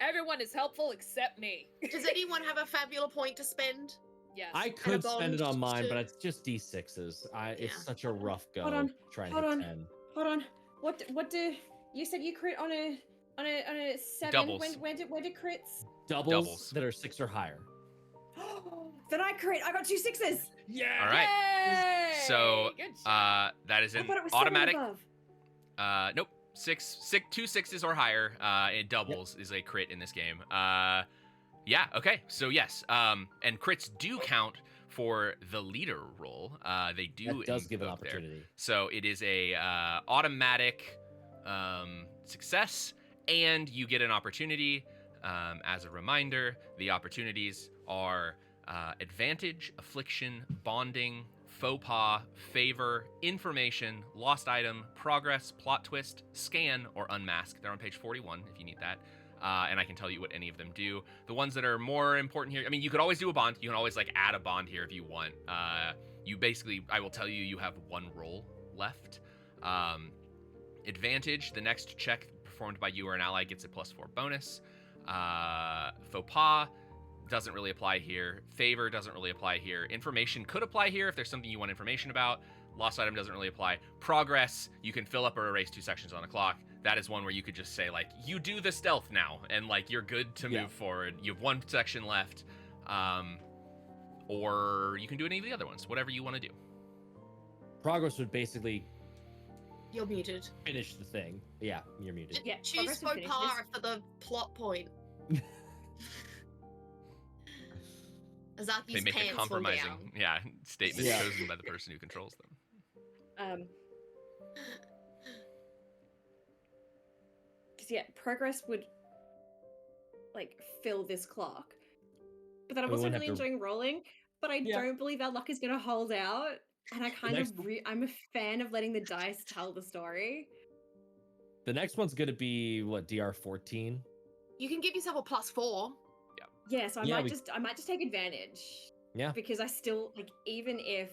Everyone is helpful except me. Does anyone have a Fabula point to spend? Yes. I could spend it bond on mine, to- but it's just D6s. It's Yeah. such a rough go Hold on, trying hold to on. hit 10. Hold on. What do you said you crit on a 7? Doubles. When did crits? Doubles that are 6 or higher. Then I crit. I got 2 6s. Yeah. All right. Yay! So Good job. that is I an thought it was 7 automatic. above. Nope. 2 6s or higher. It doubles is a crit in this game. Yeah. Okay. So yes. And crits do count for the leader role. They do. That does give an invoke there. opportunity. So it is a automatic success, and you get an opportunity. As a reminder, the opportunities are advantage, affliction, bonding, faux pas, favor, information, lost item, progress, plot twist, scan, or unmask. They're on page 41 if you need that. And I can tell you what any of them do. The ones that are more important here, I mean, you could always do a bond. You can always like add a bond here if you want. You basically, I will tell you, you have one roll left. Advantage, the next check performed by you or an ally gets a +4 bonus. Faux pas doesn't really apply here. Favor doesn't really apply here. Information could apply here if there's something you want information about. Lost item doesn't really apply. Progress, you can fill up or erase 2 sections on a clock. That is one where you could just say, like, you do the stealth now, and, like, you're good to move forward. You have 1 section left. Or you can do any of the other ones, whatever you want to do. Progress would basically You're muted. finish the thing. Yeah, you're muted. Yeah, Choose progress and faux finish pas this. for the plot point. Azaki's They make a pants fall compromising down. statement Yeah. chosen by the person who controls them. Because yeah, progress would like fill this clock, but then I We wasn't wouldn't really have to- enjoying rolling. But I Yeah. don't believe our luck is gonna hold out, and I kind next- of I'm a fan of letting the dice tell the story. The next one's gonna be what, DR14? You can give yourself a +4. Yeah, so I Yeah, might just take advantage. Yeah. Because I still like even if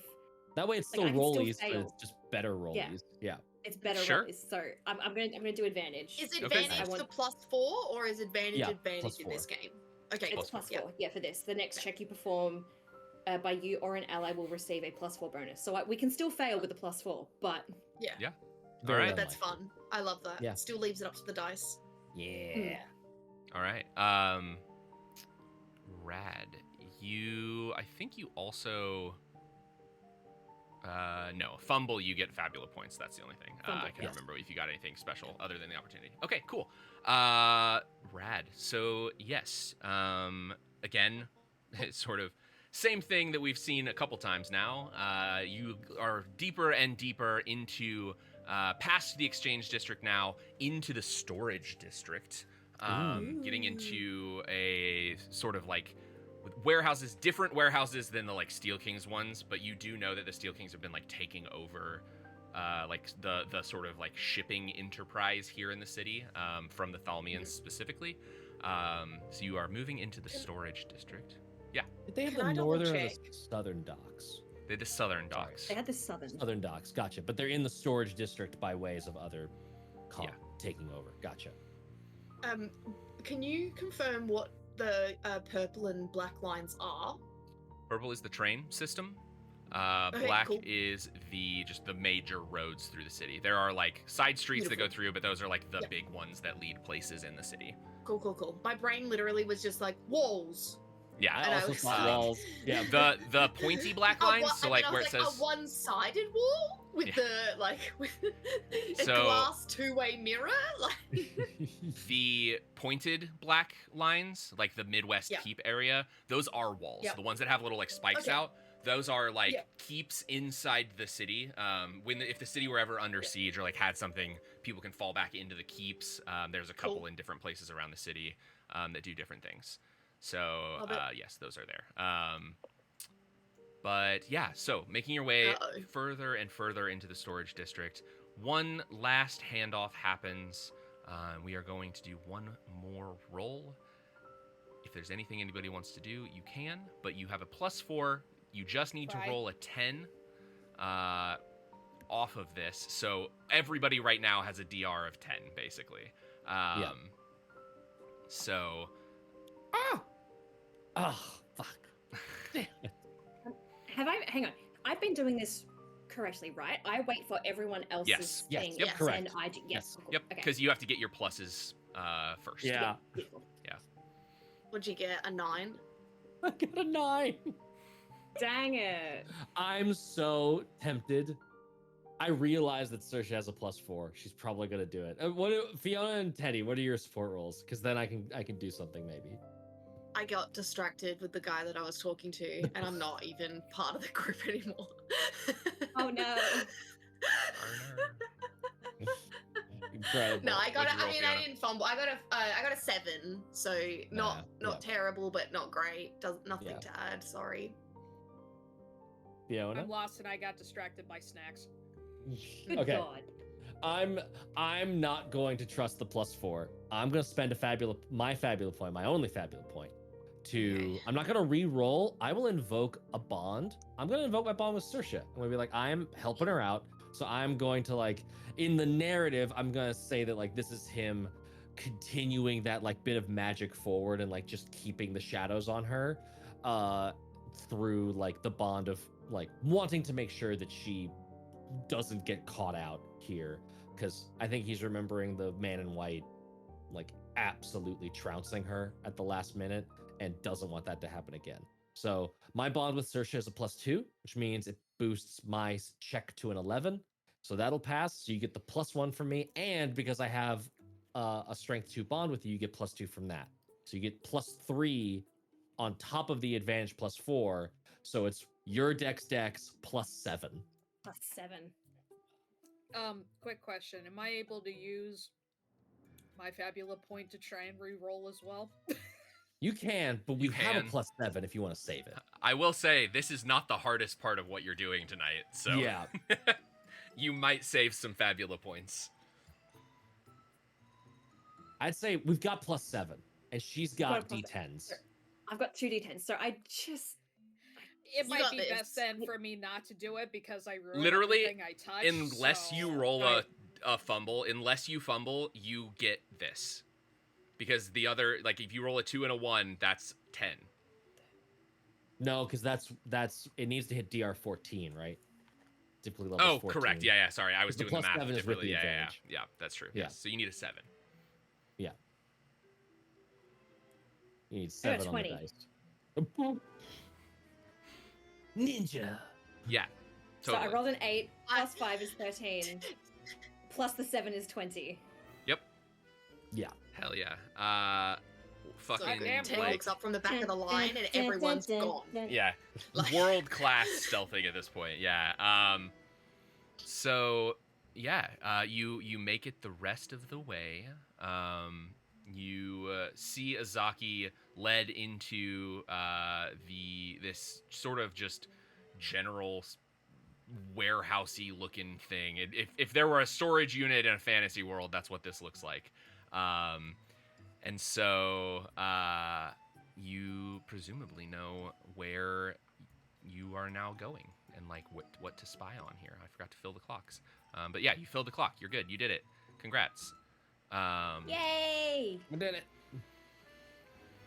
That way it's Like, still I can still rollies, but fail. it's just better rollies. Yeah. it's better Sure. rolls, so I'm gonna do advantage. Is because advantage I the want- +4 or is advantage Yeah, advantage in +4. this game? Okay, It's +4. +4. Yeah, for this. The next check you perform by you or an ally will receive a +4 bonus. So we can still fail with a +4, but Yeah, Very Alright. that's unlikely. fun. I love that. Yeah. Still leaves it up to the dice. Yeah. All right. Rad. I think you also. No, fumble. You get Fabula points. That's the only thing. I Fumble, can't yes. remember if you got anything special other than the opportunity. Okay, cool. Rad. So yes. Again, it's sort of same thing that we've seen a couple times now. You are deeper and deeper into past the exchange district now into the storage district, getting into a sort of like warehouses, different warehouses than the like Steel Kings ones, but you do know that the Steel Kings have been like taking over like the sort of like shipping enterprise here in the city from the Thalmians specifically. So you are moving into the storage district. Yeah. Did they have Can the I northern or the double-check? southern docks? They're the southern docks. They had the southern. Southern docks, gotcha. But they're in the storage district by ways of other Yeah. taking over. Gotcha. Can you confirm what the purple and black lines are? Purple is the train system. Okay, Black cool. is just the major roads through the city. There are like side streets that go Beautiful. through, but those are like the Yep. big ones that lead places in the city. Cool. My brain literally was just like walls. Yeah. And I I also was thought like- walls. Yeah. The pointy black lines, so like where it says a one-sided wall with Yeah. the like with a So- glass two-way mirror, like the pointed black lines, like the Midwest Yeah. keep area, those are walls. Yeah. The ones that have little like spikes Okay. out, those are like Yeah. keeps inside the city. If the city were ever under Yeah. siege or like had something, people can fall back into the keeps. There's a couple Cool. in different places around the city that do different things. So Love it. yes, those are there. But yeah, so making your way Uh-oh. further and further into the storage district. One last handoff happens. We are going to do one more roll. If there's anything anybody wants to do, you can, but you have a +4. You just need to Right. roll a 10 off of this. So everybody right now has a DR of 10, basically. So Oh, fuck. Have I? Hang on. I've been doing this correctly, right? I wait for everyone else's Yes. Yes. thing. Yep, yes, correct. And I do. Yes. Cool. yep, Okay. because you have to get your pluses first. Yeah. Beautiful. What'd you get? A 9? I got a 9. Dang it. I'm so tempted. I realize that Saoirse has a +4. She's probably gonna do it. Fiona and Teddy? What are your support rolls? Because then I can do something maybe. I got distracted with the guy that I was talking to, and I'm not even part of the group anymore. Oh no. Incredible. No, I got What'd it. you I roll, mean, Fiona? I didn't fumble. I got a 7, so not yeah. terrible, but not great. Nothing Yeah. to add. Sorry. Fiona. I'm lost and I got distracted by snacks. Good Okay. God. I'm not going to trust the +4. I'm gonna spend my fabula point, my only fabula point. I'm not gonna re-roll. I will invoke a bond. I'm gonna invoke my bond with Saoirse. I'm gonna be like, I'm helping her out. So I'm going to like, in the narrative, I'm gonna say that like this is him continuing that like bit of magic forward and like just keeping the shadows on her, through like the bond of like wanting to make sure that she doesn't get caught out here, because I think he's remembering the man in white like absolutely trouncing her at the last minute and doesn't want that to happen again. So my bond with Saoirse is a +2, which means it boosts my check to an 11. So that'll pass. So you get the +1 from me, and because I have a strength 2 bond with you, you get +2 from that. So you get +3 on top of the advantage +4. So it's your dex +7. +7. Quick question. Am I able to use my Fabula point to try and re-roll as well? You can, but we You have can. a +7 if you want to save it. I will say this is not the hardest part of what you're doing tonight. So Yeah. you might save some Fabula points. I'd say we've got +7, and she's got Got a D10s. I've got 2 D10s, so I just. It You might got be this. best then for me not to do it because I ruined Literally, everything I touch. Unless you so- roll Right. a fumble, unless you fumble, you get this. Because the other, like, if you roll a 2 and a 1, that's 10. No, because that's it needs to hit DR 14, right? Typically level Oh, 14. correct. Yeah, sorry. I was The doing the math +7 is with differently. the Yeah, advantage. yeah, that's true. Yeah. Yes. So you need a 7. You need I got 7 on the 20. dice. Ninja. Yeah. So Totally. I rolled an 8, +5 is 13, plus the 7 is 20. Yep. Yeah. Hell yeah. fucking Ted like looks up from the back of the line and everyone's gone. yeah, world class stealthing at this point. Yeah. So yeah, you make it the rest of the way. You see Azaki led into this sort of just general warehousey looking thing. If there were a storage unit in a fantasy world, that's what this looks like. And so you presumably know where you are now going and like what to spy on here. I forgot to fill the clocks. But yeah, you filled the clock. You're good. You did it. Congrats. Yay! We did it.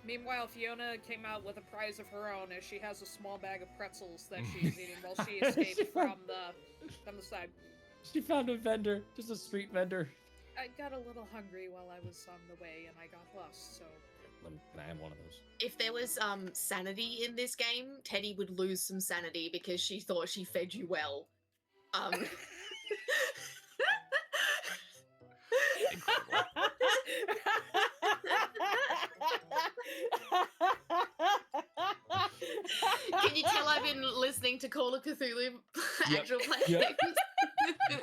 Meanwhile, Fiona came out with a prize of her own as she has a small bag of pretzels that she's eating while she escaped from the side. She found a vendor, just a street vendor. I got a little hungry while I was on the way and I got lost, so... Can I have one of those? If there was sanity in this game, Teddy would lose some sanity because she thought she fed you well. Incredible. Can you tell I've been listening to Call of Cthulhu actual play? Yep.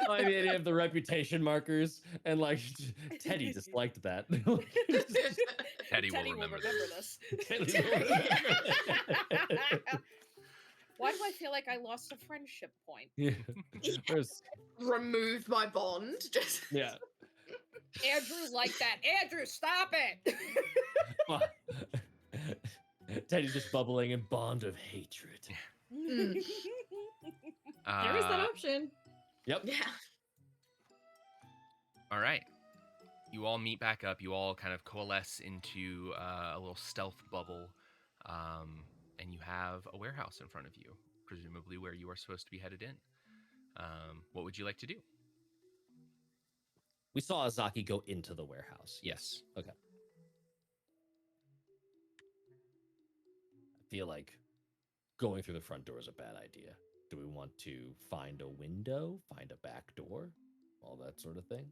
I mean, they have the reputation markers, and like Teddy disliked that. Teddy will remember this. Teddy will remember. Why do I feel like I lost a friendship point? Yeah. There's- Removed my bond. Just yeah. Andrew liked that. Andrew, stop it! Teddy's just bubbling in bond of hatred. Mm. There is that option. Yep. Yeah. All right. You all meet back up. You all kind of coalesce into a little stealth bubble, and you have a warehouse in front of you, presumably where you are supposed to be headed in. What would you like to do? We saw Azaki go into the warehouse. Yes. Okay. I feel like going through the front door is a bad idea. Do we want to find a window, find a back door, all that sort of thing?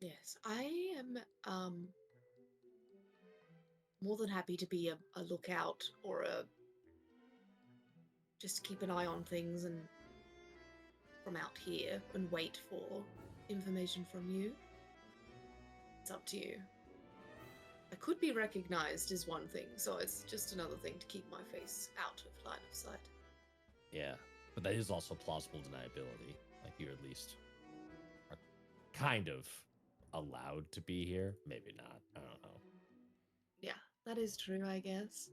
Yes, I am more than happy to be a lookout or just keep an eye on things and from out here and wait for information from you. It's up to you. I could be recognized as one thing, so it's just another thing to keep my face out of line of sight. Yeah, but that is also plausible deniability. Like you at least are kind of allowed to be here. Maybe not. I don't know. Yeah, that is true, I guess.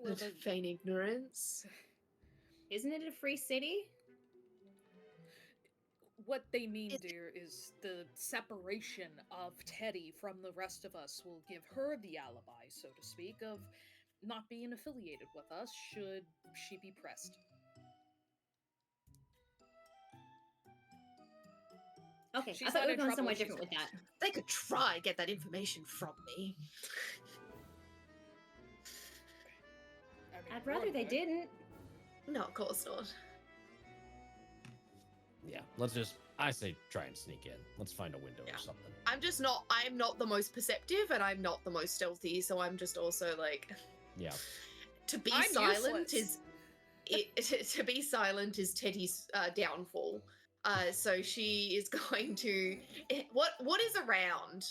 Well, But feign ignorance. Isn't it a free city? What they mean, dear, is the separation of Teddy from the rest of us will give her the alibi, so to speak, of not being affiliated with us should she be pressed. Okay, She's I thought not we in were going trouble somewhere if she's different with that. They could try get that information from me. I mean, I'd rather one they could. didn't. No, of course not. Yeah, I say try and sneak in. Let's find a window Yeah. or something. I'm not the most perceptive and I'm not the most stealthy, so I'm just also like, Yeah. to be I'm silent useless. to be silent is Teddy's downfall. So she is going to what is around?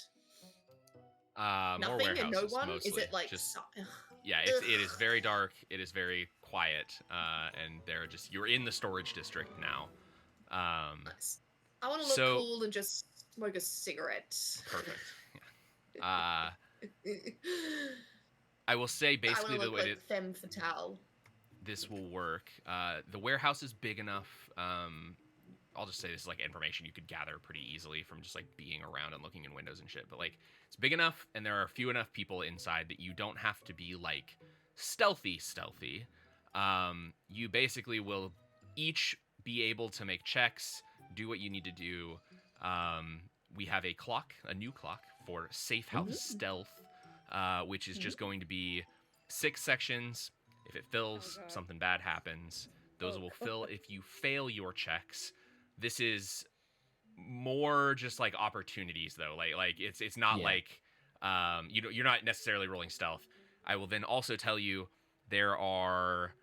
More Nothing and no warehouses, one. mostly. Is it like just ugh. yeah? It is very dark. It is very quiet, and you're in the storage district now. Nice. I want to look So- cool and just smoke a cigarette. Perfect. Yeah. I will say basically I the want to way look like femme fatale. this will work. The warehouse is big enough. I'll just say this is like information you could gather pretty easily from just like being around and looking in windows and shit. But like it's big enough, and there are few enough people inside that you don't have to be like stealthy. You basically will each be able to make checks, do what you need to do. We have a new clock for safe house stealth, which is just going to be 6 sections. If it fills, God. something bad happens. Those Oh, will God. fill if you fail your checks. This is more just like opportunities though. Like it's not Yeah. like You're not necessarily rolling stealth. I will then also tell you there are.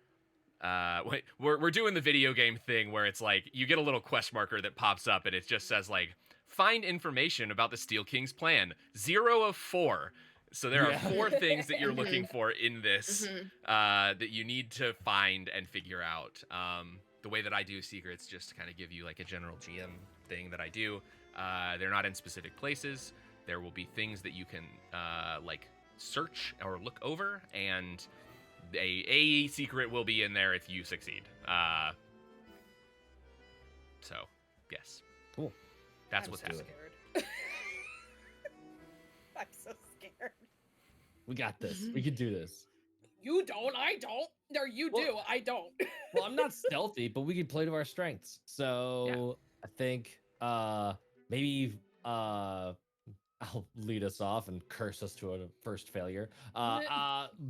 We're doing the video game thing where it's like you get a little quest marker that pops up and it just says like find information about the Steel King's plan. 0 of 4. So there are 4 things that you're looking for in this that you need to find and figure out. The way that I do secrets, just to kind of give you like a general GM thing that I do. They're not in specific places. There will be things that you can like search or look over, and a secret will be in there if you succeed. So, yes. Cool. That's I'm what's so happening. scared. I'm so scared. We got this. We can do this. You don't, I don't. Or you do, I don't. Well, I'm not stealthy, but we can play to our strengths. So I think maybe I'll lead us off and curse us to a first failure.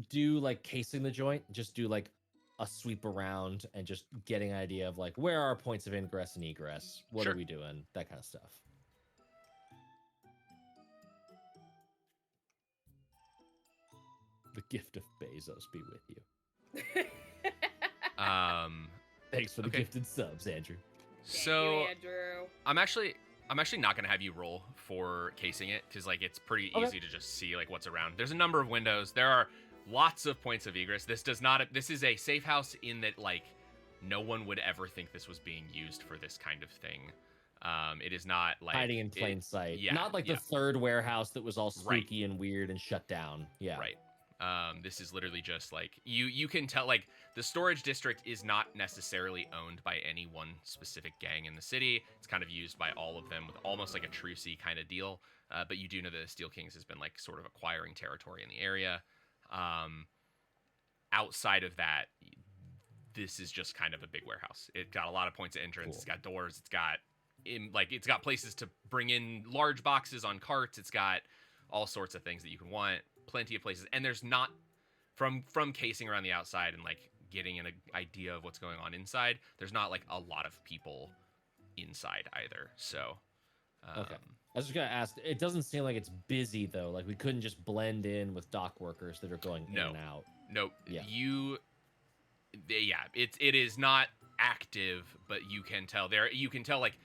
Do like casing the joint, just do like a sweep around and just getting an idea of like where are our points of ingress and egress, what Sure. are we doing, that kind of stuff. The gift of Bezos be with you. Thanks for the Okay. gifted subs, Andrew. So Thank you, Andrew. I'm actually not gonna have you roll for casing it because like it's pretty Okay. easy to just see like what's around. There's a number of windows. There are lots of points of egress. This is a safe house in that like no one would ever think this was being used for this kind of thing. It is not like Hiding in plain sight. yeah, Not like yeah. the third warehouse that was all Right. spooky and weird and shut down. Yeah. Right. This is literally just like you can tell like the storage district is not necessarily owned by any one specific gang in the city. It's kind of used by all of them with almost like a trucey kind of deal. But you do know that the Steel Kings has been like sort of acquiring territory in the area. Outside of that, this is just kind of a big warehouse. It got a lot of points of entrance. Cool. It's got doors. It's got places to bring in large boxes on carts. It's got all sorts of things that you can want. Plenty of places, and there's not from casing around the outside and like getting an idea of what's going on inside. There's not like a lot of people inside either. So, Okay. I was just gonna ask. It doesn't seem like it's busy though. Like we couldn't just blend in with dock workers that are going in No. and out. Nope. Yeah. It is not active, but you can tell like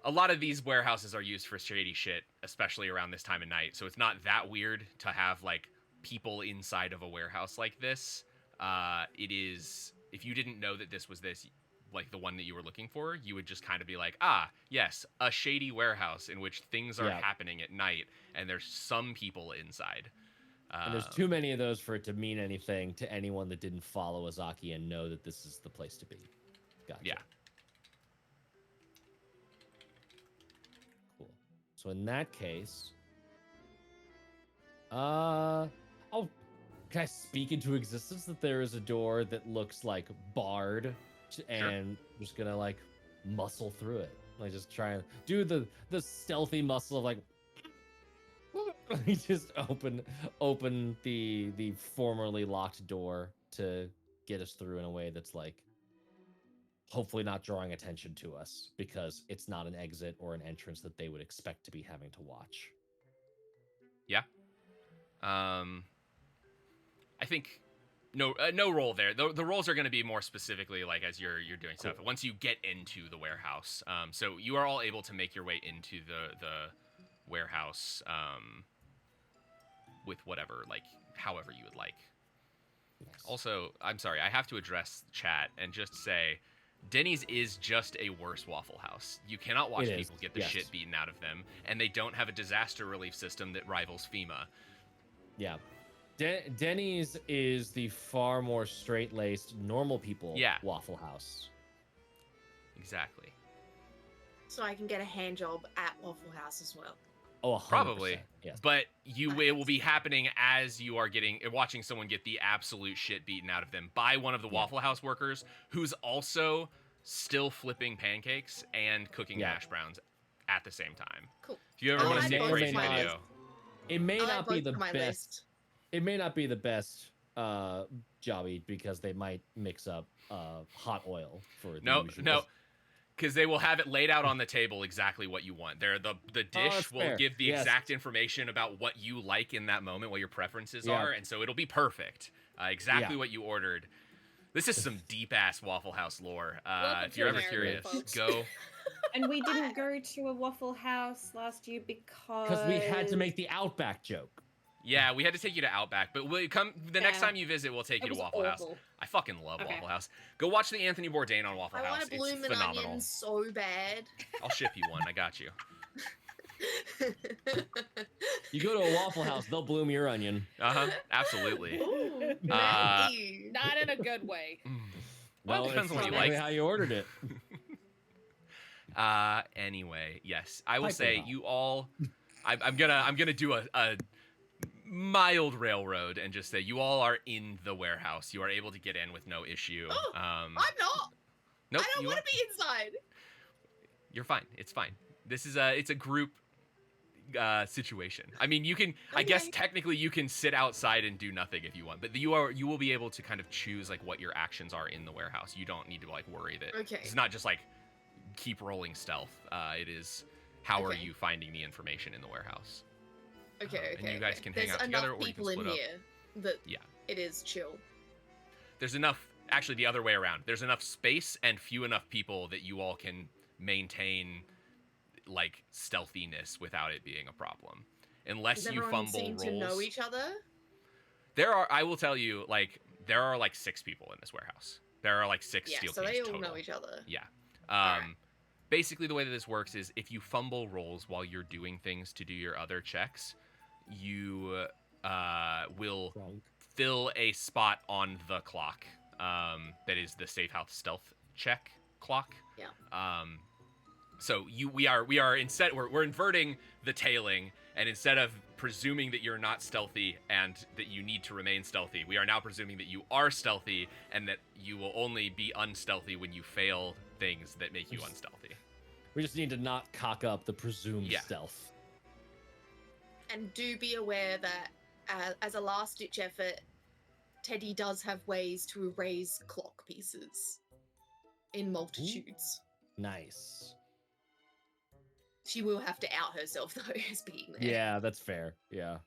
a lot of these warehouses are used for shady shit, especially around this time of night. So it's not that weird to have like people inside of a warehouse like this. It is, if you didn't know that this was like the one that you were looking for, you would just kind of be like, yes, a shady warehouse in which things are happening at night and there's some people inside. And there's too many of those for it to mean anything to anyone that didn't follow Azaki and know that this is the place to be. Gotcha. Yeah. Cool. So in that case, can I speak into existence that there is a door that looks like barred, and I'm just gonna like muscle through it, like just try and do the stealthy muscle of like just open the formerly locked door to get us through in a way that's like hopefully not drawing attention to us because it's not an exit or an entrance that they would expect to be having to watch. Yeah. I think no roll there. The rolls are going to be more specifically like as you're doing stuff. Once you get into the warehouse, so you are all able to make your way into the warehouse with whatever, like however you would like. Nice. Also, I'm sorry, I have to address chat and just say, Denny's is just a worse Waffle House. You cannot watch It is, people get the yes. shit beaten out of them, and they don't have a disaster relief system that rivals FEMA. Yeah. Denny's is the far more straight-laced, normal people Waffle House. Exactly. So I can get a hand job at Waffle House as well. Oh, 100%. Probably. Yes. But it will be happening as you are watching someone get the absolute shit beaten out of them by one of the Waffle House workers who's also still flipping pancakes and cooking hash browns at the same time. Cool. If you ever I'll want to add see a both crazy to my video, list. It may I'll not add be both the to my best. list. It may not be the best jobby because they might mix up hot oil for the usual. no. because they will have it laid out on the table exactly what you want. The dish that's will fair. give the Yes. exact information about what you like in that moment, what your preferences Yeah. are, and so it'll be perfect. Exactly Yeah. what you ordered. This is some deep ass Waffle House lore. Welcome If to you're ever America, curious, folks. go. And we didn't go to a Waffle House last year Because we had to make the Outback joke. Yeah, we had to take you to Outback, but we'll come the next Yeah. time you visit. We'll take It you to was Waffle House. awful. I fucking love Okay. Waffle House. Go watch the Anthony Bourdain on Waffle I House. want a It's bloomin' phenomenal. onion so bad. I'll ship you one. I got you. You go to a Waffle House, they'll bloom your onion. Absolutely. Ooh, Uh, maybe. Not in a good way. Well, it depends it's on what you exactly like. how you ordered it. Anyway, yes, I will Piping say hot. you all. I'm gonna do a mild railroad and just say you all are in the warehouse. You are able to get in with no issue. Oh, I'm not. Nope, I don't you want are- to be inside. You're fine. It's fine. This is it's a group situation. I mean, you can. I guess Okay. technically you can sit outside and do nothing if you want, but you will be able to kind of choose like what your actions are in the warehouse. You don't need to like worry that Okay. it's not just like keep rolling stealth. It is how are Okay. you finding the information in the warehouse. Okay, and okay. you guys okay. can hang There's out together, enough or you can people in split up. here that Yeah. it is chill. There's enough. Actually, the other way around. There's enough space and few enough people that you all can maintain like stealthiness without it being a problem. Unless Does you everyone fumble seem rolls. to know each other? There are, I will tell you, like, there are like 6 people in this warehouse. There are like 6 Yeah, steel so cans they all total. know each other. Yeah. Alright. Basically, the way that this works is if you fumble rolls while you're doing things to do your other checks, you will Wrong. fill a spot on the clock. That is the safe house stealth check clock. Yeah. So we are instead we're inverting the tailing, and instead of presuming that you're not stealthy and that you need to remain stealthy, we are now presuming that you are stealthy and that you will only be unstealthy when you fail things that make you unstealthy. We just need to not cock up the presumed Yeah. stealth. And do be aware that as a last ditch effort, Teddy does have ways to erase clock pieces in multitudes. Nice. She will have to out herself though as being there. Yeah, that's fair. Yeah.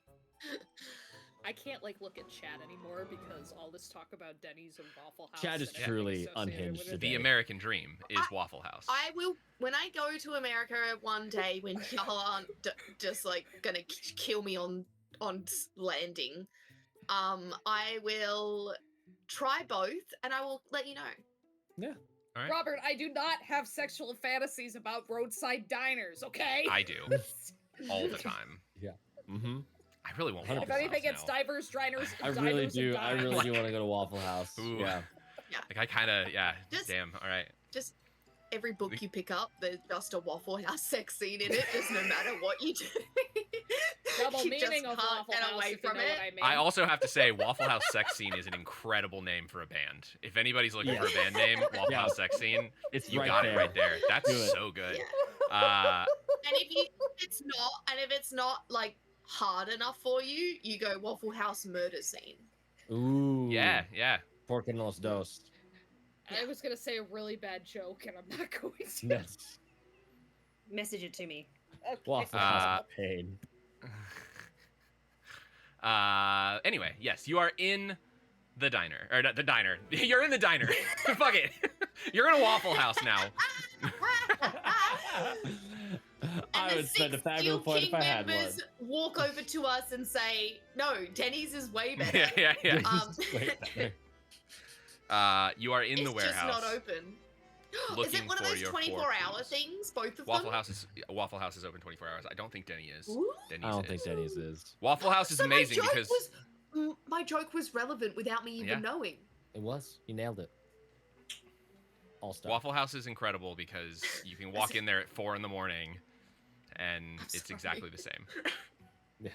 I can't like look at chat anymore because all this talk about Denny's and Waffle House. Chat is and everything truly associated unhinged with it. today. The American dream is Waffle House. I will when I go to America one day when y'all aren't just like gonna kill me on landing. I will try both and I will let you know. All right? Robert, I do not have sexual fantasies about roadside diners, okay? I do all the time. Mm-hmm. I really want 100%. Waffle If anything, House it's now. divers, diners, I really diners, and do. I diners. really do want to go to Waffle House. Ooh. Yeah. Like I kind of Just- Damn. All right. Just every book you pick up, there's just a Waffle House sex scene in it, just no matter what you do. Double You just meaning of can't Waffle get House, away if you from know it. what I mean. I also have to say, Waffle House Sex Scene is an incredible name for a band. If anybody's looking for a band name, Waffle Yeah. House Sex Scene, It's you right got there. it right there. That's Do it. so good. Yeah. And if it's not like hard enough for you, you go Waffle House murder scene. Ooh. Yeah, yeah. Porque nos dos. I was gonna say a really bad joke, and I'm not going to. Yes. Message it to me. Okay. Waffle House pain. Anyway, yes, you are in the diner. Or not the diner. You're in the diner. Fuck it. You're in a Waffle House now. I And would the spend a 6 Fabula Steel point King if I had one. members walk over to us and say, "No, Denny's is way better." Yeah. Wait, better. You are in it's the warehouse. just not open. Is looking it one of for those your 24-hour keys. things? Both of Waffle them? Waffle House is open 24 hours. I don't think Denny is. Ooh. Denny's I don't is. think Denny's is. Waffle House is So amazing my joke because my joke was relevant without me even Yeah. knowing. It was. You nailed it. All star. Waffle House is incredible because you can walk in there at 4 in the morning, and it's sorry. exactly the same. Yeah.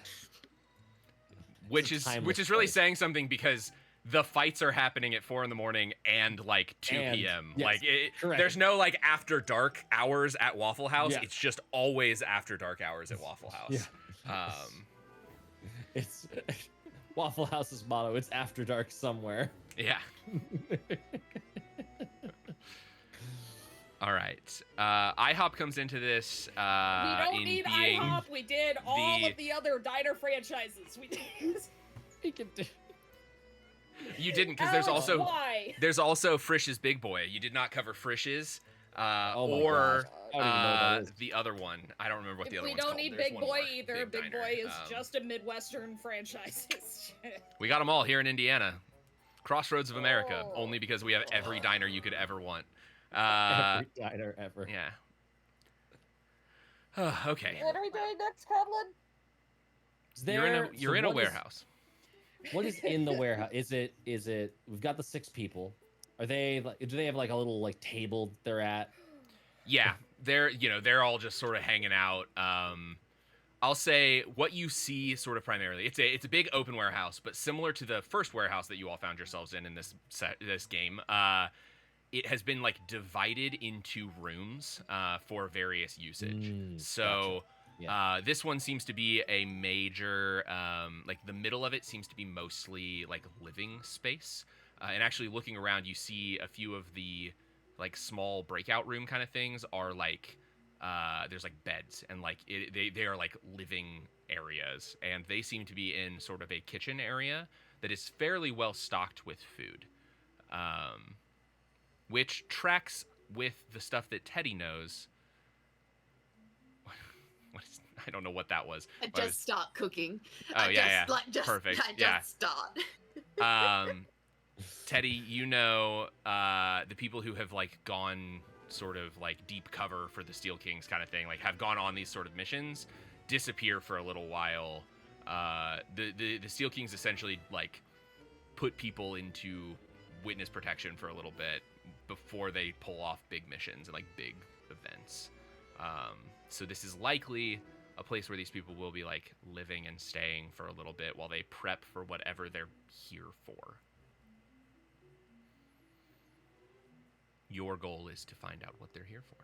Which a is timeless really place. saying something because the fights are happening at 4 in the morning and like 2 And- p.m. yes, like correct. there's no like after dark hours at Waffle House. Yeah. It's just always after dark hours at Waffle House. Yeah. It's Waffle House's motto. It's after dark somewhere. Yeah. All All right. IHOP comes into this. We don't in need being IHOP. We did all of the other diner franchises. We did. We could do. You didn't, because Alex, why? there's also Frisch's Big Boy. You did not cover Frisch's, Oh my or gosh. I don't even know what that is. the other one. I don't remember what the other We one's don't called. need There's Big one Boy more either. Big diner. Boy is just a Midwestern franchise. We got them all here in Indiana. Crossroads of America, Oh. only because we have every diner you could ever want. Every diner ever. Yeah. Okay. What are we doing next, Codlin? You're in a warehouse. What is in the warehouse? Is it we've got the 6 people. Are they like, do they have like a little like table they're at? Yeah, they're all just sort of hanging out. I'll say what you see sort of primarily. It's a big open warehouse, but similar to the first warehouse that you all found yourselves in this game. It has been like divided into rooms for various usage. So gotcha. Yeah. this one seems to be a major, like the middle of it seems to be mostly like living space. And actually looking around, you see a few of the like small breakout room kind of things are like, there's like beds and like they are like living areas, and they seem to be in sort of a kitchen area that is fairly well stocked with food. Which tracks with the stuff that Teddy knows. I don't know what that was. I just start cooking. Oh, yeah. Perfect. I just start. Teddy, you know the people who have like gone sort of like deep cover for the Steel Kings kind of thing, like have gone on these sort of missions, disappear for a little while. The Steel Kings essentially like put people into witness protection for a little bit before they pull off big missions and like big events. So this is likely a place where these people will be like living and staying for a little bit while they prep for whatever they're here for. Your goal is to find out what they're here for.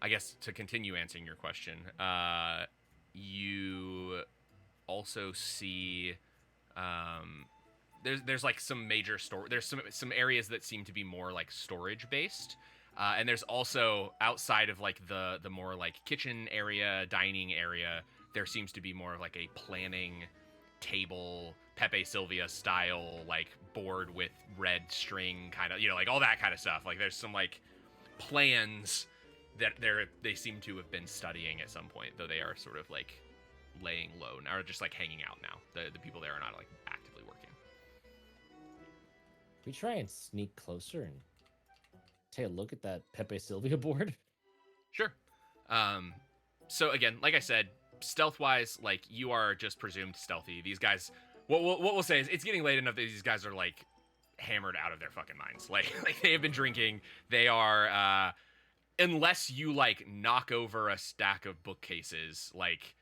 I guess to continue answering your question, you also see there's like some major there's some areas that seem to be more like storage based, and there's also outside of like the more like kitchen area, dining area, there seems to be more of like a planning table, Pepe Sylvia style, like board with red string kind of, like all that kind of stuff. Like there's some like plans that they seem to have been studying at some point, though they are sort of like laying low now, or just like hanging out now. The people there are not like actively working. We try and sneak closer and take a look at that Pepe Sylvia board. Sure. So again, like I said, stealth wise, like you are just presumed stealthy. These guys, what we'll say is it's getting late enough that these guys are like hammered out of their fucking minds. Like they have been drinking. They are unless you like knock over a stack of bookcases, like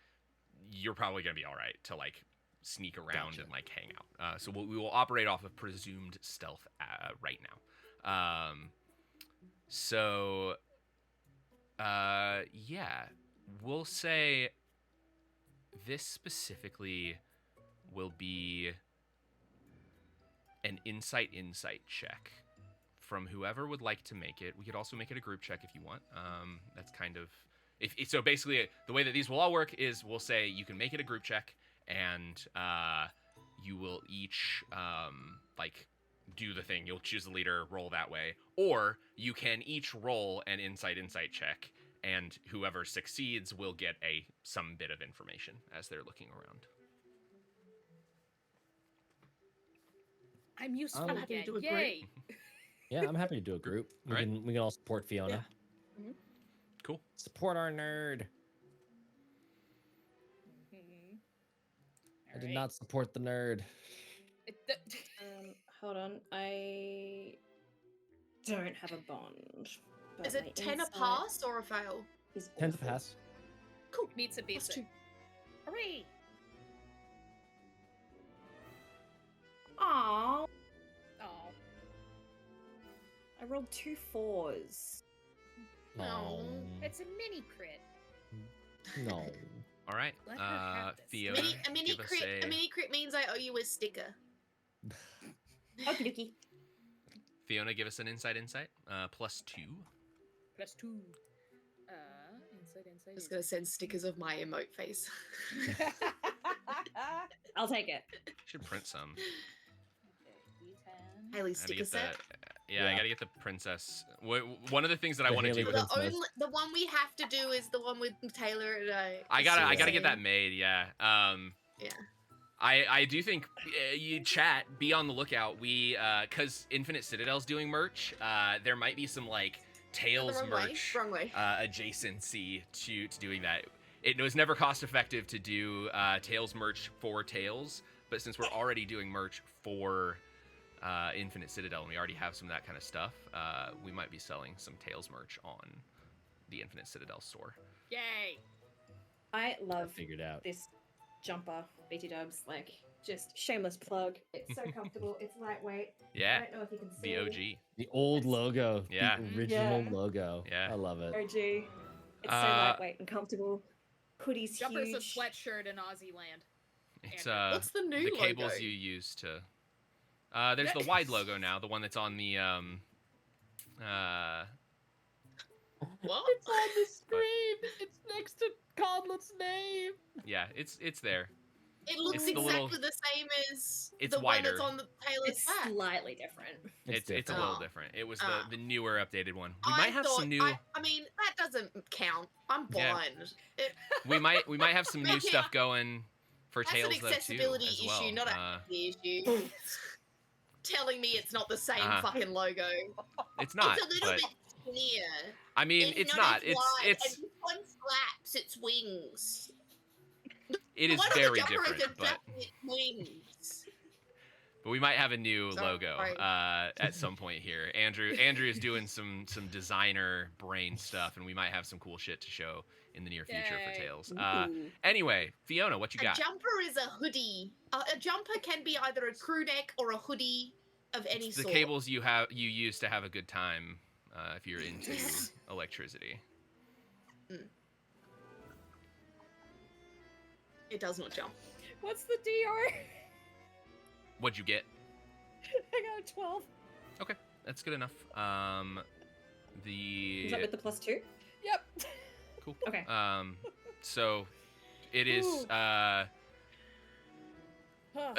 you're probably gonna be all right to like sneak around and like hang out. So we will operate off of presumed stealth right now. Yeah, we'll say this specifically will be an insight check from whoever would like to make it. We could also make it a group check if you want. That's kind of so basically the way that these will all work is we'll say you can make it a group check, and you will each like do the thing. You'll choose the leader, roll that way, or you can each roll an insight check, and whoever succeeds will get some bit of information as they're looking around. I'm useful I'm happy to again. do a group. Yay! Yeah, I'm happy to do a group. We All right. can all support Fiona. Yeah. Cool. Support our nerd. I did not support the nerd. Hold on. I don't have a bond. but Is my it 10 a insight pass or a fail? is 10 to awful. pass. Cool. Meets a Plus beats two. it. Hooray! Aw, Oh, I rolled 2 4s. No. it's a mini crit. No. All right. Let her have this. Fiona, A mini give us crit. A mini crit means I owe you a sticker. Okie dokie. Fiona, give us an insight. +2. +2. Insight. Just gonna send stickers of my emote face. I'll take it. Should print some. D10. Haley I gotta sticker get set. I gotta get the princess. One of the things that I The want to Haley do. princess. The one we have to do is the one with Taylor and I gotta Yeah. get that made. Yeah. Yeah. I do think you chat. Be on the lookout. We because Infinite Citadel's doing merch. There might be some like Tails Wrong merch way. adjacency to doing that. It was never cost effective to do Tails merch for Tails, but since we're already doing merch for Infinite Citadel and we already have some of that kind of stuff, we might be selling some Tails merch on the Infinite Citadel store. Yay! I love Figured out. this jumper, BT Dubs. Like, just shameless plug. It's so comfortable. It's lightweight. I Yeah, don't know if you can see. the OG. The old logo. Yeah. The original Yeah. logo. Yeah. I love it. OG. It's so lightweight and comfortable. Hoodie's Jumper's a huge. sweatshirt in Aussie land. It's What's the new the cables logo? you use to. There's the wide logo now, the one that's on the What? It's on the screen. It's next to Conlet's name. yeah, it's there. It looks It's the exactly little- the same as It's the one that's wider. on the Taylor's It's back. slightly different. It's a different. little Oh. different. It was Oh. the newer updated one. We I might have thought- some new. I mean, that doesn't count. I'm Yeah. blind. We might have some new Yeah. stuff going for That's an Tails though too accessibility as issue, well. not a issue. Telling me it's not the same fucking logo. It's not, It's a little but bit skinnier. I mean, it's not. as wide, It's and this one flaps its wings. it is One of the very jumper is different, but flapping its wings. we might have a new Sorry. logo at some point here. Andrew is doing some designer brain stuff, and we might have some cool shit to show in the near future for Yay. Tails. Ooh. Anyway, Fiona, what you A got? jumper is a hoodie. A jumper can be either a crew neck or a hoodie of any It's the sort. cables you use to have a good time if you're into electricity. It does not jump. What's the DR? What'd you get? I got a 12. Okay, that's good enough. Is that with the +2? Yep. Cool. Okay. So it is Ooh. a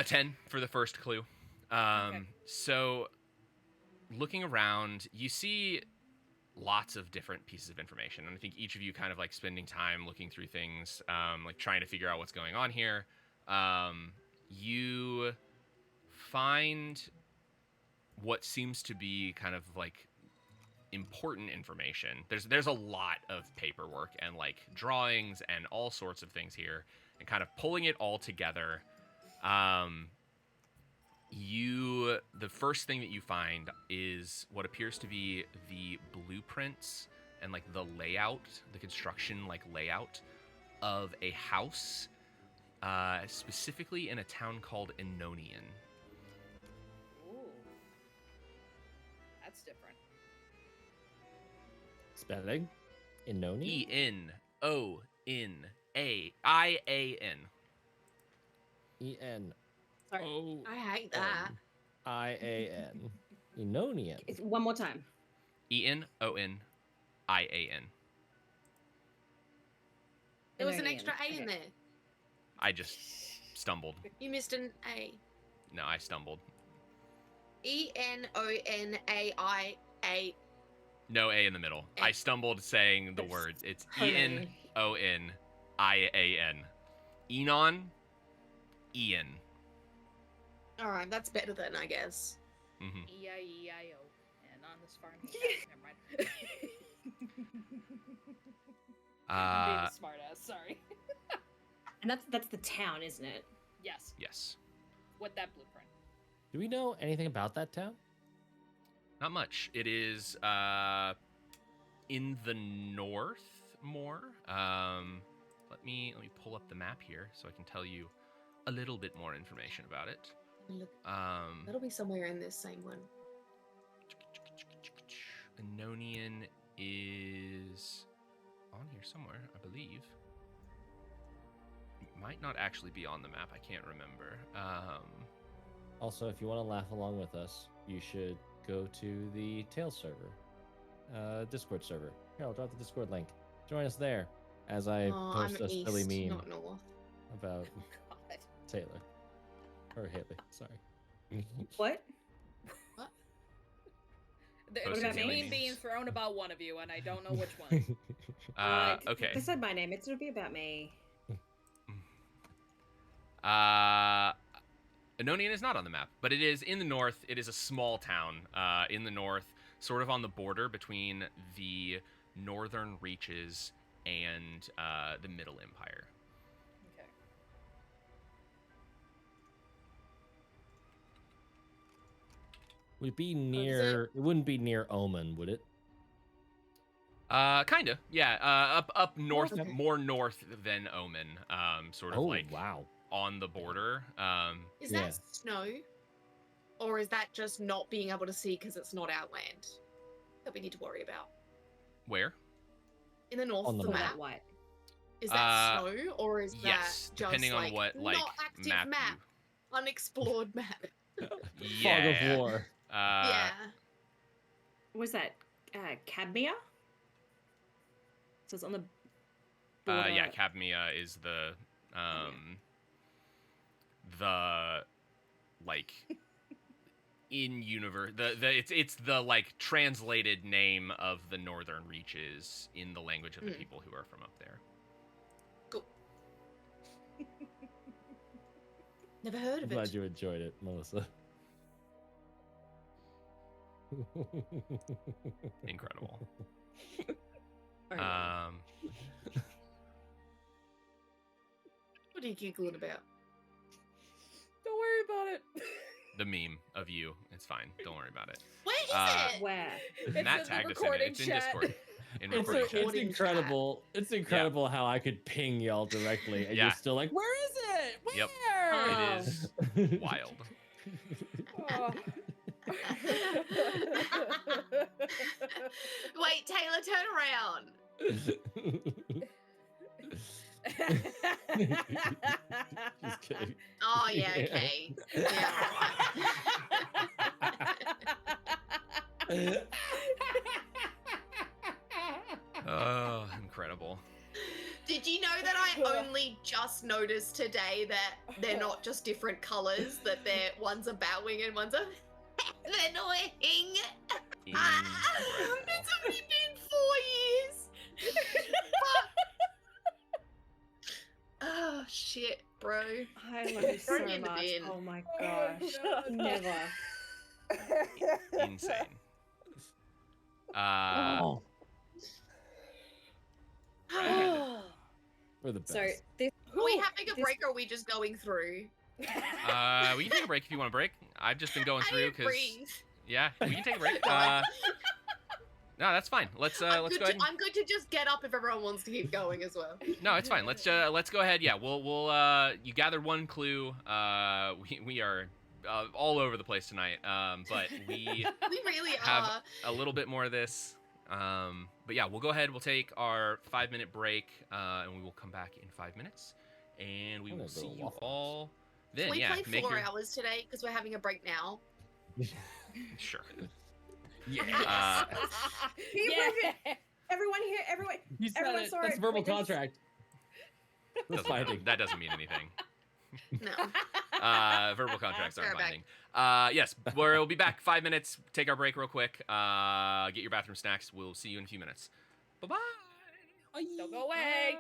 10 for the first clue. Okay. So looking around, you see lots of different pieces of information, and I think each of you kind of like spending time looking through things, like trying to figure out what's going on here. You find what seems to be kind of like important information. There's a lot of paperwork and like drawings and all sorts of things here, and kind of pulling it all together. The first thing that you find is what appears to be the blueprints and like the layout, the construction like layout of a house, specifically in a town called Enonian. Ooh. That's different. Spelling? Inoni? Enonian. E-N. Sorry. O. I hate that. I-A-N. Enonian. It's one more time. Enonian. There was an Enonian, extra A in okay. there. I just stumbled. You missed an A. No, I stumbled. Enonai. No A in the middle. I stumbled saying the It's words. It's Enonian. Enonian. Enon. Ian. All right, that's better then, I guess. Mm-hmm. E-I-E-I-O. And on this farm. Never mind. I'm being a smartass, sorry. And that's the town, isn't it? Yes, Yes. with that blueprint. Do we know anything about that town? Not much. It is in the north more. Let me pull up the map here so I can tell you a little bit more information about it. Look, Um, that'll be somewhere in this same one. Enonian is on here somewhere, I believe. It might not actually be on the map. I can't remember. Also, if you want to laugh along with us, you should go to the Tails server, Discord server. Here, I'll drop the Discord link. Join us there as I post I'm a silly east, meme not north. about God. Taylor. Or Haley, sorry. What? There's about a me? meme being thrown about one of you, and I don't know which one. Okay. Beside my name, it'll be about me. Anonian is not on the map, but it is in the north. It is a small town in the north, sort of on the border between the northern reaches and the Middle Empire. Okay. Would it be near? It wouldn't be near Omen, would it? Kinda, yeah. Up north, Okay. more north than Omen. Sort of like wow. on the border. Is Yeah. that snow? Or is that just not being able to see because it's not our land that we need to worry about? Where? In the north, On the the map. map. That white. Is that snow or is Yes, that just depending on like what like not active map. map, unexplored map? Yeah. Fog of War. Yeah. Was that Cadmia? So it's on the border. Yeah, Cadmia is the like in universe it's the like translated name of the northern reaches in the language of the people who are from up there. Cool. Never heard I'm of glad it. you enjoyed it, Melissa. Incredible. Alright. What are you giggling about? Don't worry about it. The meme of you, it's fine. Don't worry about it. Where is it? Where? It's Matt in the tagged us in it. recording It's in chat. Discord. In It's, recording it's chat. Recording incredible. It's incredible how I could ping y'all directly, and Yeah. you're still like, "Where is it? Where?" Yep. Oh. It is wild. Oh. Wait, Taylor, turn around. Just kidding. Oh yeah, okay. Yeah. Oh, incredible. Did you know that I only just noticed today that they're not just different colors, that they're one's a bowing and one's a they're annoying. Incredible. It's only been 4 years. Oh shit, bro. I love you so Throw me in the much. bin. Oh my Oh, gosh. God. Never. Insane. Oh, we're the best. So this. Are we having a this- break or are we just going through? We can take a break if you want a break. I've just been going I through didn't because breathe. yeah, we can take a break. No, that's fine. Let's I'm let's good go ahead. I'm good to just get up if everyone wants to keep going as well. No, it's fine. Let's go ahead. Yeah, we'll you gathered one clue. We are all over the place tonight. But we We really have are. a little bit more of this. But yeah, we'll go ahead. We'll take our 5-minute break, and we will come back in 5 minutes, and we I'm will gonna go see to you Waffle all Can then. we Yeah, play make 4 your hours today because we're having a break now? sure. Yeah. Can you prove it? Everyone here, everyone. You said Everyone it. saw That's it. verbal Witness. contract. That's Doesn't binding. that doesn't mean anything. No. Verbal contracts aren't Fair back. binding. Yes, we'll be back 5 minutes. Take our break real quick. Get your bathroom snacks. We'll see you in a few minutes. Bye bye. Don't go away.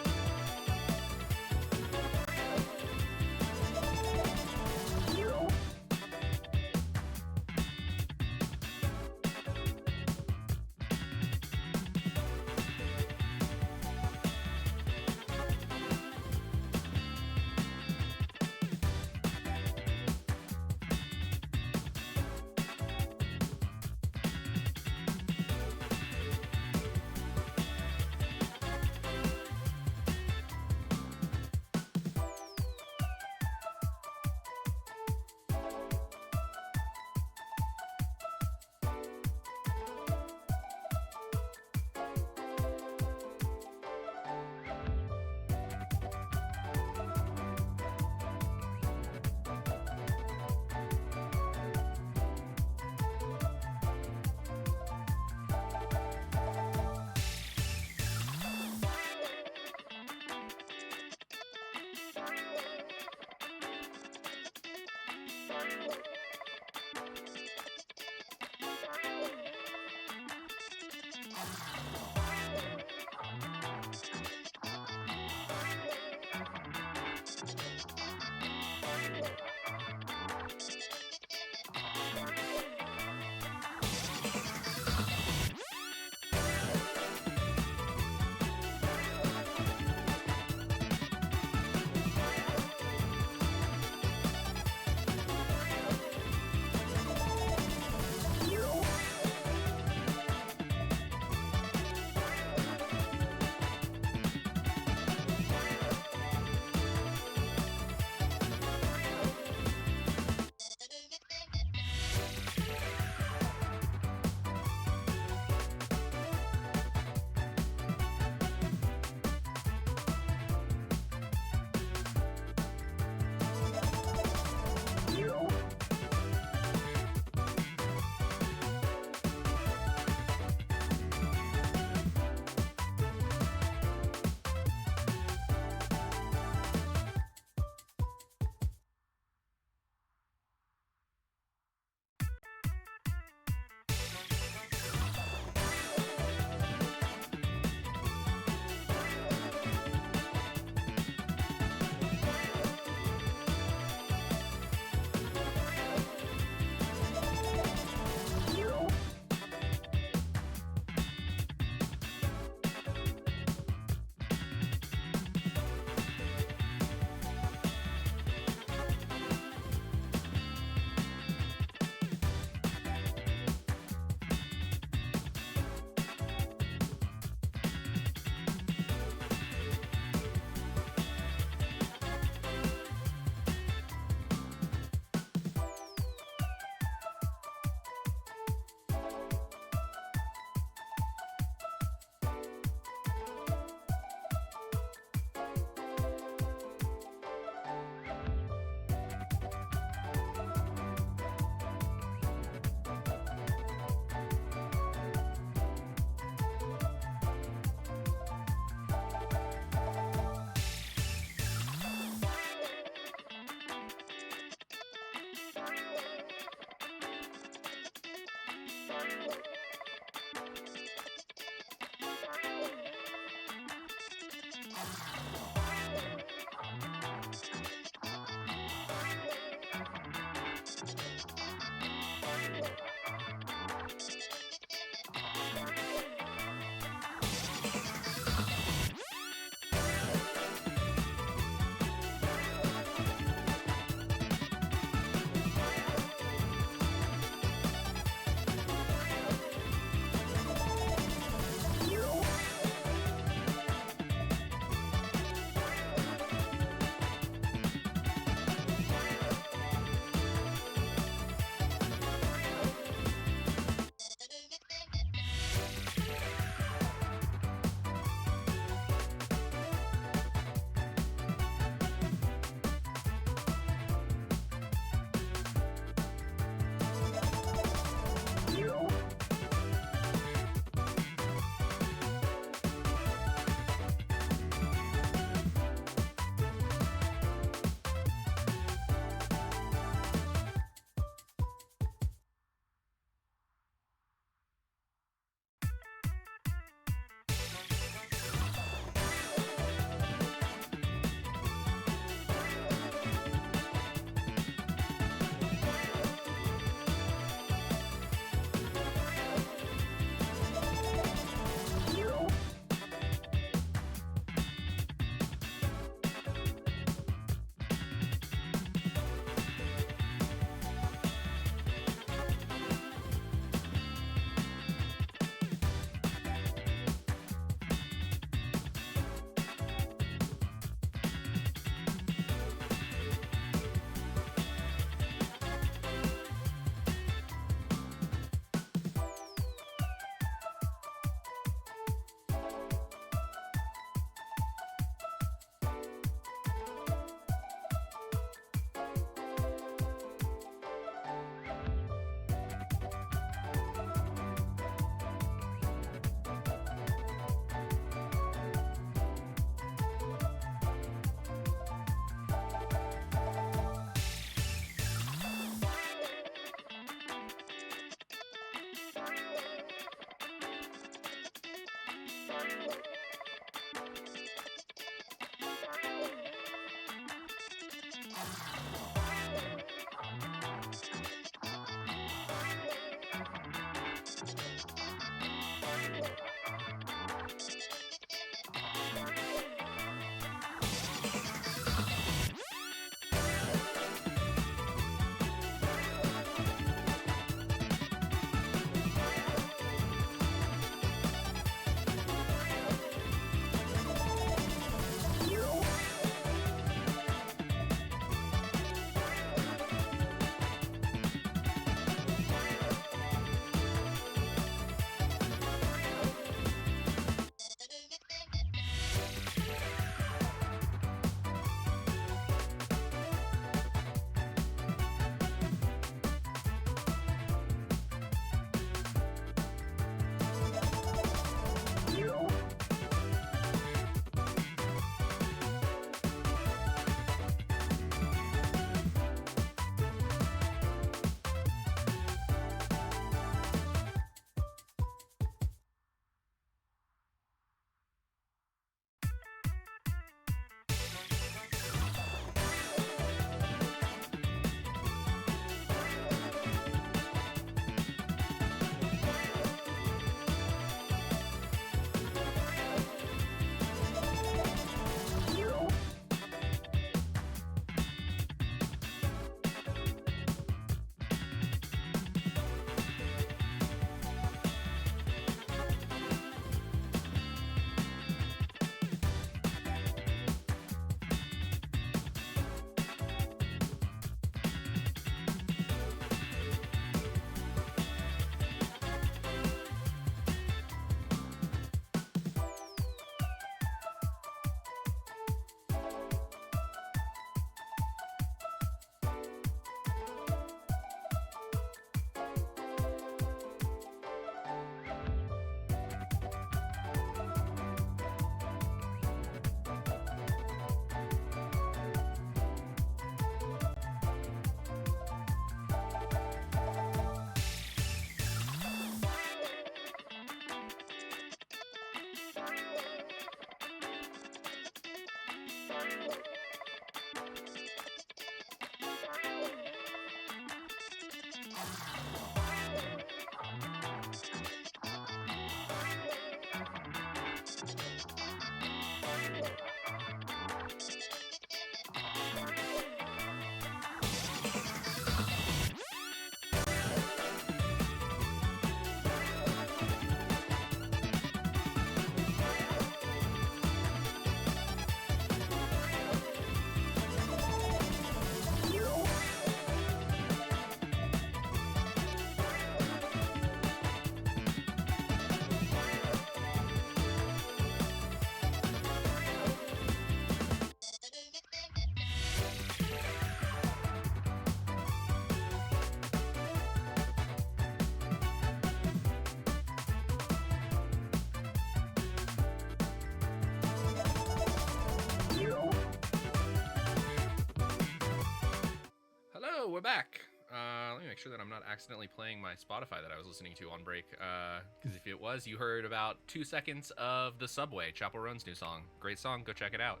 Hello, we're back. Let me make sure that I'm not accidentally playing my Spotify that I was listening to on break. Because if it was, you heard about 2 seconds of The Subway, Chapel Roan's new song. Great song. Go check it out.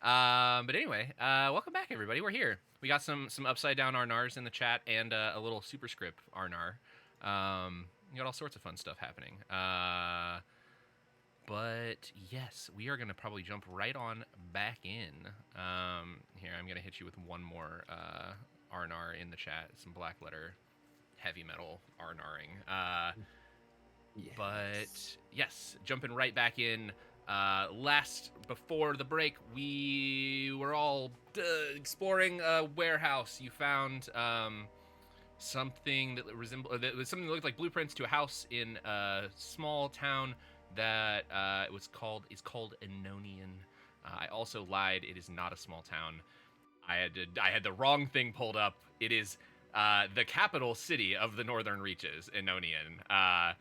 But anyway, welcome back, everybody. We're here. We got some upside down Arnars in the chat and a little superscript Arnar. We got all sorts of fun stuff happening. But yes, we are going to probably jump right on back in. Here, I'm going to hit you with one more Arnar in the chat. Some black letter heavy metal Arnaring. Yes. But yes, jumping right back in. Before the break, we were all exploring a warehouse. You found something that something that looked like blueprints to a house in a small town that is called Enonian. I also lied. It is not a small town. I had the wrong thing pulled up. It is the capital city of the Northern Reaches, Enonian. I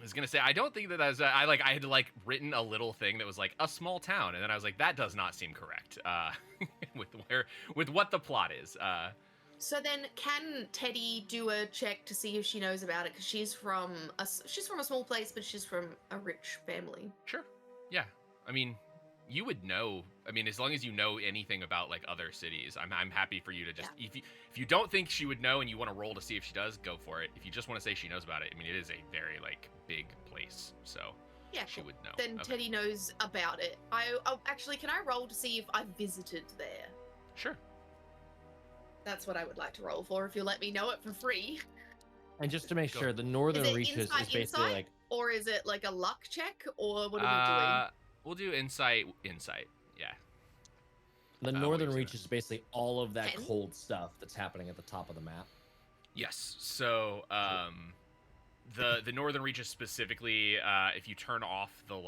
was gonna say I don't think that was I had written a little thing that was like a small town, and then I was like, that does not seem correct with what the plot is. So then, can Teddy do a check to see if she knows about it? Because she's from a small place, but she's from a rich family. Sure. Yeah. I mean, you would know. I mean, as long as you know anything about like other cities, I'm happy for you to just if you don't think she would know and you want to roll to see if she does, go for it. If you just want to say she knows about it, I mean, it is a very like big place, so Yeah, she cool. would know. Then Okay. Teddy knows about it. I'll actually, can I roll to see if I visited there? Sure. That's what I would like to roll for. If you let me know it for free. And just to make Go. sure, the Is northern it reaches is basically insight, like or is it like a luck check, or what are We'll do insight. Yeah. the what northern was it? reaches is basically all of that 10? cold stuff that's happening at the top of the map. Yes. So, the northern reaches specifically, if you turn off the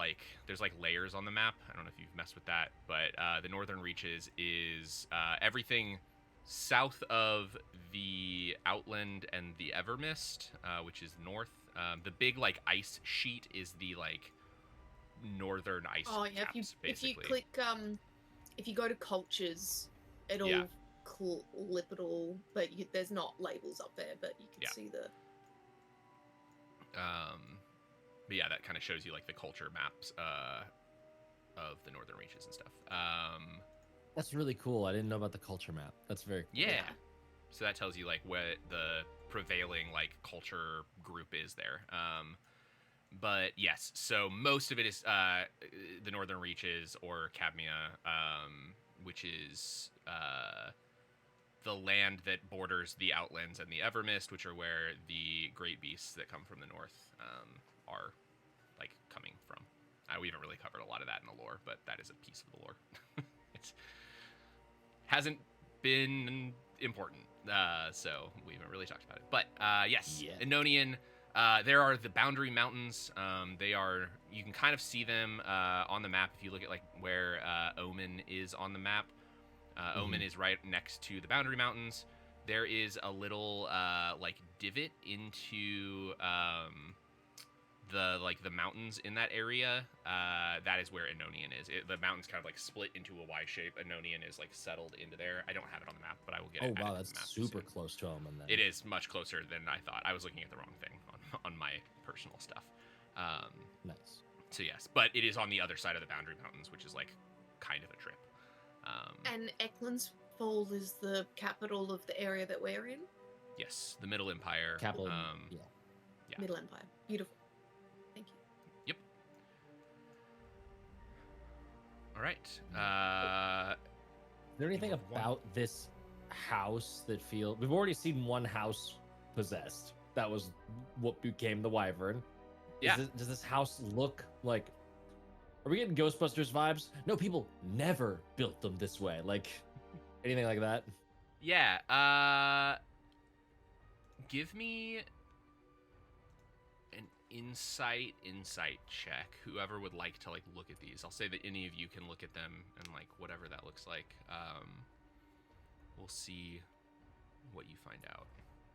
there's like layers on the map. I don't know if you've messed with that, but the northern reaches is everything south of the Outland and the Evermist, which is north. The big like ice sheet is the like northern ice Oh yeah, caps, if you basically. click if you go to cultures, it'll Yeah. clip it all, but there's not labels up there, but you can Yeah. see the. But yeah, that kind of shows you like the culture maps of the northern reaches and stuff. That's really cool. I didn't know about the culture map. That's very cool. Yeah. So that tells you like what the prevailing like culture group is there. But yes, so most of it is the northern reaches or Cadmia, which is the land that borders the Outlands and the Evermist, which are where the great beasts that come from the north are like coming from. We haven't really covered a lot of that in the lore, but that is a piece of the lore. It hasn't been important, so we haven't really talked about it. But yes, Yeah. Enonian. There are the Boundary Mountains. You can kind of see them on the map if you look at like where Omen is on the map. Omen is right next to the Boundary Mountains. There is a little like divot into the mountains in that area. That is where Enonian is. The mountains kind of like split into a Y shape. Enonian is like settled into there. I don't have it on the map, but I will get it. Oh wow, added to that's the map super soon. close to him. And then It is much closer than I thought. I was looking at the wrong thing on my personal stuff. nice. So yes, but it is on the other side of the Boundary Mountains, which is like kind of a trip. And Eklund's Fall is the capital of the area that we're in. Yes, the Middle Empire. Capital. Yeah. Middle Empire. Beautiful. Thank you. Yep. All right. Is there anything move on. about this house that feel? We've already seen one house possessed. That was what became the Wyvern. Yeah. Does this house look like? Are we getting Ghostbusters vibes? No, people never built them this way. Like anything like that. Yeah. Give me an insight check. Whoever would like to like look at these. I'll say that any of you can look at them and like whatever that looks like. We'll see what you find out.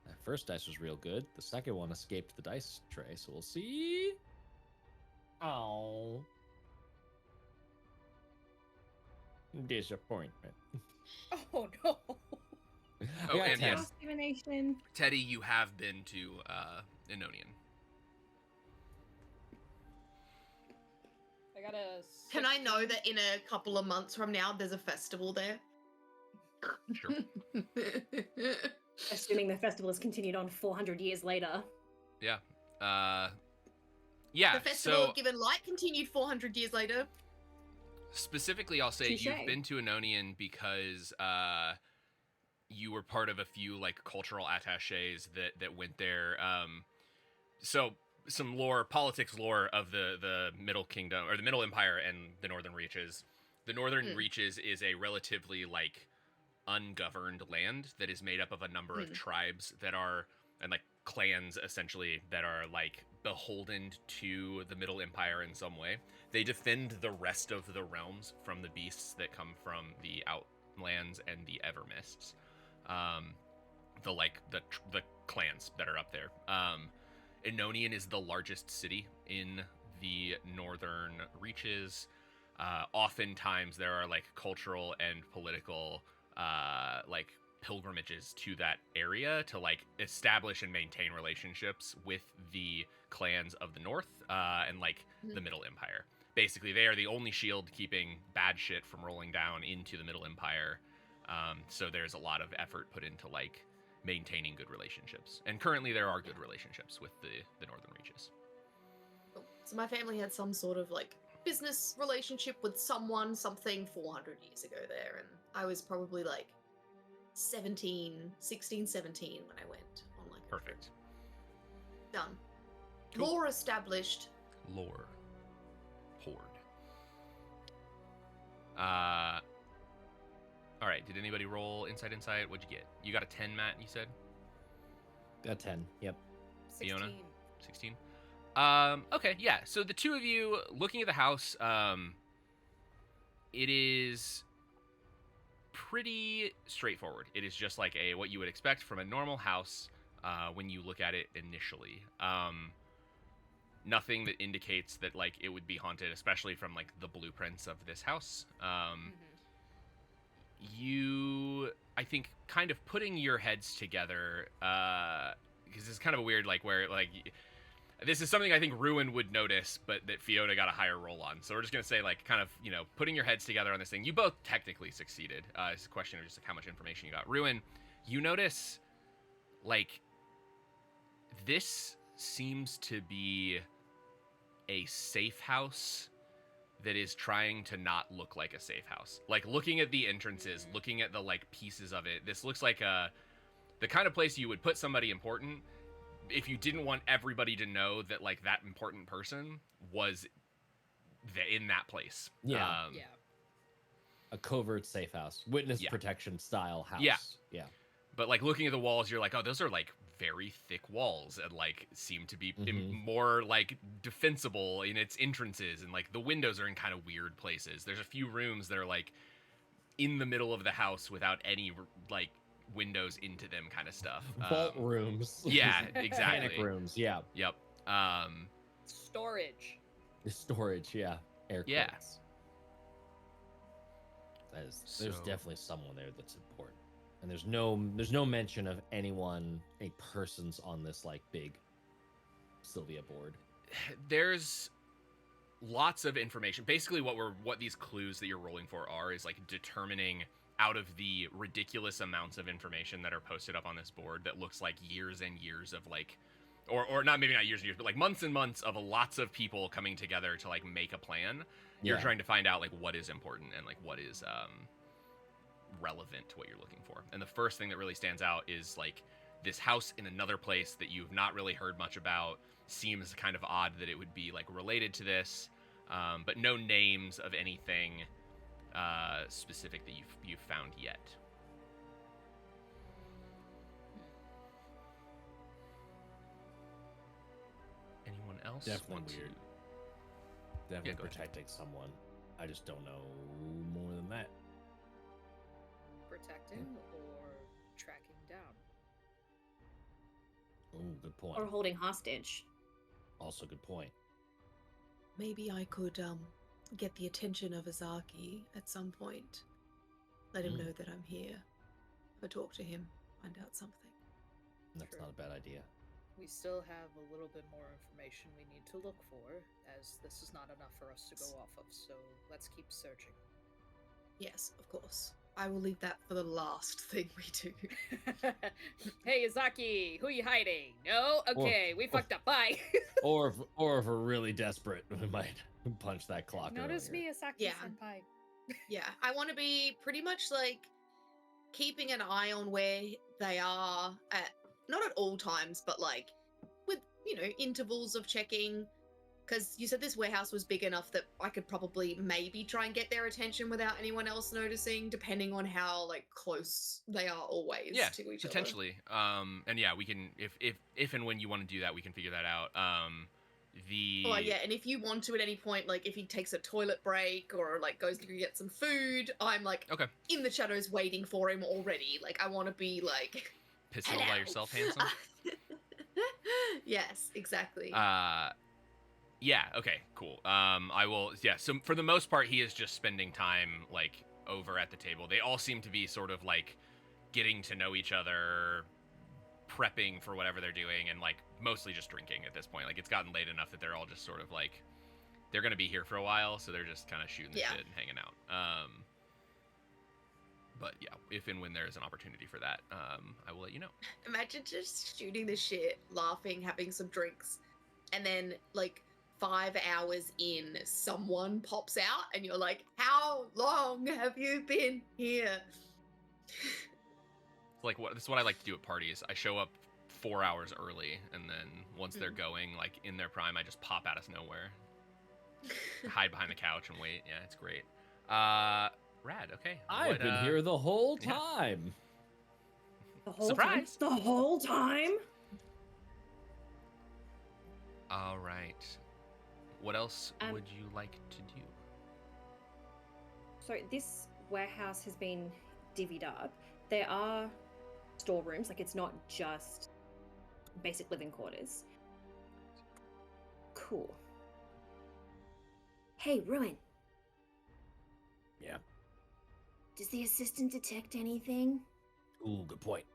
That first dice was real good. The second one escaped the dice tray, so we'll see. Oh. Disappointment. Oh no. I Oh, got and 10. yes. Divination. Teddy, you have been to Enonian. I got a. Can I know 16. that in a couple of months from now there's a festival there? Sure. Assuming the festival has continued on 400 years later. Yeah. Yeah. The festival So given light continued 400 years later. specifically, I'll say Touche. you've been to Enonian because you were part of a few like cultural attaches that went there. So some lore, politics lore of the Middle Kingdom or the Middle Empire and the Northern Reaches. The Northern Reaches is a relatively like ungoverned land that is made up of a number of tribes that are and like clans essentially that are like beholden to the Middle Empire in some way. They defend the rest of the realms from the beasts that come from the Outlands and the Evermists. The clans that are up there. Enonian is the largest city in the Northern Reaches. Oftentimes there are like cultural and political like pilgrimages to that area to like establish and maintain relationships with the clans of the north and like the Middle Empire. Basically, they are the only shield keeping bad shit from rolling down into the Middle Empire. So there's a lot of effort put into like maintaining good relationships, and currently there are good relationships with the northern reaches. So my family had some sort of like business relationship with something 400 years ago there, and I was probably like 16, 17 when I went on like a trip. Perfect. Done. Cool. Lore established. Lore. Horde. All right, did anybody roll insight? What'd you get? You got a 10, Matt, you said? Got 10. Yep. 16. Fiona? 16? Okay, yeah. So the two of you looking at the house, it is pretty straightforward. It is just like what you would expect from a normal house when you look at it initially. Nothing that indicates that like it would be haunted, especially from like the blueprints of this house. You, I think, kind of putting your heads together, because it's kind of a weird, like, where, like, this is something I think Ruin would notice, but that Fiona got a higher roll on. So we're just going to say, like, kind of, you know, putting your heads together on this thing. You both technically succeeded. It's a question of just, like, how much information you got. Ruin, you notice, like, this seems to be a safe house that is trying to not look like a safe house. Like, looking at the entrances, looking at the, like, pieces of it, this looks like the kind of place you would put somebody important if you didn't want everybody to know that, like, that important person was in that place. Yeah. Yeah. A covert safe house. Witness Yeah. protection style house. Yeah. Yeah. But, like, looking at the walls, you're like, oh, those are, like, very thick walls and, like, seem to be more, like, defensible in its entrances. And, like, the windows are in kind of weird places. There's a few rooms that are, like, in the middle of the house without any, like, windows into them kind of stuff. Vault rooms. Yeah, exactly. Panic rooms. Yeah. Yep. Storage. Storage. Yeah. Air quotes. Yeah. There's So- definitely someone there that's important. And there's no mention of any persons on this like big Sylvia board. There's lots of information. Basically, what these clues that you're rolling for is like determining out of the ridiculous amounts of information that are posted up on this board that looks like years and years of like, or not, maybe not years and years, but like months and months of lots of people coming together to like make a plan. You're Yeah. trying to find out like what is important and like what is relevant to what you're looking for. And the first thing that really stands out is like this house in another place that you've not really heard much about. Seems kind of odd that it would be like related to this, but no names of anything specific that you've found yet. Anyone else Definitely want weird. to? Definitely go ahead. protecting someone. I just don't know more than that. Protecting or tracking down. Oh, good point. Or holding hostage. Also, good point. Maybe I could get the attention of Azaki at some point. Let him know that I'm here. Or talk to him, find out something. That's True. not a bad idea. We still have a little bit more information we need to look for, as this is not enough for us to go off of, so let's keep searching. Yes, of course. I will leave that for the last thing we do. Hey, Azaki, who you hiding? No? Okay, we fucked up. Bye. or if we're really desperate, we might punch that clock. Notice earlier. me, Azaki Yeah. senpai. Yeah, I want to be pretty much like keeping an eye on where they are at, not at all times, but like with, intervals of checking. Because you said this warehouse was big enough that I could probably maybe try and get their attention without anyone else noticing, depending on how like close they are always to each other. Potentially. And yeah, we can if and when you want to do that, we can figure that out. Oh yeah, and if you want to at any point, like if he takes a toilet break or like goes to get some food, I'm like Okay. in the shadows waiting for him already. Like I want to be like Pistol by hello. yourself, handsome. Yes, exactly. Yeah, okay, cool. I will, yeah, so for the most part, he is just spending time, like, over at the table. They all seem to be sort of, like, getting to know each other, prepping for whatever they're doing, and like mostly just drinking at this point. Like it's gotten late enough that they're all just sort of like they're gonna be here for a while, so they're just kind of shooting the shit and hanging out. But yeah, if and when there's an opportunity for that, I will let you know. Imagine just shooting the shit, laughing, having some drinks, and then like 5 hours in, someone pops out, and you're like, "How long have you been here?" It's like this is what I like to do at parties. I show up 4 hours early, and then once they're going, like in their prime, I just pop out of nowhere, hide behind the couch, and wait. Yeah, it's great. Rad. Okay. I've been here the whole time. The whole Surprise! time? The whole time? All right. What else would you like to do? So this warehouse has been divvied up. There are storerooms, like it's not just basic living quarters. Cool. Hey, Ruin. Yeah. Does the assistant detect anything? Ooh, good point.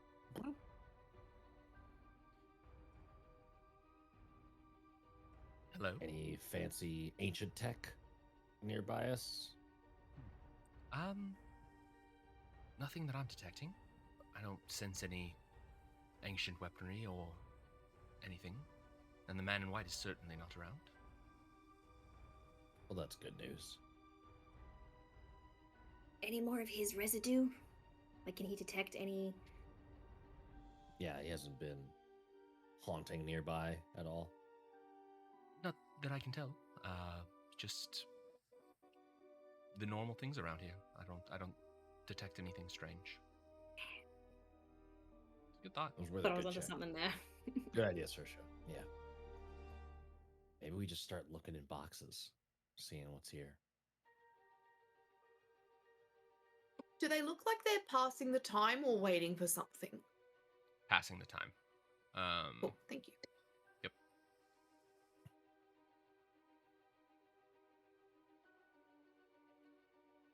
Hello. Any fancy ancient tech nearby us? Nothing that I'm detecting. I don't sense any ancient weaponry or anything. And the man in white is certainly not around. Well, that's good news. Any more of his residue? Like, can he detect any? Yeah, he hasn't been haunting nearby at all. Not that I can tell. Just the normal things around here. I don't detect anything strange. Good thought. Those were the Thought I was good onto check. something there. Good idea, Saoirse. Yeah. Maybe we just start looking in boxes, seeing what's here. Do they look like they're passing the time or waiting for something? Passing the time. Cool, thank you.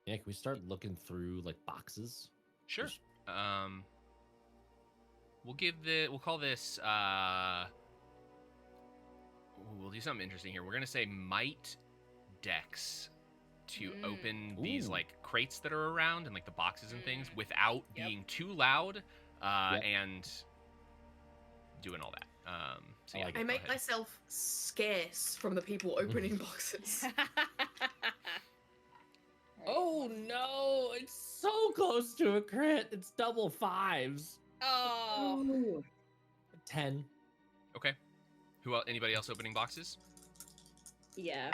Yeah, can we start looking through like boxes? Sure. Just- We'll call this we'll do something interesting here. We're gonna say might dex to open these Ooh. like crates that are around and like the boxes and things without being too loud and doing all that. So yeah, like I it. make go ahead. myself scarce from the people opening boxes. Oh no! It's so close to a crit. It's double fives. Oh. 10. Okay. Who else? Anybody else opening boxes? Yeah.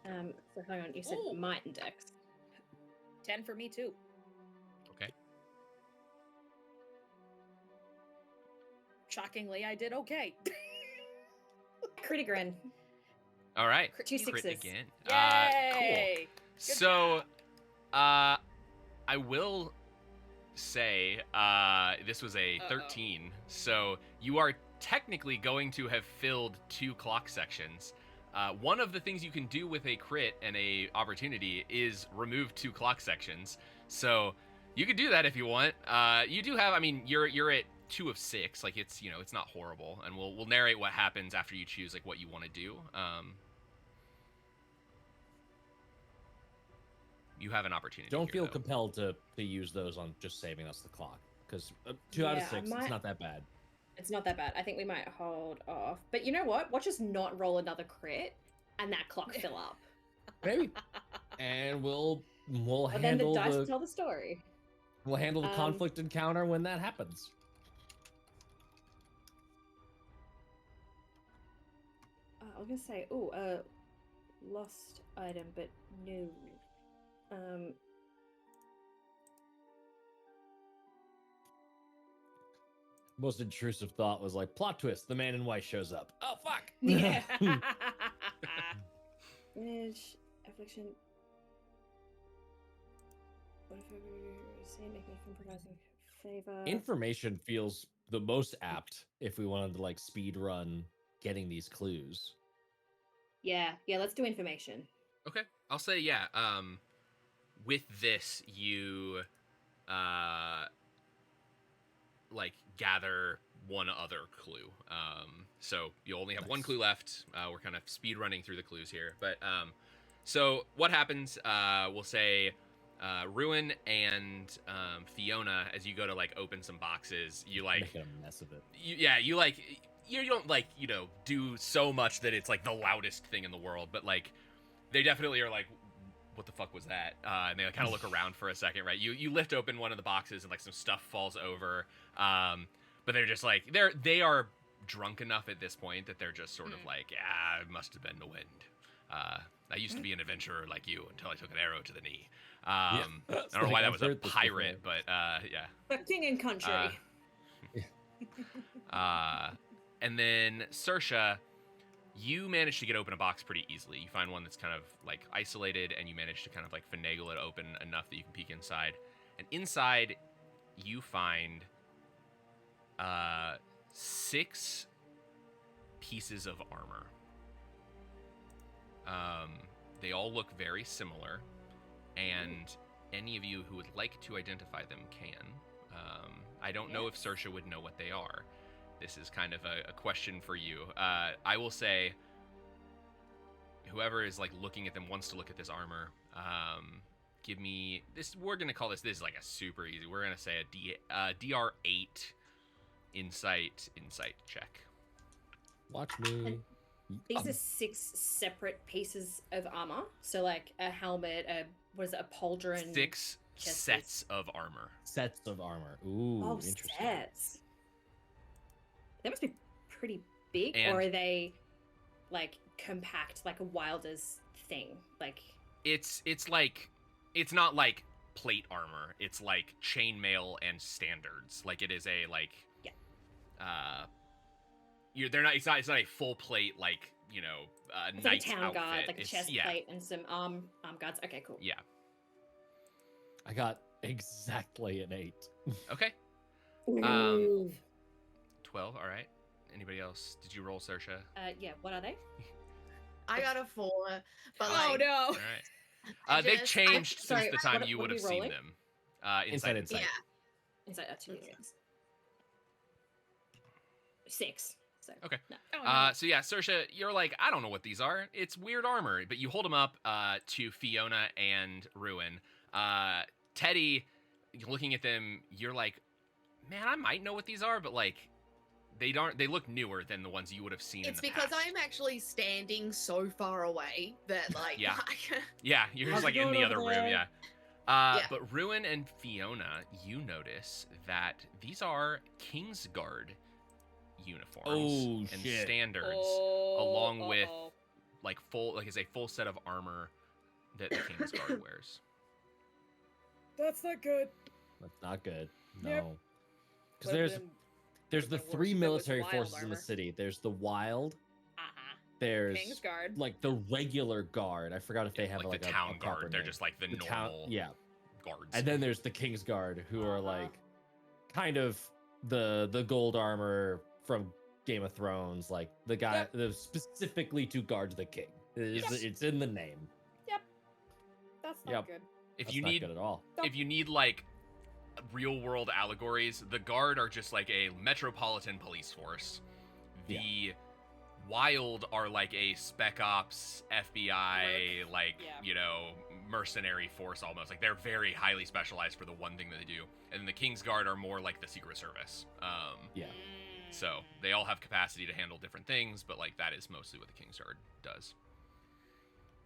So hang on, you said Ooh. might and dex. 10 for me too. Okay. Shockingly, I did okay. Critigrin. All right. Two Crit sixes. again. Yay! Cool. Good So, I will say this was a 13. So you are technically going to have filled 2 clock sections. One of the things you can do with a crit and a opportunity is remove 2 clock sections. So you could do that if you want. You do have. I mean, you're at 2 of 6. Like it's it's not horrible, and we'll narrate what happens after you choose like what you want to do. You have an opportunity. Don't here, feel though. compelled to use those on just saving us the clock, because 2 out of Yeah, 6, it's not that bad. It's not that bad. I think we might hold off. But you know what? Watch us not roll another crit and that clock fill up. Maybe. And we'll But then the handle dice will the tell the story. conflict encounter when that happens. I was gonna say, lost item, but no. Most intrusive thought was like, plot twist, the man in white shows up. Oh, fuck! Yeah. Image, affliction. What if I say make me compromising favor? Information feels the most apt if we wanted to like speed run getting these clues. Yeah, let's do information. Okay, I'll say yeah. With this, you like gather one other clue. So you only have one clue left. We're kind of speed running through the clues here, but so what happens? We'll say Ruin and Fiona, as you go to like open some boxes, you like Making a mess of it. you like you don't like do so much that it's like the loudest thing in the world, but like they definitely are like, what the fuck was that? And they kind of look around for a second, right? You lift open one of the boxes and like some stuff falls over, but they're just like they are drunk enough at this point that they're just sort of like, yeah, it must have been the wind. I used to be an adventurer like you until I took an arrow to the knee. I don't know why that was a pirate, but yeah. But king and country. And then Saoirse, you manage to get open a box pretty easily. You find one that's kind of like isolated, and you manage to kind of like finagle it open enough that you can peek inside. And inside, you find 6 pieces of armor. They all look very similar, and any of you who would like to identify them can. I don't know if Saoirse would know what they are. This is kind of a question for you. I will say, whoever is like looking at them wants to look at this armor. Give me this. We're gonna call this is like a super easy. We're gonna say a DR8 insight check. Watch me. These are 6 separate pieces of armor. So like a helmet, a pauldron. 6 sets of armor. Sets of armor. Ooh, interesting. Sets. They must be pretty big, And or are they like compact, like a Wilder's thing? Like it's like it's not like plate armor. It's like chainmail and standards. Like it is a like they're not. It's not a full plate like it's knight's like a town outfit. guard, like a It's- chest yeah, plate and some arm guards. Okay, cool. Yeah. I got exactly an 8. Okay. Ooh. 12. All right. Anybody else? Did you roll, Saoirse? Yeah. What are they? I got a 4, but Oh like, no! All right. They've changed sorry, since the time what you are would have we seen rolling? them. Insight. yeah. Inside 2 Okay. d6. 6. So Okay. no. Oh, no. So yeah, Saoirse, you're like, I don't know what these are. It's weird armor, but you hold them up to Fiona and Ruin. Teddy, looking at them, you're like, man, I might know what these are, but like, they look newer than the ones you would have seen. It's in the because past. I'm actually standing so far away that like Yeah. Yeah, you're just How's like it in going the over other room. there? Yeah. Yeah. But Ruin and Fiona, you notice that these are Kingsguard uniforms Oh, and shit. standards, Oh, along with uh-oh. like it's a full set of armor that the Kingsguard wears. That's not good. That's not good. No. Yep. Because But there's then- the but then 3 worse if it was military wild forces in the armor. city. There's the wild. Uh-huh. There's Kingsguard. like the regular guard. I forgot if they have like the a town a proper guard. They're name. just like the town. normal Yeah. guards. And then there's the King's Guard, who are Uh-huh. like kind of the gold armor from Game of Thrones, like the guy Yep. the specifically to guard the king. It's in the name. That's not Yep. good. if That's you not need good at all. if you need like real world allegories, the guard are just like a metropolitan police force. The wild are like a spec ops FBI like Yeah. mercenary force almost. Like they're very highly specialized for the one thing that they do. And the King's Guard are more like the Secret Service. Yeah. So they all have capacity to handle different things, but like that is mostly what the King's Guard does.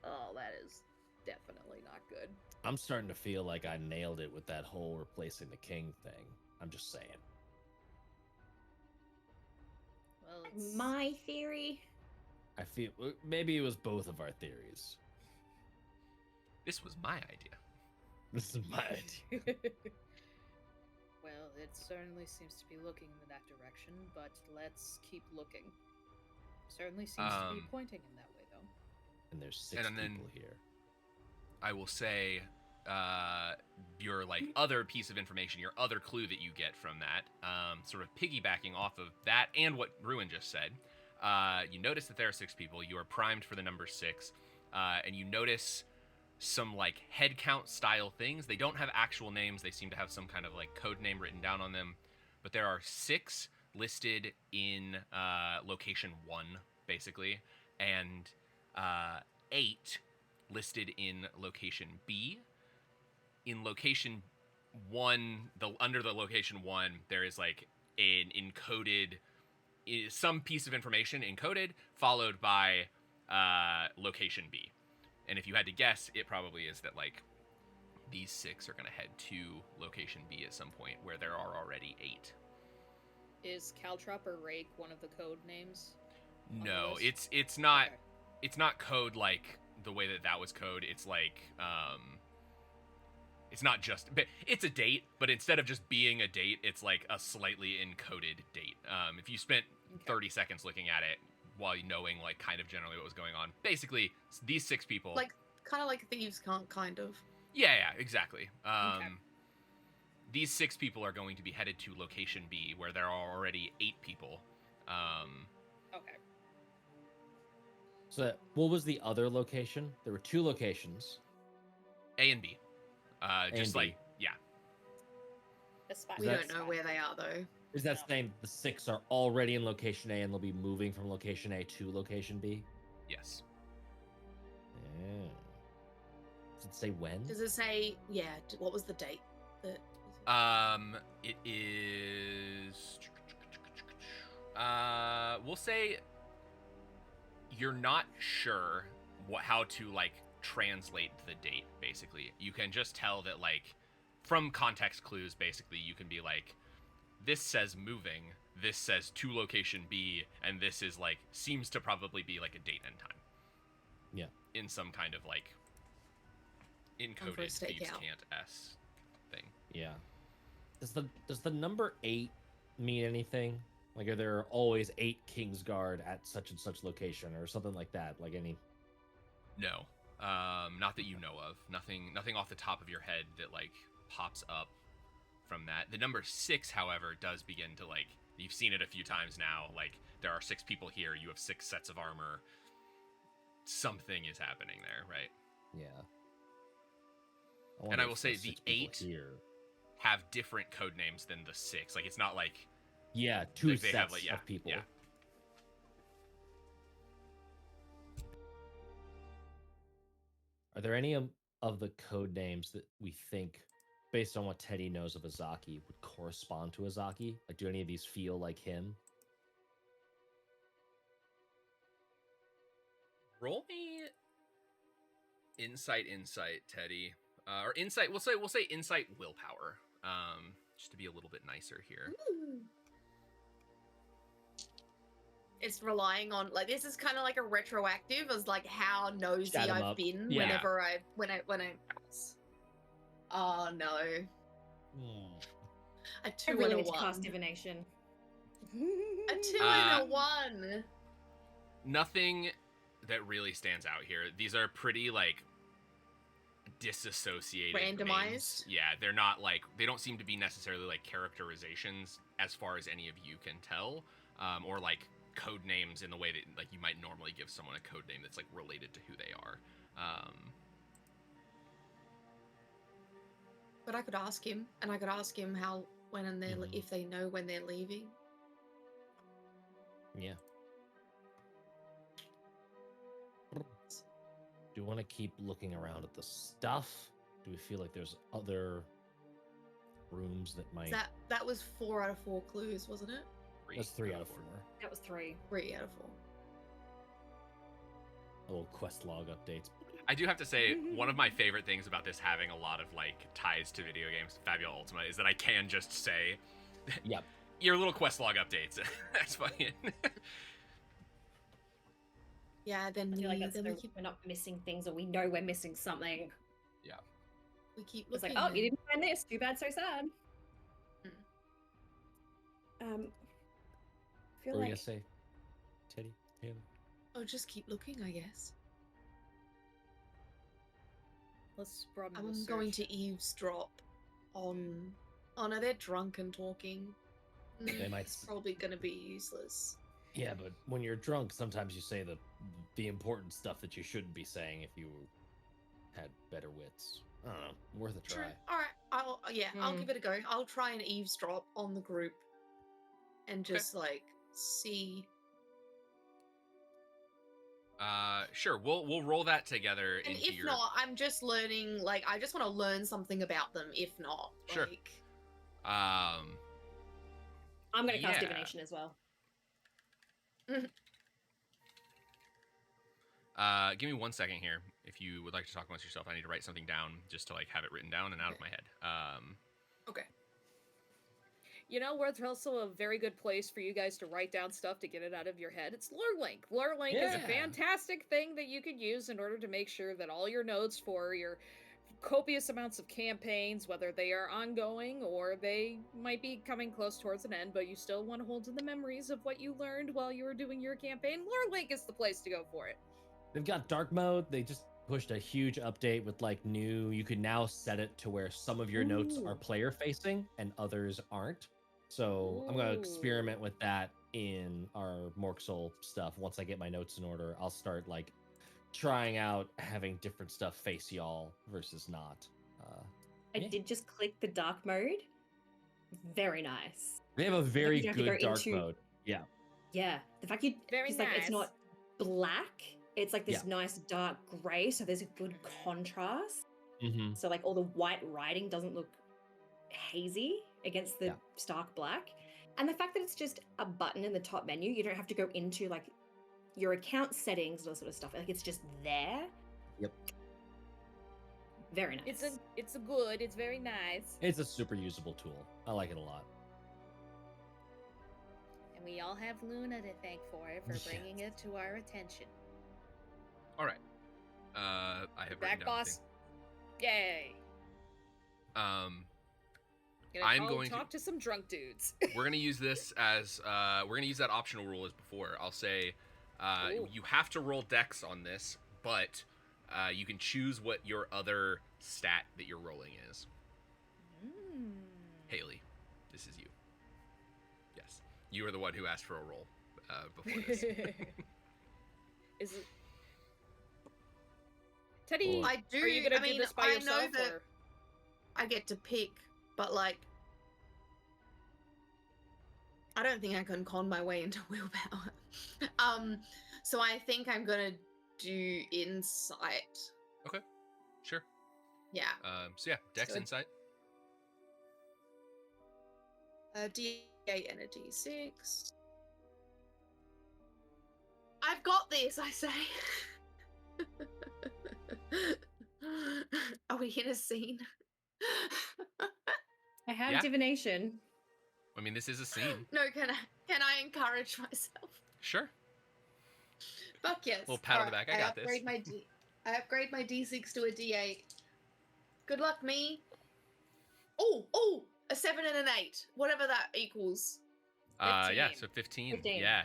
Oh, that is definitely not good. I'm starting to feel like I nailed it with that whole replacing the king thing. I'm just saying. Well, it's... My theory. I feel maybe it was both of our theories. This was my idea. This is my idea. Well, it certainly seems to be looking in that direction, but let's keep looking. Certainly seems to be pointing in that way, though. And there's 6 And then- people here. I will say your like other piece of information, your other clue that you get from that, sort of piggybacking off of that and what Ruin just said. You notice that there are 6 people. You are primed for the number 6, and you notice some like head count style things. They don't have actual names. They seem to have some kind of like code name written down on them. but there are 6 listed in location 1, basically, and 8 listed in location B. In location 1, under the location 1, there is like an encoded, some piece of information encoded, followed by location B. And if you had to guess, it probably is that like these 6 are going to head to location B at some point where there are already 8. Is Caltrop or Rake one of the code names? No, it's not. Okay. It's not code like the way that was code. It's like it's not just. But it's a date, but instead of just being a date, it's like a slightly encoded date. If you spent 30 seconds looking at it while knowing like kind of generally what was going on, basically these 6 people. Like kind of like thieves can't kind of. Yeah, exactly. Okay. These 6 people are going to be headed to location B, where there are already 8 people. Okay. So what was the other location? There were 2 locations. A and B. Just B. like, yeah. That's fine. We That's don't know where they are though. Is that No. saying the 6 are already in location A and they'll be moving from location A to location B? Yes. Yeah. Does it say when? Does it say? Yeah. What was the date? It is. We'll say you're not sure how to like translate the date. Basically, you can just tell that like from context clues. Basically, you can be like, this says moving, this says to location B, and this is like seems to probably be like a date and time. Yeah. In some kind of like encoded thieves can't S thing. Yeah. Does the number 8 mean anything? Like, are there always 8 Kingsguard at such and such location or something like that? Like any? No, not that you know of. Nothing off the top of your head that like pops up from that. The number 6, however, does begin to like. You've seen it a few times now. Like there are 6 people here. You have 6 sets of armor. Something is happening there, right? Yeah. And I will if say there's the 6 people 8 here. have different code names than the 6. Like it's not like. Yeah, 2 Like, they sets have, like, yeah, of people. yeah. Are there any of the code names that we think, based on what Teddy knows of Azaki, would correspond to Azaki? Like, do any of these feel like him? Roll me insight, Teddy, or insight. We'll say insight willpower. Just to be a little bit nicer here. Ooh. It's relying on like this is kind of like a retroactive as like how nosy Chat 'em I've up. been Yeah. whenever when I. Oh no, a 2 I really and need a to cast 1. divination. A 2 and a 1. Nothing that really stands out here. These are pretty like disassociated Randomized? names. Yeah, they're not like they don't seem to be necessarily like characterizations as far as any of you can tell, or like code names in the way that like you might normally give someone a code name that's like related to who they are. But I could ask him, and I could ask him how when and they're if they know when they're leaving. Yeah. Do you want to keep looking around at the stuff? Do we feel like there's other rooms that might? That was 4 out of 4 clues, wasn't it? That's 3 out of 4. That was 3. 3 out of 4. A little quest log updates. I do have to say, one of my favorite things about this having a lot of like ties to video games, Fabula Ultima, is that I can just say, Yep. your little quest log updates. That's fine. Yeah, then I feel like that's then we're not missing things, or we know we're missing something. we keep It's looking. like, oh, then. you didn't find this. Too bad, so sad. Hmm. I feel What were you like gonna say, Teddy? Taylor? Oh, just keep looking, I guess. Let's broaden the I'm search. going to eavesdrop on. Oh no, they're drunk and talking. They might. It's probably gonna be useless. Yeah, but when you're drunk, sometimes you say the important stuff that you shouldn't be saying if you had better wits. I don't know. Worth a try. True. All right. I'll Hmm. give it a go. I'll try and eavesdrop on the group and just like see. Sure. We'll roll that together And into if your. not, I'm just learning. Like, I just want to learn something about them. If not, Sure. like, Um. I'm gonna cast Yeah. divination as well. Give me 1 second here. If you would like to talk amongst yourself, I need to write something down just to like have it written down and out of my head. okay. You know where it's also a very good place for you guys to write down stuff to get it out of your head? It's Lurlink. Lurlink is a Yeah. fantastic thing that you could use in order to make sure that all your notes for your copious amounts of campaigns, whether they are ongoing or they might be coming close towards an end, but you still want to hold to the memories of what you learned while you were doing your campaign, Lurlink is the place to go for it. They've got dark mode. They just pushed a huge update with like new. You can now set it to where some of your notes are Ooh. player facing and others aren't. So I'm gonna experiment Ooh. with that in our Morksel stuff. Once I get my notes in order, I'll start like trying out having different stuff face y'all versus not. I Yeah. did just click the dark mode. Very nice. They have a very you don't have to good go dark into- mode. Yeah. Yeah, the fact you Very it's like it's nice. not black. It's like this Yeah. nice dark gray, so there's a good contrast. Mm-hmm. So like all the white writing doesn't look hazy against the Yeah. stark black. And the fact that it's just a button in the top menu, you don't have to go into like your account settings and all sort of stuff. Like it's just there. Yep. Very nice. It's a good, it's very nice. It's a super usable tool. I like it a lot. And we all have Luna to thank for it, for Yes. bringing it to our attention. All right. I have Back written down boss. Yay. the thing. Gonna I'm call going to- talk to some drunk dudes. We're gonna use this as we're gonna use that optional rule as before. I'll say Ooh. you have to roll dex on this, but you can choose what your other stat that you're rolling is. Mm. Haley, this is you. Yes, you are the one who asked for a roll before this. Is it Teddy? Well, I do. Are you gonna I do mean, this by I yourself? know that Or? I get to pick, but like, I don't think I can con my way into willpower. So I think I'm gonna do insight. Sure. Yeah. So yeah, dex So- insight. D8 and a D6. I've got this, I say. Are we in a scene? I have Yeah. divination. I mean, this is a scene. No, can I encourage myself? Sure. Fuck yes. Little pat on the Alright, back, I got this. I upgrade my D6 to a D8. Good luck, me. Oh, a 7 and an 8. Whatever that equals. Yeah, 15. so 15. 15. Yeah.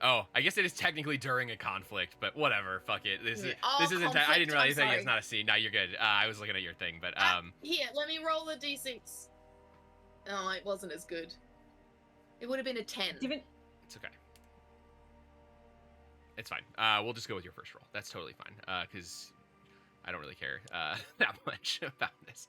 Oh, I guess it is technically during a conflict, but whatever. Fuck it. This Yeah. isn't. I Conflict, didn't realize I'm that sorry. it's not a scene. No, you're good. I was looking at your thing, but Here, let me roll the D6. Oh, it wasn't as good. It would have been a 10. it's okay. It's fine. We'll just go with your first roll. That's totally fine. Because I don't really care that much about this.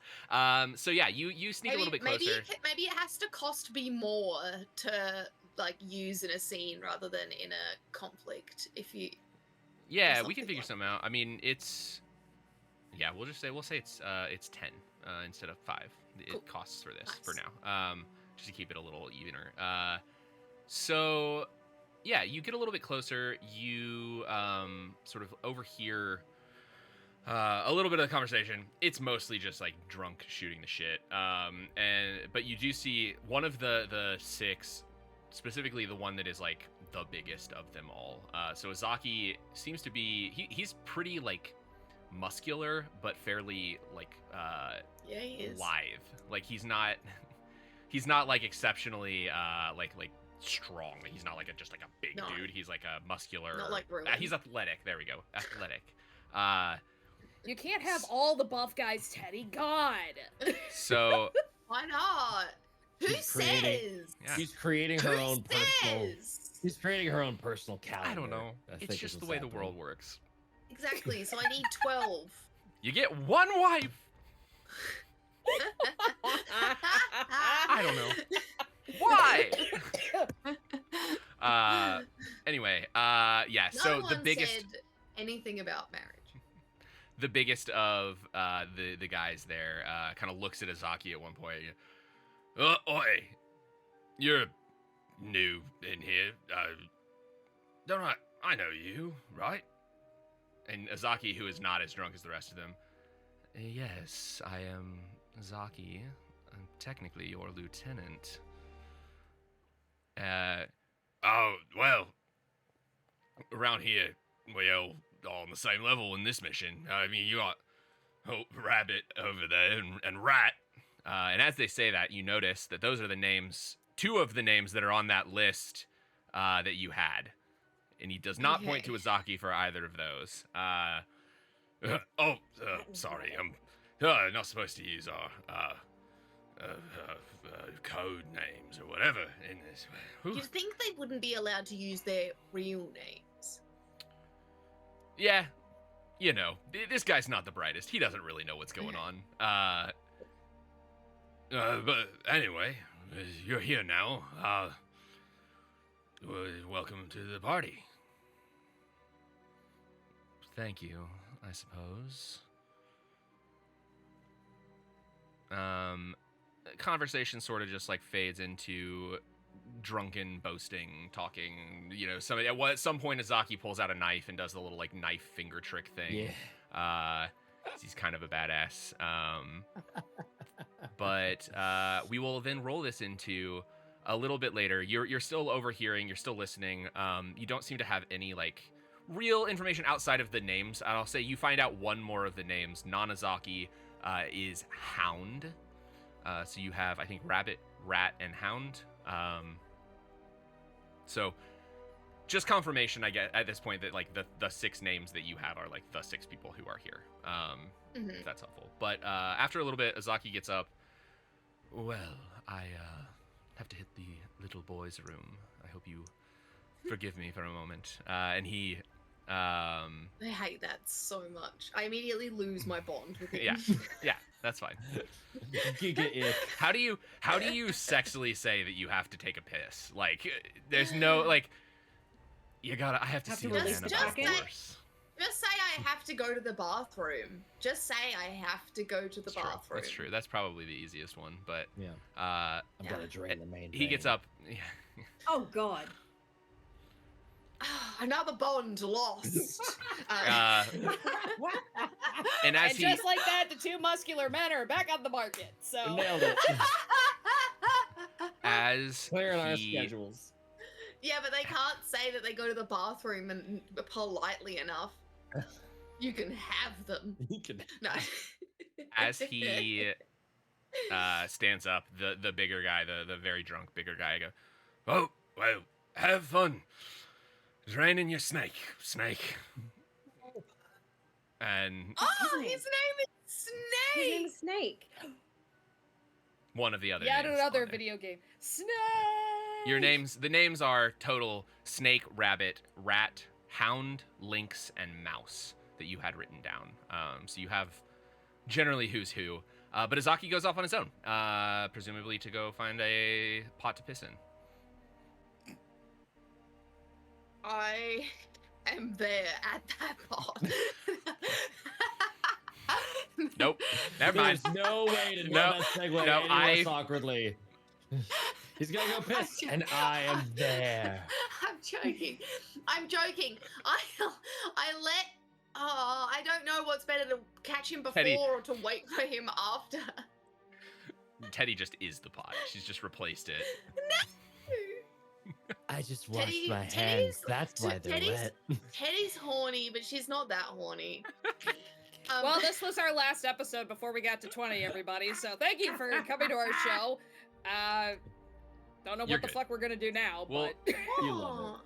So yeah, you sneak a little bit closer. Maybe it has to cost me more to like use in a scene rather than in a conflict. If you Yeah, we something can figure like something out. I mean, it's yeah. We'll say it's 10 instead of 5. Cool. It costs for this for Nice. now. Just to keep it a little evener. So yeah, you get a little bit closer. You sort of overhear a little bit of the conversation. It's mostly just like drunk shooting the shit. But you do see one of the 6, specifically the one that is like the biggest of them all. So Azaki seems to be he's pretty like muscular, but fairly like yeah, he is. live. Like he's not like exceptionally like strong. He's not like just like a big No. dude. He's like a muscular. Not like Ruin. He's athletic. There we go. Athletic. You can't have all the buff guys, Teddy. God. So Why not? Who She's creating- says? Yeah. She's creating her Who own personal. says? She's creating her own personal calendar. I don't know. I think It's is just the what's way the happening. world works. Exactly. So I need 12. You get one wife. I don't know. Anyway, yeah. No So one the biggest, said anything about marriage. the biggest of the guys there kind of looks at Azaki at one point. Oi, you're new in here. Don't I know you, right? And Azaki, who is not as drunk as the rest of them. Yes, I am Azaki. I'm technically your lieutenant. Oh, well, around here, we all on the same level in this mission. I mean, you got Rabbit over there and Rat. And as they say that, you notice that those are the names, two of the names that are on that list that you had. And he does not point to Azaki for either of those. Sorry, I'm not supposed to use our code names or whatever in this. You'd think they wouldn't be allowed to use their real names. Yeah, you know, this guy's not the brightest. He doesn't really know what's going on. But anyway, you're here now. Welcome to the party. Thank you, I suppose. Conversation sort of just like fades into drunken boasting, talking. You know, at some point, Azaki pulls out a knife and does the little like knife finger trick thing. Yeah. He's kind of a badass. But we will then roll this into a little bit later. You're still overhearing. You're still listening. You don't seem to have any like real information outside of the names. I'll say you find out one more of the names. Non-Azaki is Hound. So you have, I think, Rabbit, Rat, and Hound. So just confirmation, I get at this point that like the six names that you have are like the six people who are here. If that's helpful. But after a little bit, Azaki gets up. Well, I have to hit the little boy's room. I hope you forgive me for a moment. And he I hate that so much. I immediately lose my bond with him. Yeah, that's fine. Giga ick. How do you sexily say that you have to take a piss? Like, there's no like. I have to see the just man say- of course. Just say I have to go to the bathroom. Just say I have to go to the bathroom. That's true. That's probably the easiest one. But Yeah. I've got to drain the main. He gets up. Yeah. Oh God. Another bond lost. And as And just like that, the two muscular men are back on the market. So Nailed it. as Clearing our he- schedules. Yeah, but they can't say that they go to the bathroom and politely enough. You can have them. You can. No. as he stands up, the bigger guy, the very drunk bigger guy, go, "Oh, well, have fun draining your snake. And Oh, his name is Snake. His name's Snake. one of the other yet names another on there. video game. Snake. The names are total Snake, Rabbit, Rat, Hound, Lynx, and Mouse that you had written down. So you have generally who's who. But Azaki goes off on his own, presumably to go find a pot to piss in. I am there at that pot. Nope, never mind. There's no way to do No, that segue no, any less awkwardly. He's gonna go piss, and I am there. I'm joking. I don't know what's better to catch him before Teddy. or to wait for him after. Teddy just is the pot. She's just replaced it. I just washed Teddy- my hands. Teddy's- That's why they're Teddy's- wet. Teddy's horny, but she's not that horny. Well, this was our last episode before we got to 20, everybody. So thank you for coming to our show. Don't know You're what the good. fuck we're gonna do now, Well, but You love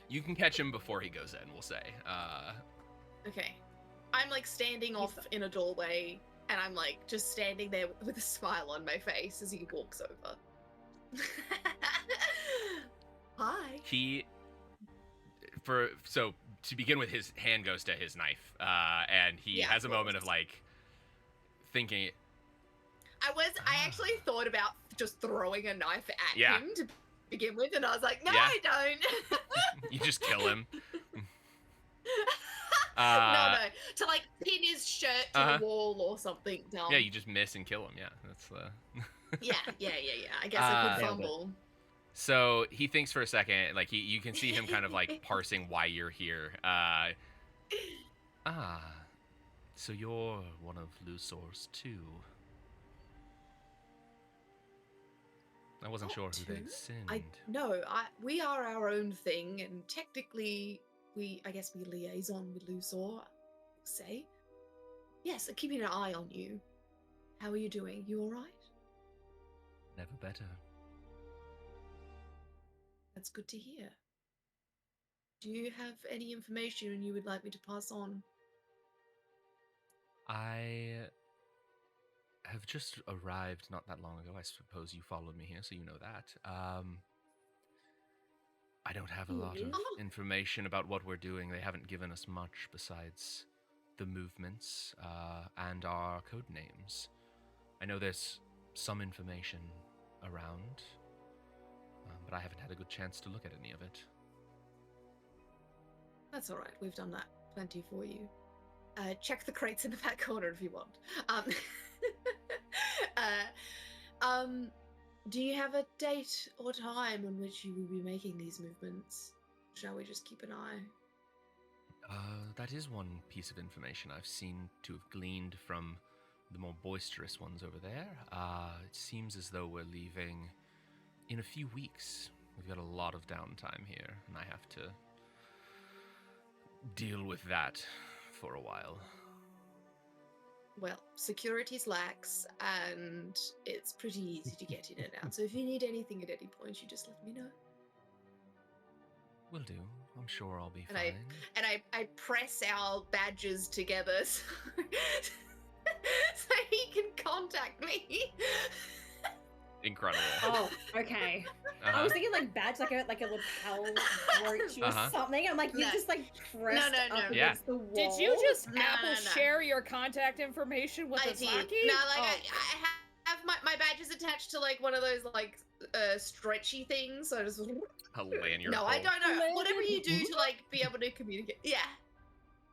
You can catch him before he goes in, we'll say. Okay. I'm like standing off in a doorway, and I'm like just standing there with a smile on my face as he walks over. Hi. So to begin with, his hand goes to his knife, and he Yeah, has a of moment of course. like thinking. I actually thought about just throwing a knife at Yeah. him to begin with, and I was like, no, Yeah. I don't. You just kill him. No, to like pin his shirt to Uh-huh. the wall or something. Dumb. Yeah, you just miss and kill him. Yeah, that's yeah. I guess I could Nailed it. fumble. So he thinks for a second, like you can see him kind of like parsing why you're here. So you're one of Lusor's too. I wasn't sure who they'd sinned. We are our own thing, and technically, I guess we liaison with Lusor. Say, yes, keeping an eye on you. How are you doing? You all right? Never better. That's good to hear. Do you have any information you would like me to pass on? I have just arrived not that long ago. I suppose you followed me here, so you know that. I don't have a lot of information about what we're doing. They haven't given us much besides the movements and our code names. I know there's some information around, but I haven't had a good chance to look at any of it. That's all right. We've done that plenty for you. Check the crates in the back corner if you want. Do you have a date or time on which you will be making these movements? Shall we just keep an eye? That is one piece of information I've seen to have gleaned from the more boisterous ones over there. It seems as though we're leaving in a few weeks. We've got a lot of downtime here, and I have to deal with that for a while. Well, security's lax, and it's pretty easy to get in and out. So if you need anything at any point, you just let me know. Will do. I'm sure I'll be And fine. I press our badges together so he can contact me. Incredible. Oh, okay. I was thinking like badge, like a lapel brooch or something. I'm like, you just like pressed up against the wall. Did you just No, Apple share your contact information with Azaki? No, like I have my badges attached to like one of those like stretchy things. So I just A lanyard. no, I don't know. Whatever you do to like be able to communicate. Yeah,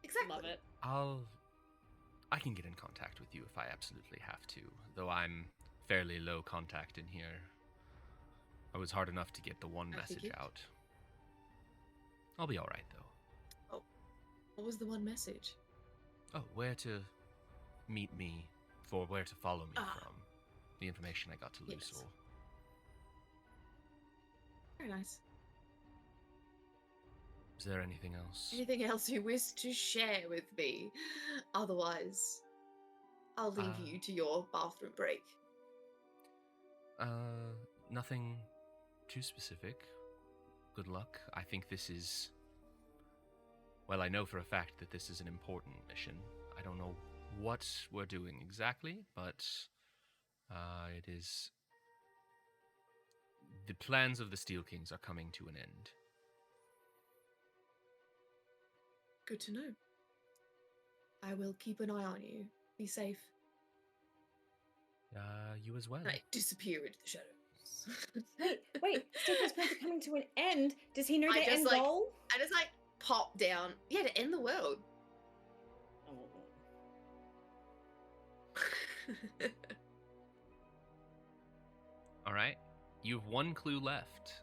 exactly. Love it. I can get in contact with you if I absolutely have to, though I'm fairly low contact in here. It was hard enough to get the one message out. I'll be alright, though. Oh, what was the one message? Oh, where to meet me, for where to follow me from. The information I got to Lusol. Yes. Very nice. Is there anything else? Anything else you wish to share with me? Otherwise, I'll leave you to your bathroom break. Nothing too specific. Good luck. I think this is... Well, I know for a fact that this is an important mission. I don't know what we're doing exactly, but it is... The plans of the Steel Kings are coming to an end. Good to know. I will keep an eye on you. Be safe. You as well. I disappear into the shadows. Wait, Steel King's plans are coming to an end. Does he know I their just, end like- goal? I just like pop down. Yeah, to end the world. All right. You have one clue left.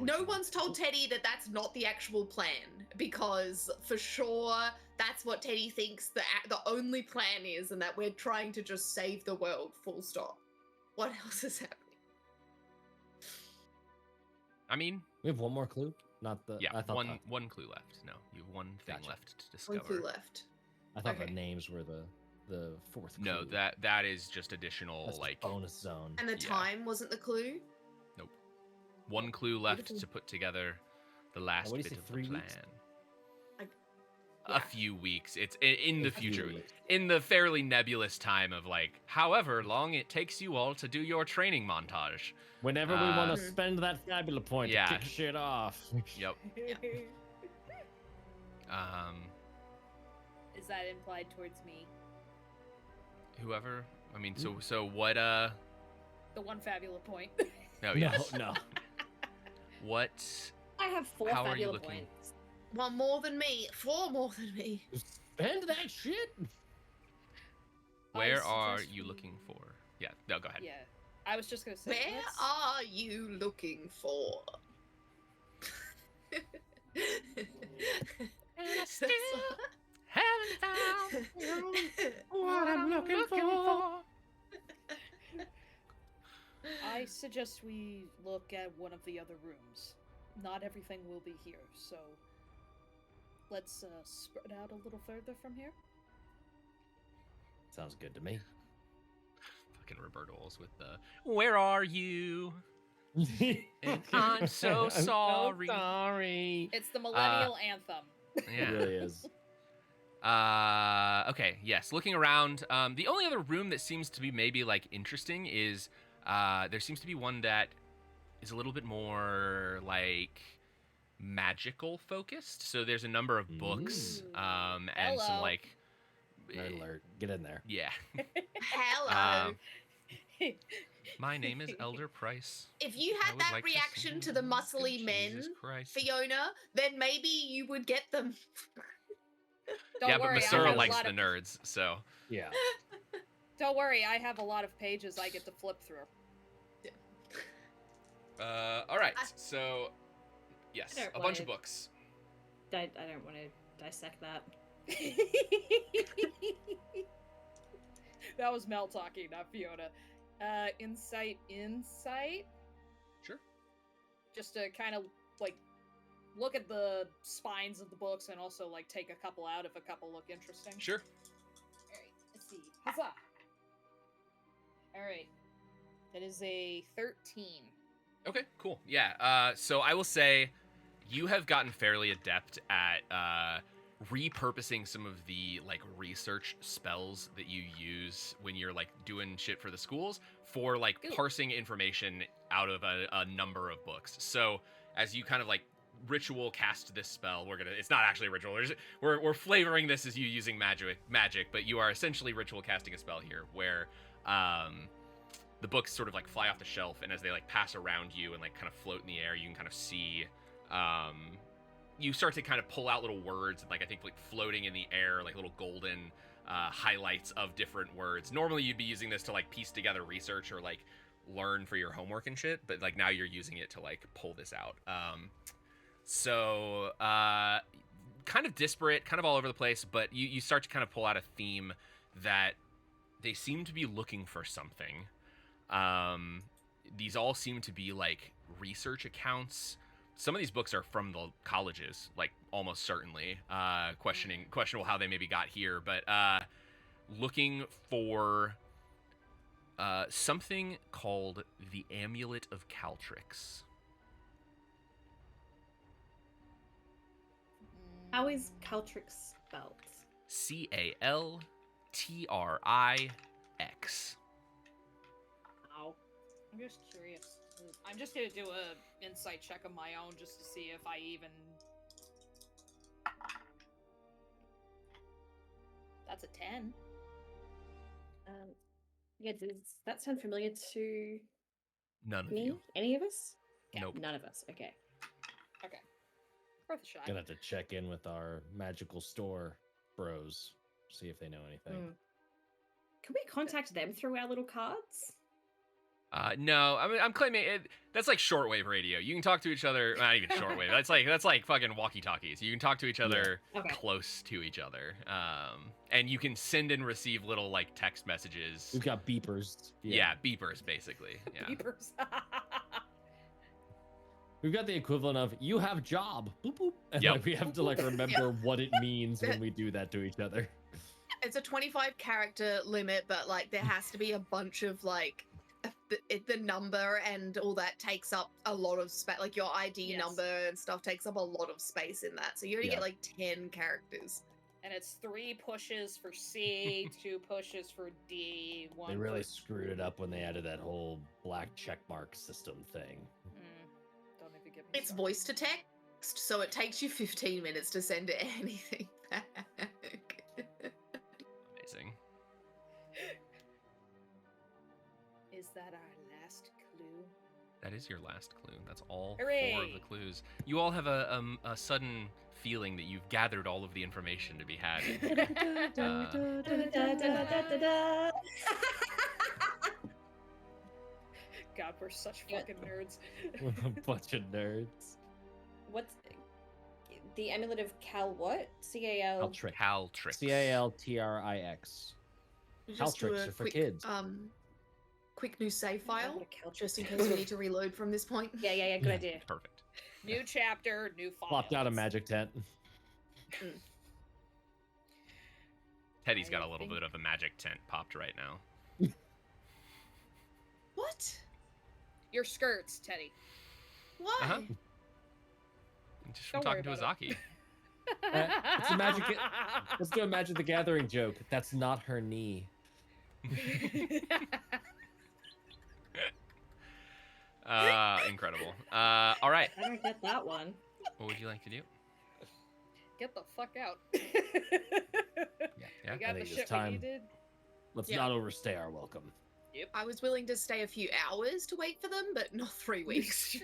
No one's told Teddy that that's not the actual plan, because for sure that's what Teddy thinks the only plan is, and that we're trying to just save the world, full stop. What else is happening? I mean... We have one more clue? Not the... Yeah, I thought one clue left. No, you have one thing Gotcha. left to discover. One clue left. I thought Okay. the names were the fourth clue. No, that is just additional, That's like... bonus zone. And the Yeah. time wasn't the clue? Nope. One clue left Beautiful. to put together the last what do you bit say, of the 3 plan. weeks? Yeah. A few weeks. It's in the A few future. weeks. In the fairly nebulous time of, like, however long it takes you all to do your training montage. Whenever we want to Mhm. spend that Fabula point Yeah. to kick shit off. Yep. Is that implied towards me? Whoever. I mean, Mm. so what, The one Fabula point. Oh, No, yes. no. What? I have 4 How are you Fabula looking? points. 1 more than me. 4 more than me. Spend that shit. Where are suggest you we- looking for? Yeah. No, go ahead. Yeah, I was just gonna say. Where let's- are you looking for? still haven't found what I'm looking for. I suggest we look at one of the other rooms. Not everything will be here, so let's spread out a little further from here. Sounds good to me. Fucking Roberto's with the "Where are you?" And I'm so sorry. sorry. It's the millennial anthem. It Yeah. really is. Okay. Yes. Looking around, the only other room that seems to be maybe like interesting is there seems to be one that is a little bit more like magical focused. So there's a number of books, and some Hello. like Nerd alert. Get in there. yeah. Hello. My name is Elder Price. If you I had would that like to reaction see to the you. muscly Jesus men, Christ. Fiona, then maybe you would get them. Don't Yeah, worry, but I Masura have a likes lot the of, nerds, so Yeah. Don't worry, I have a lot of pages I get to flip through. all right. So yes, I don't a bunch wanna- of books. I don't want to dissect that. That was Mel talking, not Fiona. Insight. Sure. Just to kind of like look at the spines of the books and also like take a couple out if a couple look interesting. Sure. Alright, let's see. Huzzah! Alright. That is a 13. Okay, cool. Yeah. So I will say you have gotten fairly adept at repurposing some of the like research spells that you use when you're like doing shit for the schools for like Ooh. parsing information out of a number of books. So as you kind of like ritual cast this spell, it's not actually a ritual. We're flavoring this as you using magic, but you are essentially ritual casting a spell here where the books sort of like fly off the shelf, and as they like pass around you and like kind of float in the air, you can kind of see you start to kind of pull out little words, like I think like floating in the air, like little golden highlights of different words. Normally you'd be using this to like piece together research or like learn for your homework and shit, but like now you're using it to like pull this out. So kind of disparate, kind of all over the place, but you start to kind of pull out a theme that they seem to be looking for something. These all seem to be like research accounts. Some of these books are from the colleges, like almost certainly. Questionable how they maybe got here, but looking for something called the Amulet of Caltrix. How is Caltrix spelled? Caltrix. Ow. I'm just curious. I'm just gonna do a insight check of my own just to see if I even. That's a 10. Yeah, does that sound familiar to None of me? you. Any of us? Okay, Nope. None of us. Okay. Okay. Worth a shot. Gonna have to check in with our magical store bros, see if they know anything. Hmm. Can we contact them through our little cards? No, I mean I'm claiming it. That's like shortwave radio. You can talk to each other. Not even shortwave. That's like fucking walkie-talkies. You can talk to each other Okay. close to each other, and you can send and receive little like text messages. We've got beepers. Yeah, beepers basically. Yeah. Beepers. We've got the equivalent of "you have job," boop boop, and Yep. like we have to like remember what it means when we do that to each other. It's a 25 character limit, but like there has to be a bunch of like the number and all that takes up a lot of space. Like your ID Yes. number and stuff takes up a lot of space in that. So you only Yeah. get like 10 characters. And it's 3 pushes for C, 2 pushes for D, 1 They really push- screwed it up when they added that whole black checkmark system thing. Don't even get me It's started. voice to text, so it takes you 15 minutes to send anything back. Amazing. Is that our last clue? That is your last clue. That's all 4 of Hooray. the clues. You all have a sudden feeling that you've gathered all of the information to be had. God, we're such Yeah. fucking nerds. A bunch of nerds. What's the amulet of Cal? What? CAL. Caltrix. Caltrix. CALTRIX. Just do Caltrix a are for quick, kids. Quick new save file, What a Caltrix just in is. case we need to reload from this point. Yeah, good idea. Perfect. New chapter, new file. Plopped out a magic tent. Teddy's got I a little think- bit of a magic tent popped right now. What? Your skirts, Teddy. Why? Uh-huh. Just from Don't worry talking to about Azaki. It's a magic. Let's do a Magic the Gathering joke. That's not her knee. Incredible. All right. I don't get that one. What would you like to do? Get the fuck out. Yeah. We got I the think it's shit time. we needed. Let's Yeah. not overstay our welcome. I was willing to stay a few hours to wait for them, but not 3 weeks.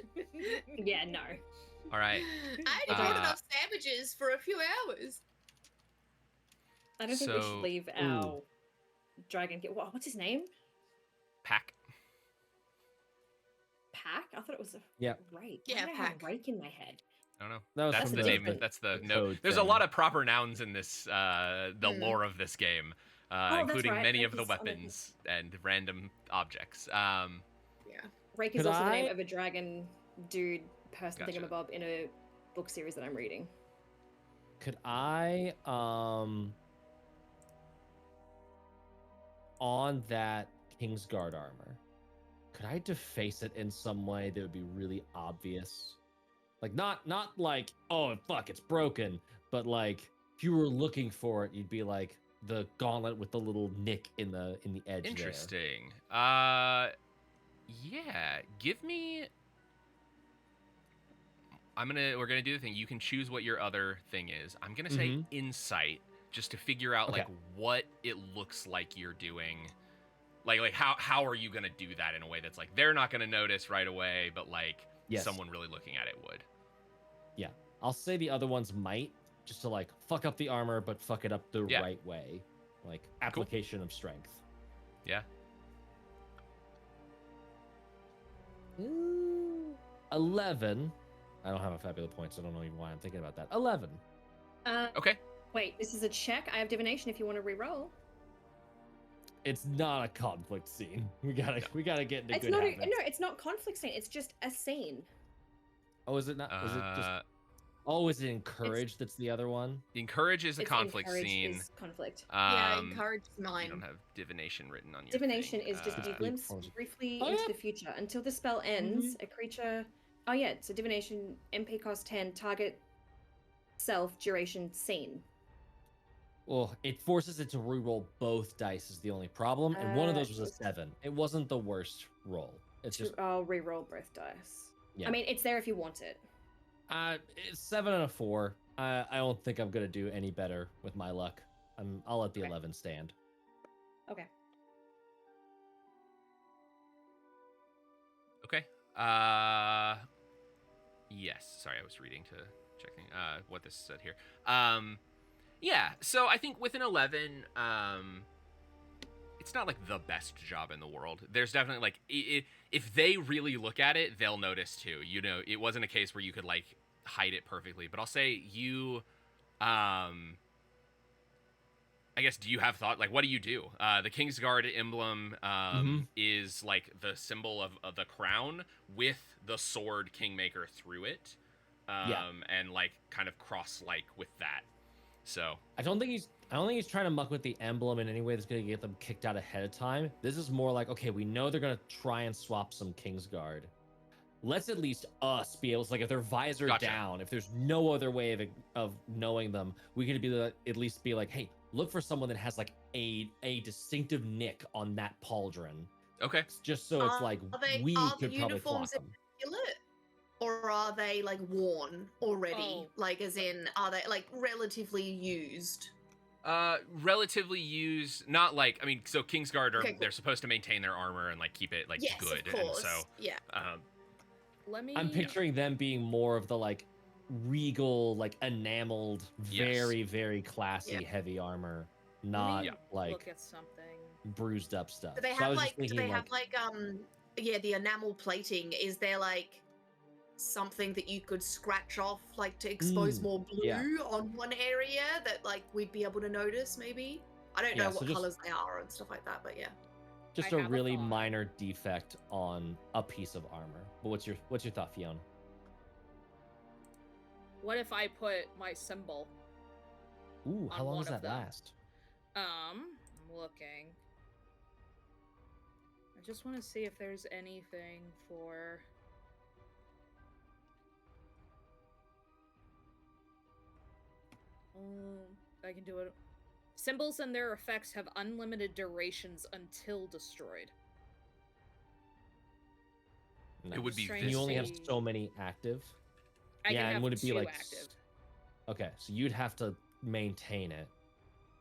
Yeah, no. All right. I only brought Uh, enough sandwiches for a few hours. I don't think we So- should leave our dragon. What's his name? Pack. Pack? I thought it was a Yeah. rake. Yeah, Why did I have Pack. rake in my head. I don't know. That was That's from the name. different- That's the the no. code There's a thing. lot of proper nouns in this, the Hmm. lore of this game, that's including right. many Like of the he's on the- weapons and random objects. Yeah. Rake is Could also the name I- of a dragon dude person Gotcha. thingamabob in a book series that I'm reading. Could I on that Kingsguard armor, could I deface it in some way that would be really obvious? Like not like, oh fuck, it's broken, but like if you were looking for it, you'd be like the gauntlet with the little nick in the edge Interesting. Yeah. Give me. We're gonna do the thing. You can choose what your other thing is. I'm gonna say Mhm. insight, just to figure out Okay. like what it looks like you're doing. Like how are you gonna do that in a way that's like they're not gonna notice right away, but like Yes. someone really looking at it would. there. I'll say the other ones might, just to like fuck up the armor, but fuck it up the Yeah. right way. Like application of strength. Yeah. Ooh, 11. I don't have a Fabula point, so I don't know even why I'm thinking about that. 11. Okay. Wait, this is a check. I have divination if you want to re-roll. It's not a conflict scene. We gotta get into It's good not. habits. No, it's not conflict scene. It's just a scene. Oh, is it not? Is it just? Oh, is it encouraged? That's the other one. Encourage is a It's conflict encouraged scene. is conflict. Yeah, Um, encouraged you mine. don't have divination written on your Divination thing. is just you Uh, glimpse forms- briefly Oh, into yeah. the future until the spell ends. A creature. Oh yeah, so divination MP cost 10. Target self duration scene. Well, it forces it to reroll both dice is the only problem, and one of those was a it's- 7. It wasn't the worst roll. It's just I'll re-roll both dice. Yeah. I mean, it's there if you want it. it's 7 and a 4. I don't think I'm gonna do any better with my luck. I'll let the Okay. 11 stand. Okay. Okay. Yes. Sorry, I was reading to checking what this said here. Yeah. So I think with an 11, it's not like the best job in the world. There's definitely like if they really look at it, they'll notice too. You know, it wasn't a case where you could like hide it perfectly. But I'll say you, I guess, do you have thought? Like, what do you do? The Kingsguard emblem is like the symbol of the crown with the sword Kingmaker through it, and like kind of cross-like with that. So I don't think he's trying to muck with the emblem in any way that's gonna get them kicked out ahead of time. This is more like, okay, we know they're gonna try and swap some Kingsguard. Let's at least us be able to, like, if they're visor Gotcha. down, if there's no other way of knowing them, we could at least be like, hey, look for someone that has like a distinctive nick on that pauldron, okay. just so it's like we are the could probably clock uniforms them. immaculate? Or are they like worn already? Oh. Like, as in, are they like relatively used? Relatively used, not like, I mean, so Kingsguard are Okay, cool. they're supposed to maintain their armor and like keep it like Yes, good, of course. and so Yeah. Let me. I'm picturing them being more of the like regal, like enameled, very, very classy, Yeah. heavy armor, Let not me like look at something. bruised up stuff. Do they So I have was like? just thinking, Do they like, have like? Yeah, the enamel plating. Is there like something that you could scratch off, like to expose more blue yeah. on one area that like we'd be able to notice? Maybe. I don't Yeah, know so what just- colors they are and stuff like that, but yeah. just I a have a really thought. minor defect on a piece of armor. But what's your thought, Fiona? What if I put my symbol? Ooh, how On long one does of that them. last? I'm looking. I just want to see if there's anything for. I can do it. Symbols and their effects have unlimited durations until destroyed. Nice. It would be And you only have visible. so many active. I Yeah, can and have would it be two like active. Okay, so you'd have to maintain it.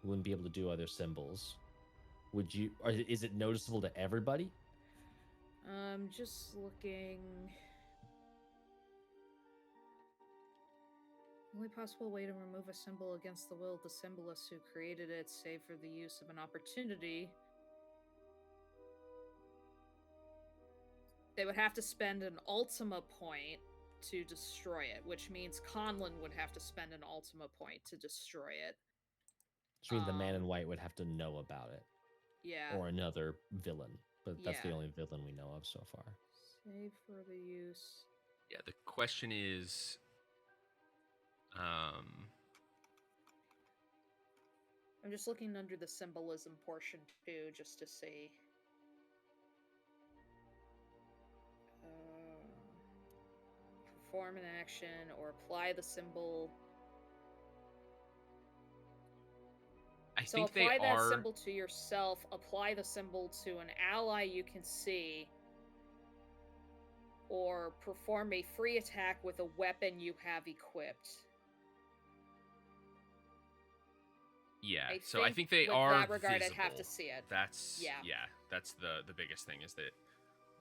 You wouldn't be able to do other symbols. Would you? Or is it noticeable to everybody? Just looking. Only possible way to remove a symbol against the will of the symbolist who created it, save for the use of an opportunity. They would have to spend an Ultima point to destroy it, which means Conlon would have to spend an Ultima point to destroy it. Which means the man in white would have to know about it. Yeah. Or another villain. But that's the Yeah. only villain we know of so far. Save for the use. Yeah, the question is, I'm just looking under the symbolism portion too, just to see. Perform an action or apply the symbol. I So think apply they that are. symbol to yourself, apply the symbol to an ally you can see, or perform a free attack with a weapon you have equipped. Yeah, I so I think they with are that regard, visible. I'd have to see it. That's that's the biggest thing is that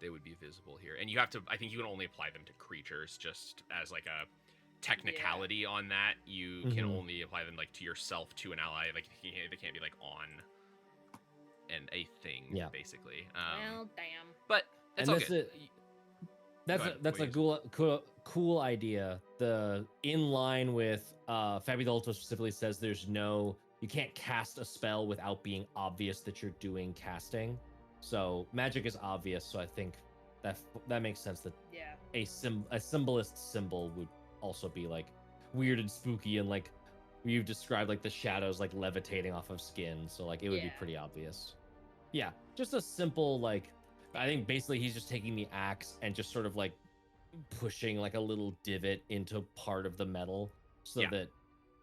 they would be visible here, and you have to. I think you can only apply them to creatures, just as like a technicality on that. You can Mhm. only apply them like to yourself, to an ally. Like they can't be like on a thing, Yeah. basically. Well, damn. But it's And all that's good. it. That's Go a, ahead, that's what a you cool idea. The in line with Fabula specifically says there's no you can't cast a spell without being obvious that you're doing casting. So magic is obvious. So I think that makes sense that Yeah. a symbolist symbol would also be like weird and spooky and like you've described like the shadows like levitating off of skin. So like it would be Yeah. pretty obvious. Yeah, just a simple like I think basically he's just taking the axe and just sort of like pushing like a little divot into part of the metal so Yeah. that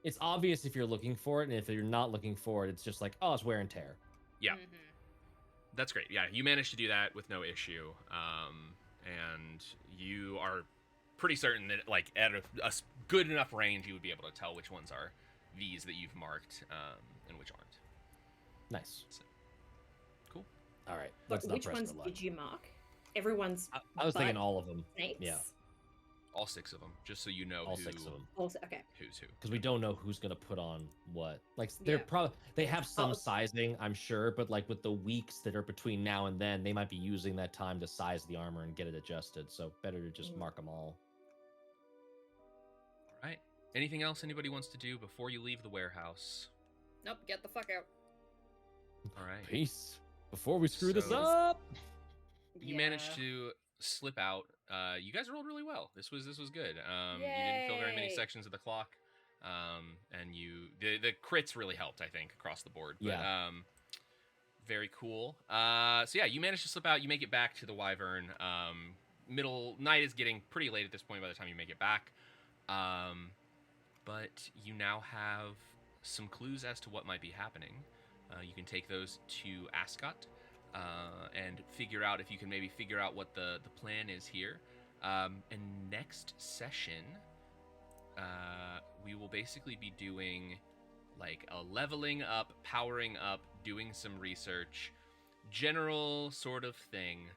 it's obvious if you're looking for it, and if you're not looking for it, it's just like, oh, it's wear and tear. Yeah. Mm-hmm. That's great. Yeah, you managed to do that with no issue, and you are pretty certain that, like, at a good enough range, you would be able to tell which ones are these that you've marked, and which aren't. Nice. So, cool. All right, let's not Which press ones our luck. did you mark? Everyone's. I was thinking but all of them. Snakes? Yeah, All 6 of them, just so you know all who, 6 of them, Also, okay. who's who. because we don't know who's gonna put on what. Like they're Yeah. probably they have some Oh. sizing, I'm sure, but like with the weeks that are between now and then, they might be using that time to size the armor and get it adjusted. So better to just mark them all. All right. Anything else anybody wants to do before you leave the warehouse? Nope, get the fuck out. All right. Peace. Before we screw this So- up. You managed to slip out. You guys rolled really well. This was good. You didn't feel very many Yay. sections of the clock, and the crits really helped, I think, across the board. But, Yeah. very cool. So yeah, you managed to slip out. You make it back to the Wyvern. Middle night is getting pretty late at this point by the time you make it back. But you now have some clues as to what might be happening. You can take those to Ascot. And figure out if you can maybe figure out what the plan is here. And next session, we will basically be doing like a leveling up, powering up, doing some research, general sort of thing.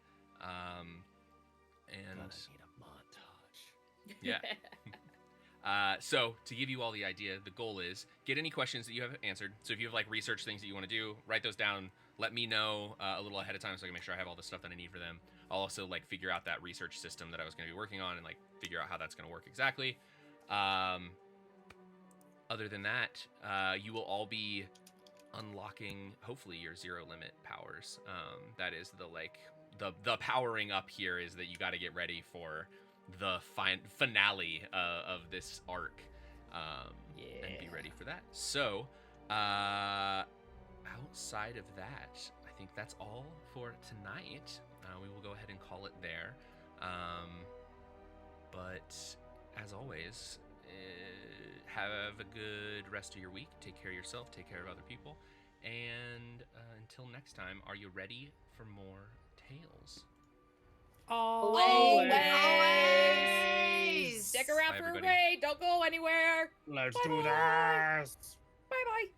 And God, I need a montage. Yeah. So to give you all the idea, the goal is get any questions that you have answered. So if you have like research things that you want to do, write those down. Let me know a little ahead of time so I can make sure I have all the stuff that I need for them. I'll also like figure out that research system that I was going to be working on and like figure out how that's going to work exactly. Other than that, you will all be unlocking hopefully your zero limit powers. That is the like the powering up here is that you got to get ready for the finale of this arc, and be ready for that. So outside of that, I think that's all for tonight. We will go ahead and call it there. But as always, have a good rest of your week. Take care of yourself, take care of other people, and until next time, are you ready for more tales? Always. Stick around Bye, for a everybody. raid. Don't go anywhere. Let's Bye-bye. do this. Bye bye.